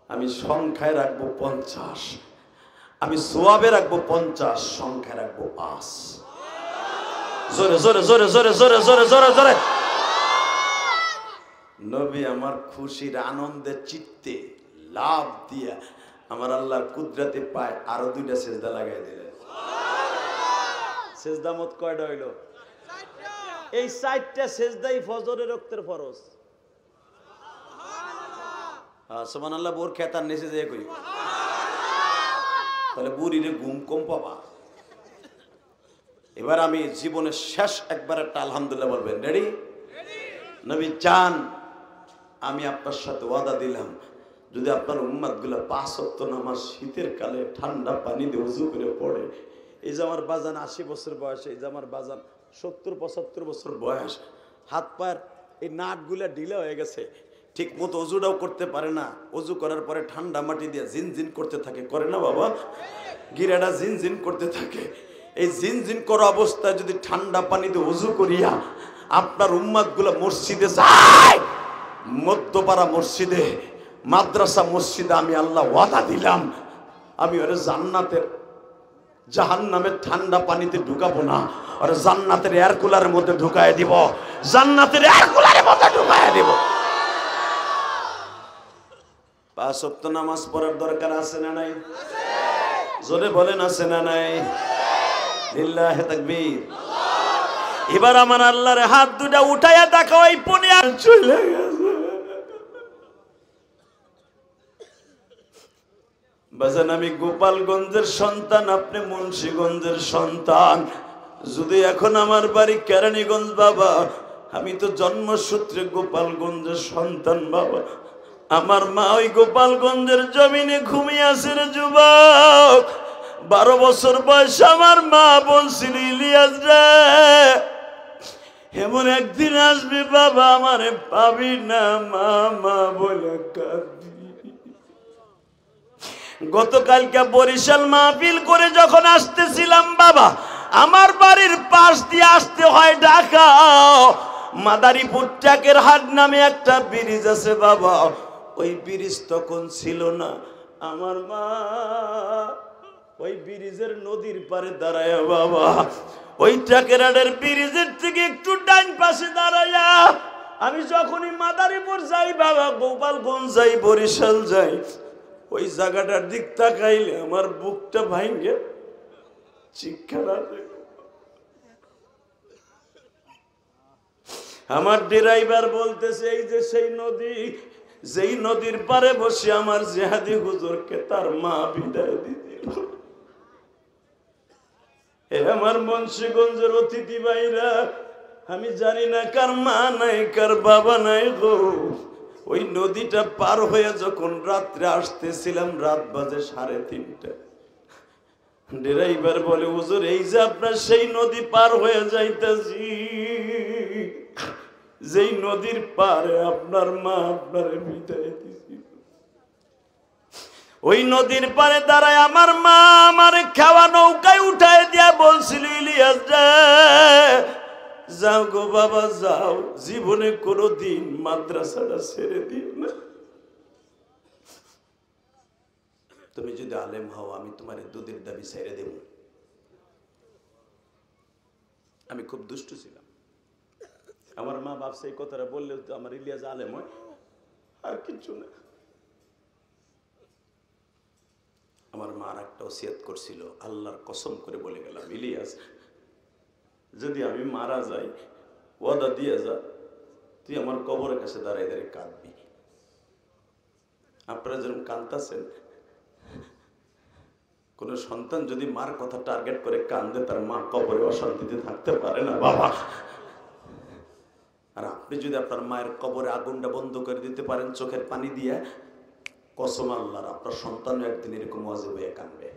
আমি সংখ্যায় রাখবো 50, আমি সোয়াবে রাখবো 50, সংখ্যায় রাখবো 5। জোরে জোরে জোরে জোরে জোরে জোরে জোরে জোরে। নবী আমার খুশির আনন্দে চিত্তে লাভ দিয়া আমার আল্লাহর কুদরতে পায় আরো 2টা সেজদা লাগাই দিলেন। সেজদা মত কয়টা হইল? এই 4টা সেজদাই ফজরের রক্তের ফরজ। সুবহানাল্লাহ। বোর খেতার নিচে যেয়ে কই, তাহলে বুড়িরে ঘুম কম পাবা। এবার আমি জীবনের শেষ একবার একটা আলহামদুলিল্লাহ বলবেন, রেডি? নবী চান, আমি আপনার সাথে ওয়াদা দিলাম, যদি আপনার উম্মাতগুলো 5 ওয়াক্ত নামাজ শীতের কালে ঠান্ডা পানি দিয়ে উযু করে পড়ে, এই যে আমার বাজান 80 বছর বয়স, এই যে আমার বাজান 70-75 বছর বয়স, হাত পায়ের এই নাটগুলা ঢিলা হয়ে গেছে, ঠিক মতো অজুটাও করতে পারে না, অজু করার পরে ঠান্ডা মাটি দিয়ে জিনজিন করতে থাকে, করে না বাবা? গিরাটা জিনজিন করতে থাকে। এই জিনজিন করা অবস্থায় যদি ঠান্ডা পানিতে অজু করিয়া আপনার উম্মাতগুলো মসজিদে যায়, মধ্যপাড়া মসজিদে, মাদ্রাসা মসজিদে, আমি আল্লাহ ওয়াদা দিলাম, আমি ওরে জান্নাতের জাহান্নামের ঠান্ডা পানিতে ঢুকাবো না, আর জান্নাতের এয়ার কুলারের মধ্যে ঢুকায় দিব, জান্নাতের এয়ার কুলারের মধ্যে ঢুকায় দিব। 5 ওয়াক্ত নামাজ পড়ার দরকার আছে না নাই? জোরে বলেন আছে না নাই? লিল্লাহি তাকবীর। এবার আমার আল্লাহর হাত দুটা উঠাইয়া দেখো, এই পুনিয়া চলে গেছে। বাজান, আমি গোপালগঞ্জের সন্তান, আপনি মুন্সিগঞ্জের সন্তান। যদি এখন আমার বাড়ি কেরানীগঞ্জ বাবা, আমি তো জন্মসূত্রে গোপালগঞ্জের সন্তান বাবা। আমার মা ওই গোপালগঞ্জের জমিনে ঘুমিয়ে আছে রে যুবক। 12 বছর বয়স আমার মা বলছিল, ইলিয়াস রে, এমন একদিন আসবে বাবা, আমারে পাবি না মা, মা বলে কাঁদি। গতকালকে বরিশাল মাহফিল করে যখন আসতেছিলাম বাবা, আমার বাড়ির পাশ দিয়ে আসতে হয় ঢাকা, মাদারীপুর ট্যাকের হাট নামে একটা ব্রিজ আছে বাবা, ওই ব্রিজ তখন ছিল না। আমার মা ওই ব্রিজের নদীর পারে দাঁড়ায় বাবা, ওই ট্যাকের হাটের ব্রিজের থেকে একটু ডান পাশে দাঁড়ায়া আমি যখনই মাদারীপুর যাই বাবা, গোপালগঞ্জ যাই, বরিশাল যাই, ওই জায়গাটার দিক তাকাইলে আমার বুকটা ভাঙ্গে চিৎকার আসে। আমার ড্রাইভার বলতেছে, এই যে সেই নদী, যেই নদীর পারে বসে আমার জিহাদি হুজুরকে তার মা বিদায় দিছিল। এ আমার মুন্সিগঞ্জের অতিথি ভাইরা, আমি জানি না কার মা নাই, কার বাবা নাই গো। ওই নদীটা পার হয়ে যখন রাত্রে আসতেছিলাম, রাত বাজে 3:30, ড্রাইভার বলে, হুজুর এই যে আপনার সেই নদী পার হয়ে যাইতেছি, যেই নদীর পারে আপনার মা আপনার বিদায় দিছিল, ওই নদীর পারে দাঁড়ায় আমার মা আমার খাওয়া নৌকায় উঠায় দিয়া বলছিল, ইলিয়াস রে, যাও গো বাবা যাও, জীবনে কোনোদিন মাদ্রাসাটা ছেড়ে দিও না। তুমি যদি আলেম হও, আমি তোমার দুধের দাবি ছেড়ে দেব। আমি খুব দুষ্ট ছিলাম। আমার মা ভাবছে এই কথাটা বললে তো আমার ইলিয়াস আলেম হয়, আর কিছু না। আমার মা আর একটা ওসিয়ত করছিল, আল্লাহর কসম করে বলে গেলাম, ইলিয়াস যদি আমি মারা যাই, ওয়াদা দিয়ে যা, তুই আমার কবরের কাছে দাঁড়ায় দাঁড়িয়ে কাঁদবি। আপনারা যেরকম কাঁদতেছেন, কোন সন্তান যদি মার কথা টার্গেট করে কান্দে, তার মা কবরে অশান্তিতে থাকতে পারে না বাবা। আর আপনি যদি আপনার মায়ের কবরে আগুনটা বন্ধ করে দিতে পারেন চোখের পানি দিয়ে, কসম আল্লাহর, আপনার সন্তানও একদিন এরকম ওয়াজিব হয়ে কাঁদবে।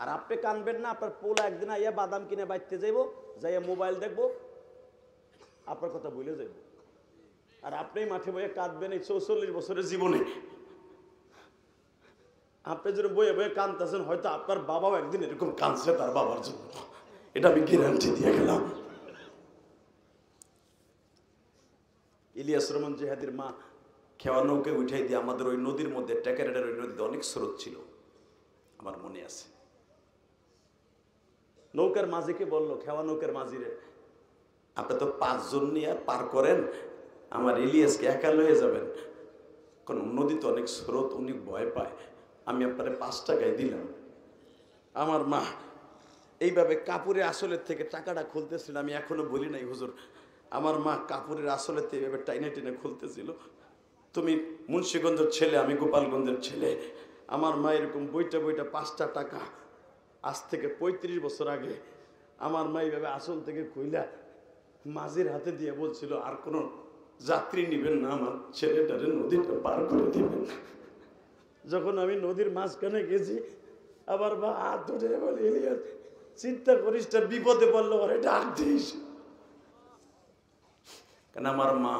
আর আপনি কানবেন না, আপনার পোলা একদিন আইয়া বাদাম কিনে বাইতে যাইব, যাইয়া মোবাইল দেখবো, আপনার কথা ভুলে যাইব। আর আপনি মাঠে বইয়ে কাঁদবেন এই 44 বছরের জীবনে। আপনি যদি বইয়ে বইয়ে কাঁদতেছেন, হয়তো আপনার বাবাও একদিন এরকম কাঁদছে তার বাবার জন্য, এটা আমি গ্যারান্টি দিয়ে গেলাম। ইলিয়াস রহমান জিহাদির মা খেওয়া নৌকে উঠাই দিয়ে আমাদের ওই নদীর মধ্যে, ট্যাকেরাডের ওই নদীতে অনেক স্রোত ছিল, আমার মনে আছে। নৌকার মাঝিকে বললো, খেওয়া নৌকার মাঝিরে, আপনি তো 5 জন নিয়ে পার করেন, আমার ইলিয়াসকে একা লয়ে যাবেন, কারণ নদীতে অনেক স্রোত, অনেক ভয় পায়, আমি আপনারে 5 টাকায় দিলাম। আমার মা এইভাবে কাপড়ের আসলের থেকে টাকাটা খুলতেছিল, আমি এখনো বলি নাই হুজুর, আমার মা কাপড়ের আসলের থেকে এইভাবে টাইনে টেনে খুলতেছিল। তুমি মুন্সিগঞ্জের ছেলে, আমি গোপালগঞ্জের ছেলে, আমার মা এরকম বইটা 5টা টাকা, আজ থেকে 35 বছর আগে আমার মা এইভাবে আসল থেকে কইলা মাঝির হাতে দিয়ে বলছিল, আর কোনো যাত্রী নিবেন না, আমার ছেলেটারে নদীটা পার করে দিবেন। যখন আমি নদীর মাঝখানে গেছি, আবার মা হাত ধরে বলে, ইলিয়াস চিন্তা করিস না, বিপদে পড়লো ওরে ডাক দিস। কেন আমার মা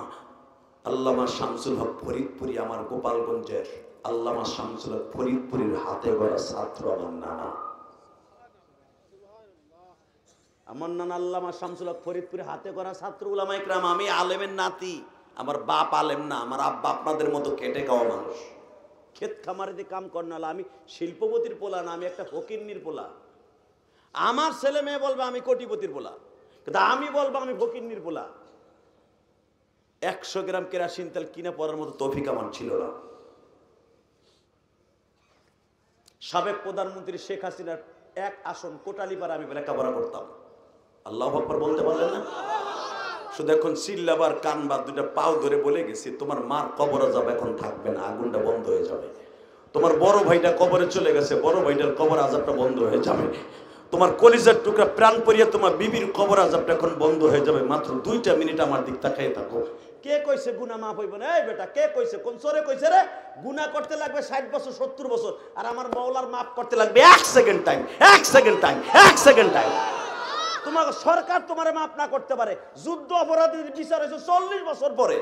আল্লামা শামসুল হক ফরিদপুরি, আমার গোপালগঞ্জের আল্লামা শামসুল হক ফরিদপুরির হাতে গড়া ছাত্র আমার নানা। আমার নানা আল্লামা শামসুল হক ফরিদপুরি হাতে করা ছাত্র উলামা ইকরাম। আমি আলেমের নাতি, আমার বাপ আলেম না, আমার আব্বা আপনাদের মতো কেটে খাওয়া মানুষ, ক্ষেত খামারিতে কাম করনাল। আমি শিল্পপতির পোলা না, আমি একটা ফকিন্নির পোলা। আমার ছেলে মেয়ে বলবে আমি কোটিপতির পোলা, কিন্তু আমি বলবো আমি ফকিন্নির পোলা। 100 গ্রাম কেরাসিন তেল কিনে পড়ার মতো তৌফিক আমার ছিল না। সাবেক প্রধানমন্ত্রী শেখ হাসিনার এক আসন কোটালীপাড়া আমি লেখাপড়া করতাম। আল্লাহু আকবার বলতে পারলেন না? শুধু এখন চিল্লাবার কান বা দুটা পাও ধরে বলে গেছি, তোমার মার কবর আযাব এখন থাকবে না, আগুনটা বন্ধ হয়ে যাবে। তোমার বড় ভাইটা কবরে চলে গেছে, বড় ভাইটার কবর আযাবটা বন্ধ হয়ে যাবে। তোমার কলিজার টুকরা প্রাণ পরিয়া তোমার বিবির কবর আযাবটা এখন বন্ধ হয়ে যাবে। মাত্র 2টা মিনিট আমার দিক তাকাই থাকো। কে কইছে গুনাহ মাফ হইব না? এই বেটা কে কইছে? কোন সরে কইছে রে? গুনাহ করতে লাগবে 60 বছর 70 বছর, আর আমার মাওলার মাফ করতে লাগবে 1 second time, 1 second time, 1 second time. তোমার সরকার তোমারে মাফ না করতে পারে। যুদ্ধ অপরাধীর বিচার হয়েছে 40 বছর পরে।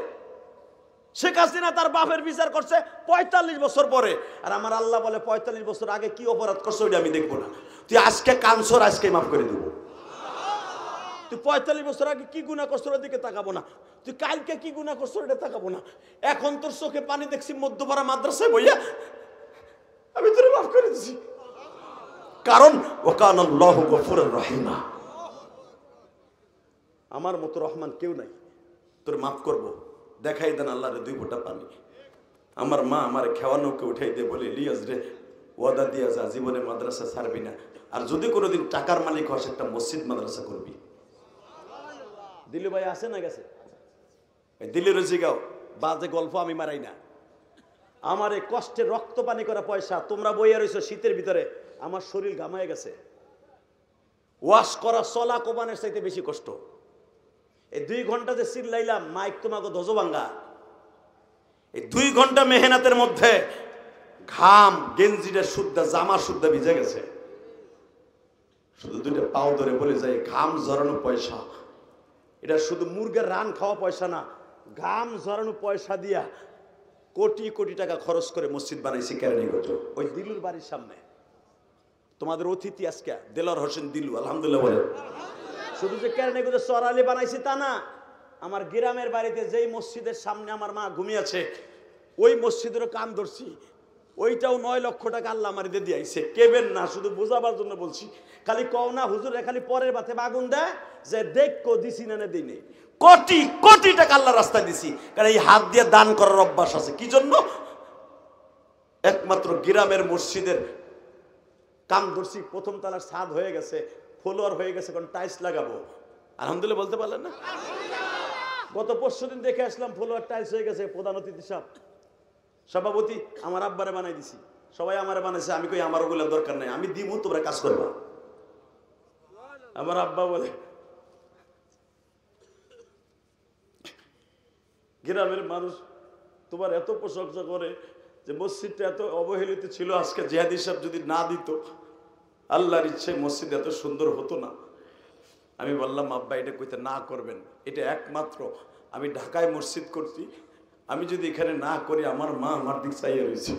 শেখ হাসিনা তার বাপের বিচার করছে 45 বছর পরে। আর আমার আল্লাহ বলে 45 বছর আগে কি অপরাধ করছো ওইটা আমি দেখবো না। তুই আজকে কানসর, আজকে মাফ করে দেবো। তুই 45 বছর আগে কি গুনাহ করছো ওর দিকে তাকাবো না। তুই কালকে কি গুনাহ করছো ওটা তাকাবো না। এখন তোর চোখে পানি দেখছি মধ্যপাড়া মাদ্রাসায় বইয়া, আমি তোরে মাফ করে দিছি। কারণ ওয়াকানাল্লাহু গফুরুর রহিমা। আমার মতো রহমান কেউ নাই, তোর মাফ করবো। দেখাই দেন আল্লাহরে 2 ফোঁটা পানি। আমার মা আমার খেওয়ানোকে উঠাই দিয়ে বলে, ইলিয়াস রে ওয়াদা দিয়া যা, জীবনে মাদ্রাসা ছাড়বি না, আর যদি কোনোদিন টাকার মালিক হস একটা মসজিদ মাদ্রাসা করবি। দিলু ভাই আছে না গেছে? দিল্লির জিগাও, বাজে গল্প আমি মারাই না। আমার এই কষ্টে রক্ত পানি করা পয়সা তোমরা বইয়া রয়েছো শীতের ভিতরে, আমার শরীর ঘামায় গেছে। ওয়াশ করা চলা কোবানের চাইতে বেশি কষ্ট। এই 2 ঘন্টা যে চিল্লাইলাম, মাইক তোমাকে ধ্বজভাঙ্গা। এই 2 ঘন্টা মেহনতের মধ্যে ঘাম, গেঞ্জিটা শুদ্ধা, জামা শুদ্ধা ভিজে গেছে। শুধু 2টা পাও ধরে বলে যায়, ঘাম ঝরানো পয়সা। এটা শুধু মুরগের রান খাওয়া পয়সা না, ঘাম ঝরানো পয়সা দিয়া কোটি কোটি টাকা খরচ করে মসজিদ বানাইছি কেরানীগঞ্জ, ওই দিলুর বাড়ির সামনে। তোমাদের অতিথি আজকে দেলোয়ার হোসেন দিলু, আলহামদুলিল্লাহ বলে। শুধু যে কেরানীগঞ্জে চরালি বানাইছি তা না, আমার গ্রামের বাড়িতে যেই মসজিদের সামনে আমার মা ঘুমিয়েছে ওই মসজিদেরও কাম ধরছি। ওইটাও 9 লক্ষ টাকা আল্লাহ আমার দিয়ে দিয়েছে। কেবেন না, শুধু বোঝাবার জন্য বলছি। খালি কও না হুজুরে খালি পরের বাতে আগুন দেয় যে দেখো দিছি না দিই নেই। কোটি কোটি টাকা আল্লাহ রাস্তায় দিছি, কারণ এই হাত দিয়ে দান করার অভ্যাস আছে। কি জন্য? একমাত্র গ্রামের মসজিদের কাম ধরছি। 1ম তলার ছাদ হয়ে গেছে, ফ্লোর হয়ে গেছে, কারণ টাইলস লাগাবো। আলহামদুলিল্লাহ বলতে পারলেন না? গত পরশুদিন দেখে আসলাম ফ্লোর টাইলস হয়ে গেছে। প্রধান অতিথি সাহেব, সভাপতি আমার আব্বারে বানাই দিছি, সবাই আমারে বানাইছে। আমি কই আমার ওগুলো দরকার নাই, আমি দিব, তোমরা কাজ করবা। আমার আব্বা বলে, গ্রামের মানুষ তোমার এত প্রশংসা করে যে মসজিদটা এত অবহেলিত ছিল। আজকে জিহাদি সাহেব যদি না দিত, আল্লাহর ইচ্ছে মসজিদ এত সুন্দর হতো না। আমি বললাম, আব্বা এটা কইতে না করবেন, এটা একমাত্র আমি ঢাকায় মসজিদ করছি, আমি যদি এখানে না করি আমার মা আমার দিক চাইয়া রয়েছে।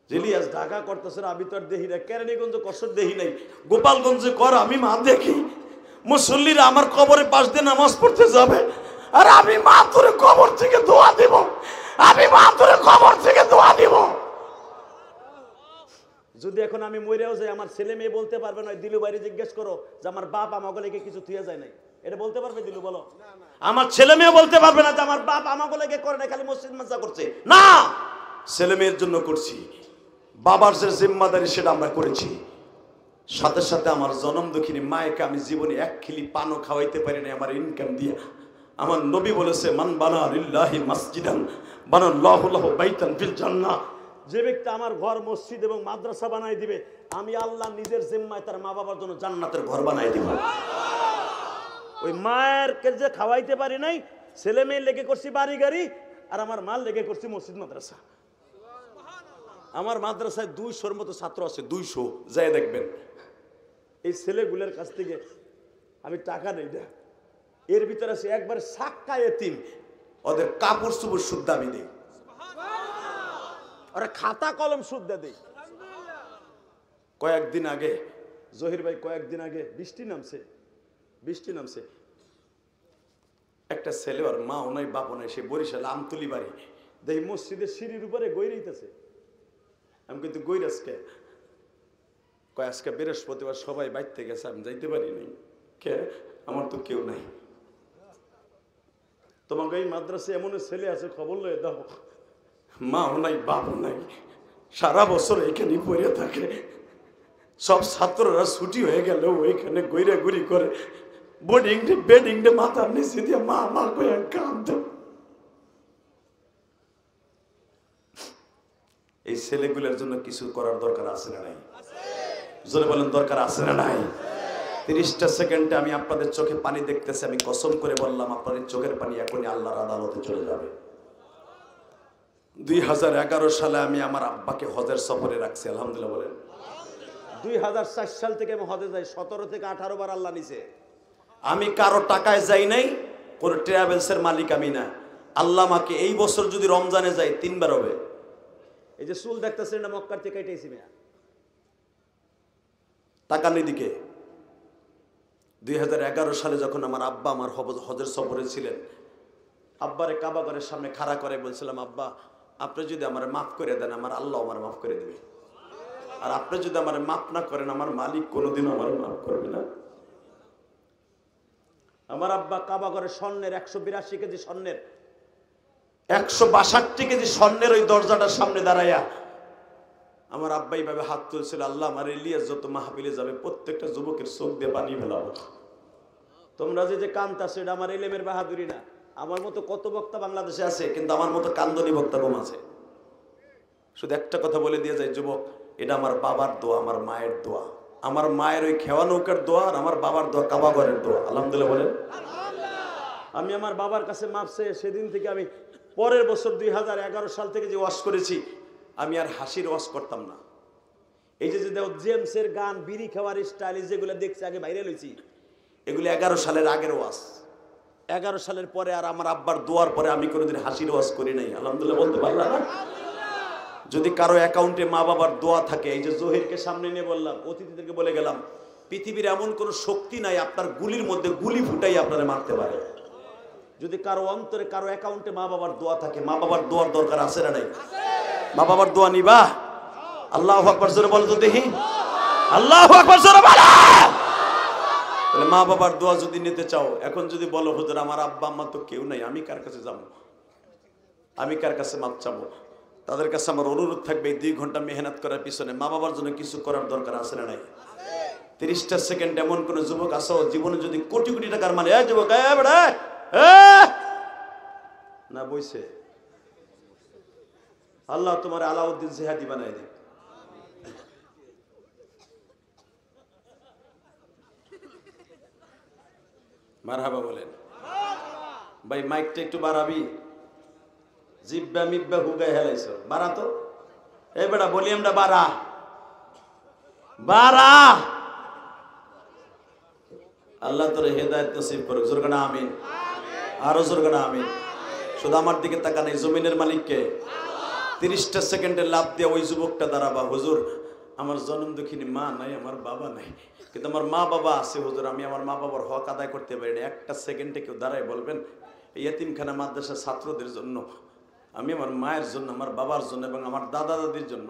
ইলিয়াস ঢাকা করতেছে না, আমি তো আর দেখি না। কেরানীগঞ্জ কসর দেখি নাই, গোপালগঞ্জে কর আমি মা দেখি। মুসল্লিরা আমার কবরের পাশ দিয়ে নামাজ পড়তে যাবে, আর আমি মা তোরে কবর থেকে দোয়া দিব, আমি মা তোরে কবর থেকে দোয়া দিব। যদি এখন আমি মরেও যাই, আমার ছেলে মেয়ে বলতে পারবে না। দিলু বাইরে জিজ্ঞেস করো যে আমার বাপ আমাকে লেগে কিছু থুয়ে যায় নাই, এটা বলতে পারবে? দিলু বলো। আমার ছেলে মেয়ে বলতে পারবে না যে আমার বাপ আমাকে লেগে করে না, খালি মসজিদ মাদ্রাসা করছে। না, ছেলে মেয়ের জন্য করছি। বাবার যে জিম্মাদারি সেটা আমরা করেছি। সাথে সাথে আমার জনম দুঃখিনী মায়েকে আমি জীবনে 1 খিলি পানও খাওয়াইতে পারি না আমার ইনকাম দিয়ে। আমার নবী বলেছে, মান বানা লিল্লাহি মাসজিদান বানাল্লাহু লাহু বাইতান ফিল জান্নাহ। যে ব্যক্তি আমার ঘর মসজিদ এবং মাদ্রাসা বানাই দিবে, আমি আল্লাহ নিজের জিম্মায় তার মা বাবার জন্য জান্নাতের ঘর বানাই দিব। ওই মায়েরকে যে খাওয়াইতে পারি নাই, ছেলে মেয়ে লেগে করছি বাড়ি গাড়ি, আর আমার মাল লেগে করছি মসজিদ মাদ্রাসা। আমার মাদ্রাসায় 200-র মতো ছাত্র আছে, 200 যাই দেখবেন। এই ছেলেগুলোর কাছ থেকে আমি টাকা নেই না, এর ভিতরে আছে একবার সাক্কা এতিম, ওদের কাপড় চোপড় শুদ্ধ আমি দেই, ওরা খাতা কলম শুদ্ধ দেই। কয়েকদিন আগে জহির ভাই, কয়েকদিন আগে বৃষ্টি নামছে, একটা ছেলে, ওর মা নাই বাপ নাই, সে বরিশাল আমতলি বাড়ি, দেখি মসজিদের সিঁড়ির উপরে গৈরাইতেছে। আমি কিন্তু গৈরাজকে কয় আজকে বৃহস্পতিবার সবাই বাইতে গেছে, আমি যাইতে পারি নাই। কে? আমার তো কেউ নাই। তোমাকে এই মাদ্রাসায় এমন ছেলে আছে, খবর লয়ে দাও, মাও নাই বাপও নাই, সারা বছর এখানে পড়ে থাকে, সব ছাত্ররা ছুটি হয়ে গেল ওইখানে গৈরা গুড়ি করে, বোর্ডিং ডে বেডিং ডে মাথার নিচে দিয়ে মা মা কয়ে কাঁদ। এই ছেলেগুলোর জন্য কিছু করার দরকার আছে না নাই? জোরে বলেন, দরকার আছে না নাই? 30টা সেকেন্ডে আমি আপনাদের চোখে পানি দেখতেছি, আমি কসম করে বললাম আপনাদের চোখের পানি এখনই আল্লাহর আদালতে চলে যাবে। 2011 সালে আমি আমার আব্বাকে হজের সফরে রাখছি, আলহামদুলিল্লাহ বলেন। 2004 সাল থেকে আমি হজে যাই, 17 থেকে 18 বার আল্লাহ নিছে। আমি কারো টাকায় যাই নাই, কোন ট্রাভেলসের মালিক আমি না। আল্লাহ আমাকে এই বছর যদি রমজানে যাই 3 বার হবে। এই যে চুল দেখতেছেন না, মক্কার থেকে কেটেছি মিয়া, টাকা নিদিকে। 2011 সালে যখন আমার আব্বা আমার হজের সফরে ছিলেন, আব্বারে কাবা ঘরের সামনে খাড়া করে বলছিলাম, আব্বা আপনি যদি আমার মাফ করে দেন, আমার আল্লাহ আমার মাফ করে দেবে, আর আপনি যদি আমার মাফ না করেন, আমার মালিক কোনোদিন আমার মাফ করবে না। আমার আব্বা কাবা ঘরের স্বর্ণের 182 কেজি স্বর্ণের 162 কেজি স্বর্ণের ওই দরজাটার সামনে দাঁড়াইয়া আমার আব্বা এইভাবে হাত তুলছিল, আল্লাহ আমার ইলিয়াস যত মাহফিলে যাবে প্রত্যেকটা যুবকের চোখ দিয়ে পানি ফেলাবো। তোমরা যে কান্তাছো, এটা আমার ইলমের বাহাদুরি না। আমার মতো কত বক্তা বাংলাদেশে আছে, কিন্তু আমার মতো কান্দনি বক্তা কম আছে। শুধু একটা কথা বলে দিয়ে যায়, যুবক, এটা আমার বাবার দোয়া, আমার মায়ের দোয়া, আমার মায়ের ওই খেওয়া নৌকার দোয়া, আর আমার বাবার দোয়া, কাবা ঘরের দোয়া। আলহামদুলিল্লাহ বলেন। আমি আমার বাবার কাছে মাপ চেয়ে সেদিন থেকে আমি পরের বছর 2011 সাল থেকে যে ওয়াজ করেছি, আমি আর হাসির ওয়াজ করতাম না। এই যে জেমসের গান, বিড়ি খাওয়ার স্টাইল, যেগুলো দেখছি আগে বাইরে লইছি, এগুলো 11 সালের আগের ওয়াজ। 11 সালের পরে আর আমার আব্বার দোয়ার পরে আমি কোনোদিন হাসির ওয়াজ করি নাই। আলহামদুলিল্লাহ বলতে পারলাম না। যদি কারো অ্যাকাউন্টে মা বাবার দোয়া থাকে, এই যে জহিরকে সামনে নিয়ে বললাম, অতিথিদেরকে বলে গেলাম, পৃথিবীর এমন কোন শক্তি নাই আপনার গুলির মধ্যে গুলি ফুটাই আপনারা মারতে পারে। যদি কারো অন্তরে, কারো অ্যাকাউন্টে মা বাবার দোয়া থাকে, মা বাবার দোয়ার দরকার আছে না নাই? মা বাবার দোয়া নিবা? আল্লাহু আকবার জোরে বলো তো দেখি, আল্লাহু আকবার জোরে বলো। তাহলে মা বাবার দোয়া যদি নিতে চাও, এখন যদি বলো হুজুর আমার আব্বা আম্মা তো কেউ নাই, আমি কার কাছে যাব? আমি কার কাছে মাপ চাবো? তাদের কাছে আমার অনুরোধ থাকবে, এই 2 ঘন্টা মেহনত করার পিছনে মা বাবার জন্য কিছু করার দরকার আছে না নাই? 30টা সেকেন্ড এমন কোন যুবক আসো, জীবনে যদি কোটি কোটি টাকার মানে, যুবক না বইছে, আল্লাহ তোমার আলাউদ্দিন জিহাদি বানাই দিন। মারহাবা বলেন ভাই। মাইকটা একটু বাড়াবি, জিব্বা মিব্বা হুগাই হেলাইছ, বাড়া তো। এই বেটা ভলিউমটা বাড়া, বাড়া। আল্লাহ তোরে হেদায়েত নসিব করুক। জোরে না আমিন, আরো জোরে না আমিন। শুধু আমার দিকে তাকান, এই জমিনের মালিককে। 30টা সেকেন্ডে লাভ দিয়ে ওই যুবকটা দাঁড়াবা, হুজুর আমার জন্ম দুঃখিনী মা নাই, আমার বাবা নাই, কিন্তু আমার মা বাবা আছে হুজুর, আমি আমার মা বাবার হক আদায় করতে পারি না। একটা সেকেন্ডে কেউ দাঁড়ায় বলবেন, এই এতিমখানা মাদ্রাসার ছাত্রদের জন্য, আমি আমার মায়ের জন্য, আমার বাবার জন্য এবং আমার দাদা দাদির জন্য,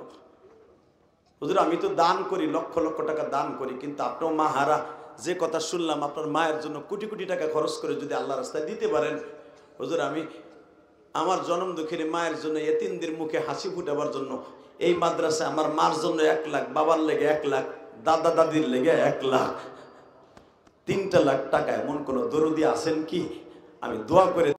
হুজুর আমি তো দান করি, লক্ষ লক্ষ টাকা দান করি, কিন্তু আপনিও মা হারা, যে কথা শুনলাম আপনার মায়ের জন্য কোটি কোটি টাকা খরচ করে যদি আল্লাহ রাস্তায় দিতে পারেন, হুজুর আমি আমার জন্ম দুঃখিনী মায়ের জন্য, এতিমদের মুখে হাসি ফুটাবার জন্য এই মাদ্রাসায় আমার মার জন্য 1 লাখ, বাবার লেগে 1 লাখ, দাদা দাদির লেগে 1 লাখ, 3টা লাখ টাকা এমন কোন দরদি আছেন কি? আমি দোয়া করে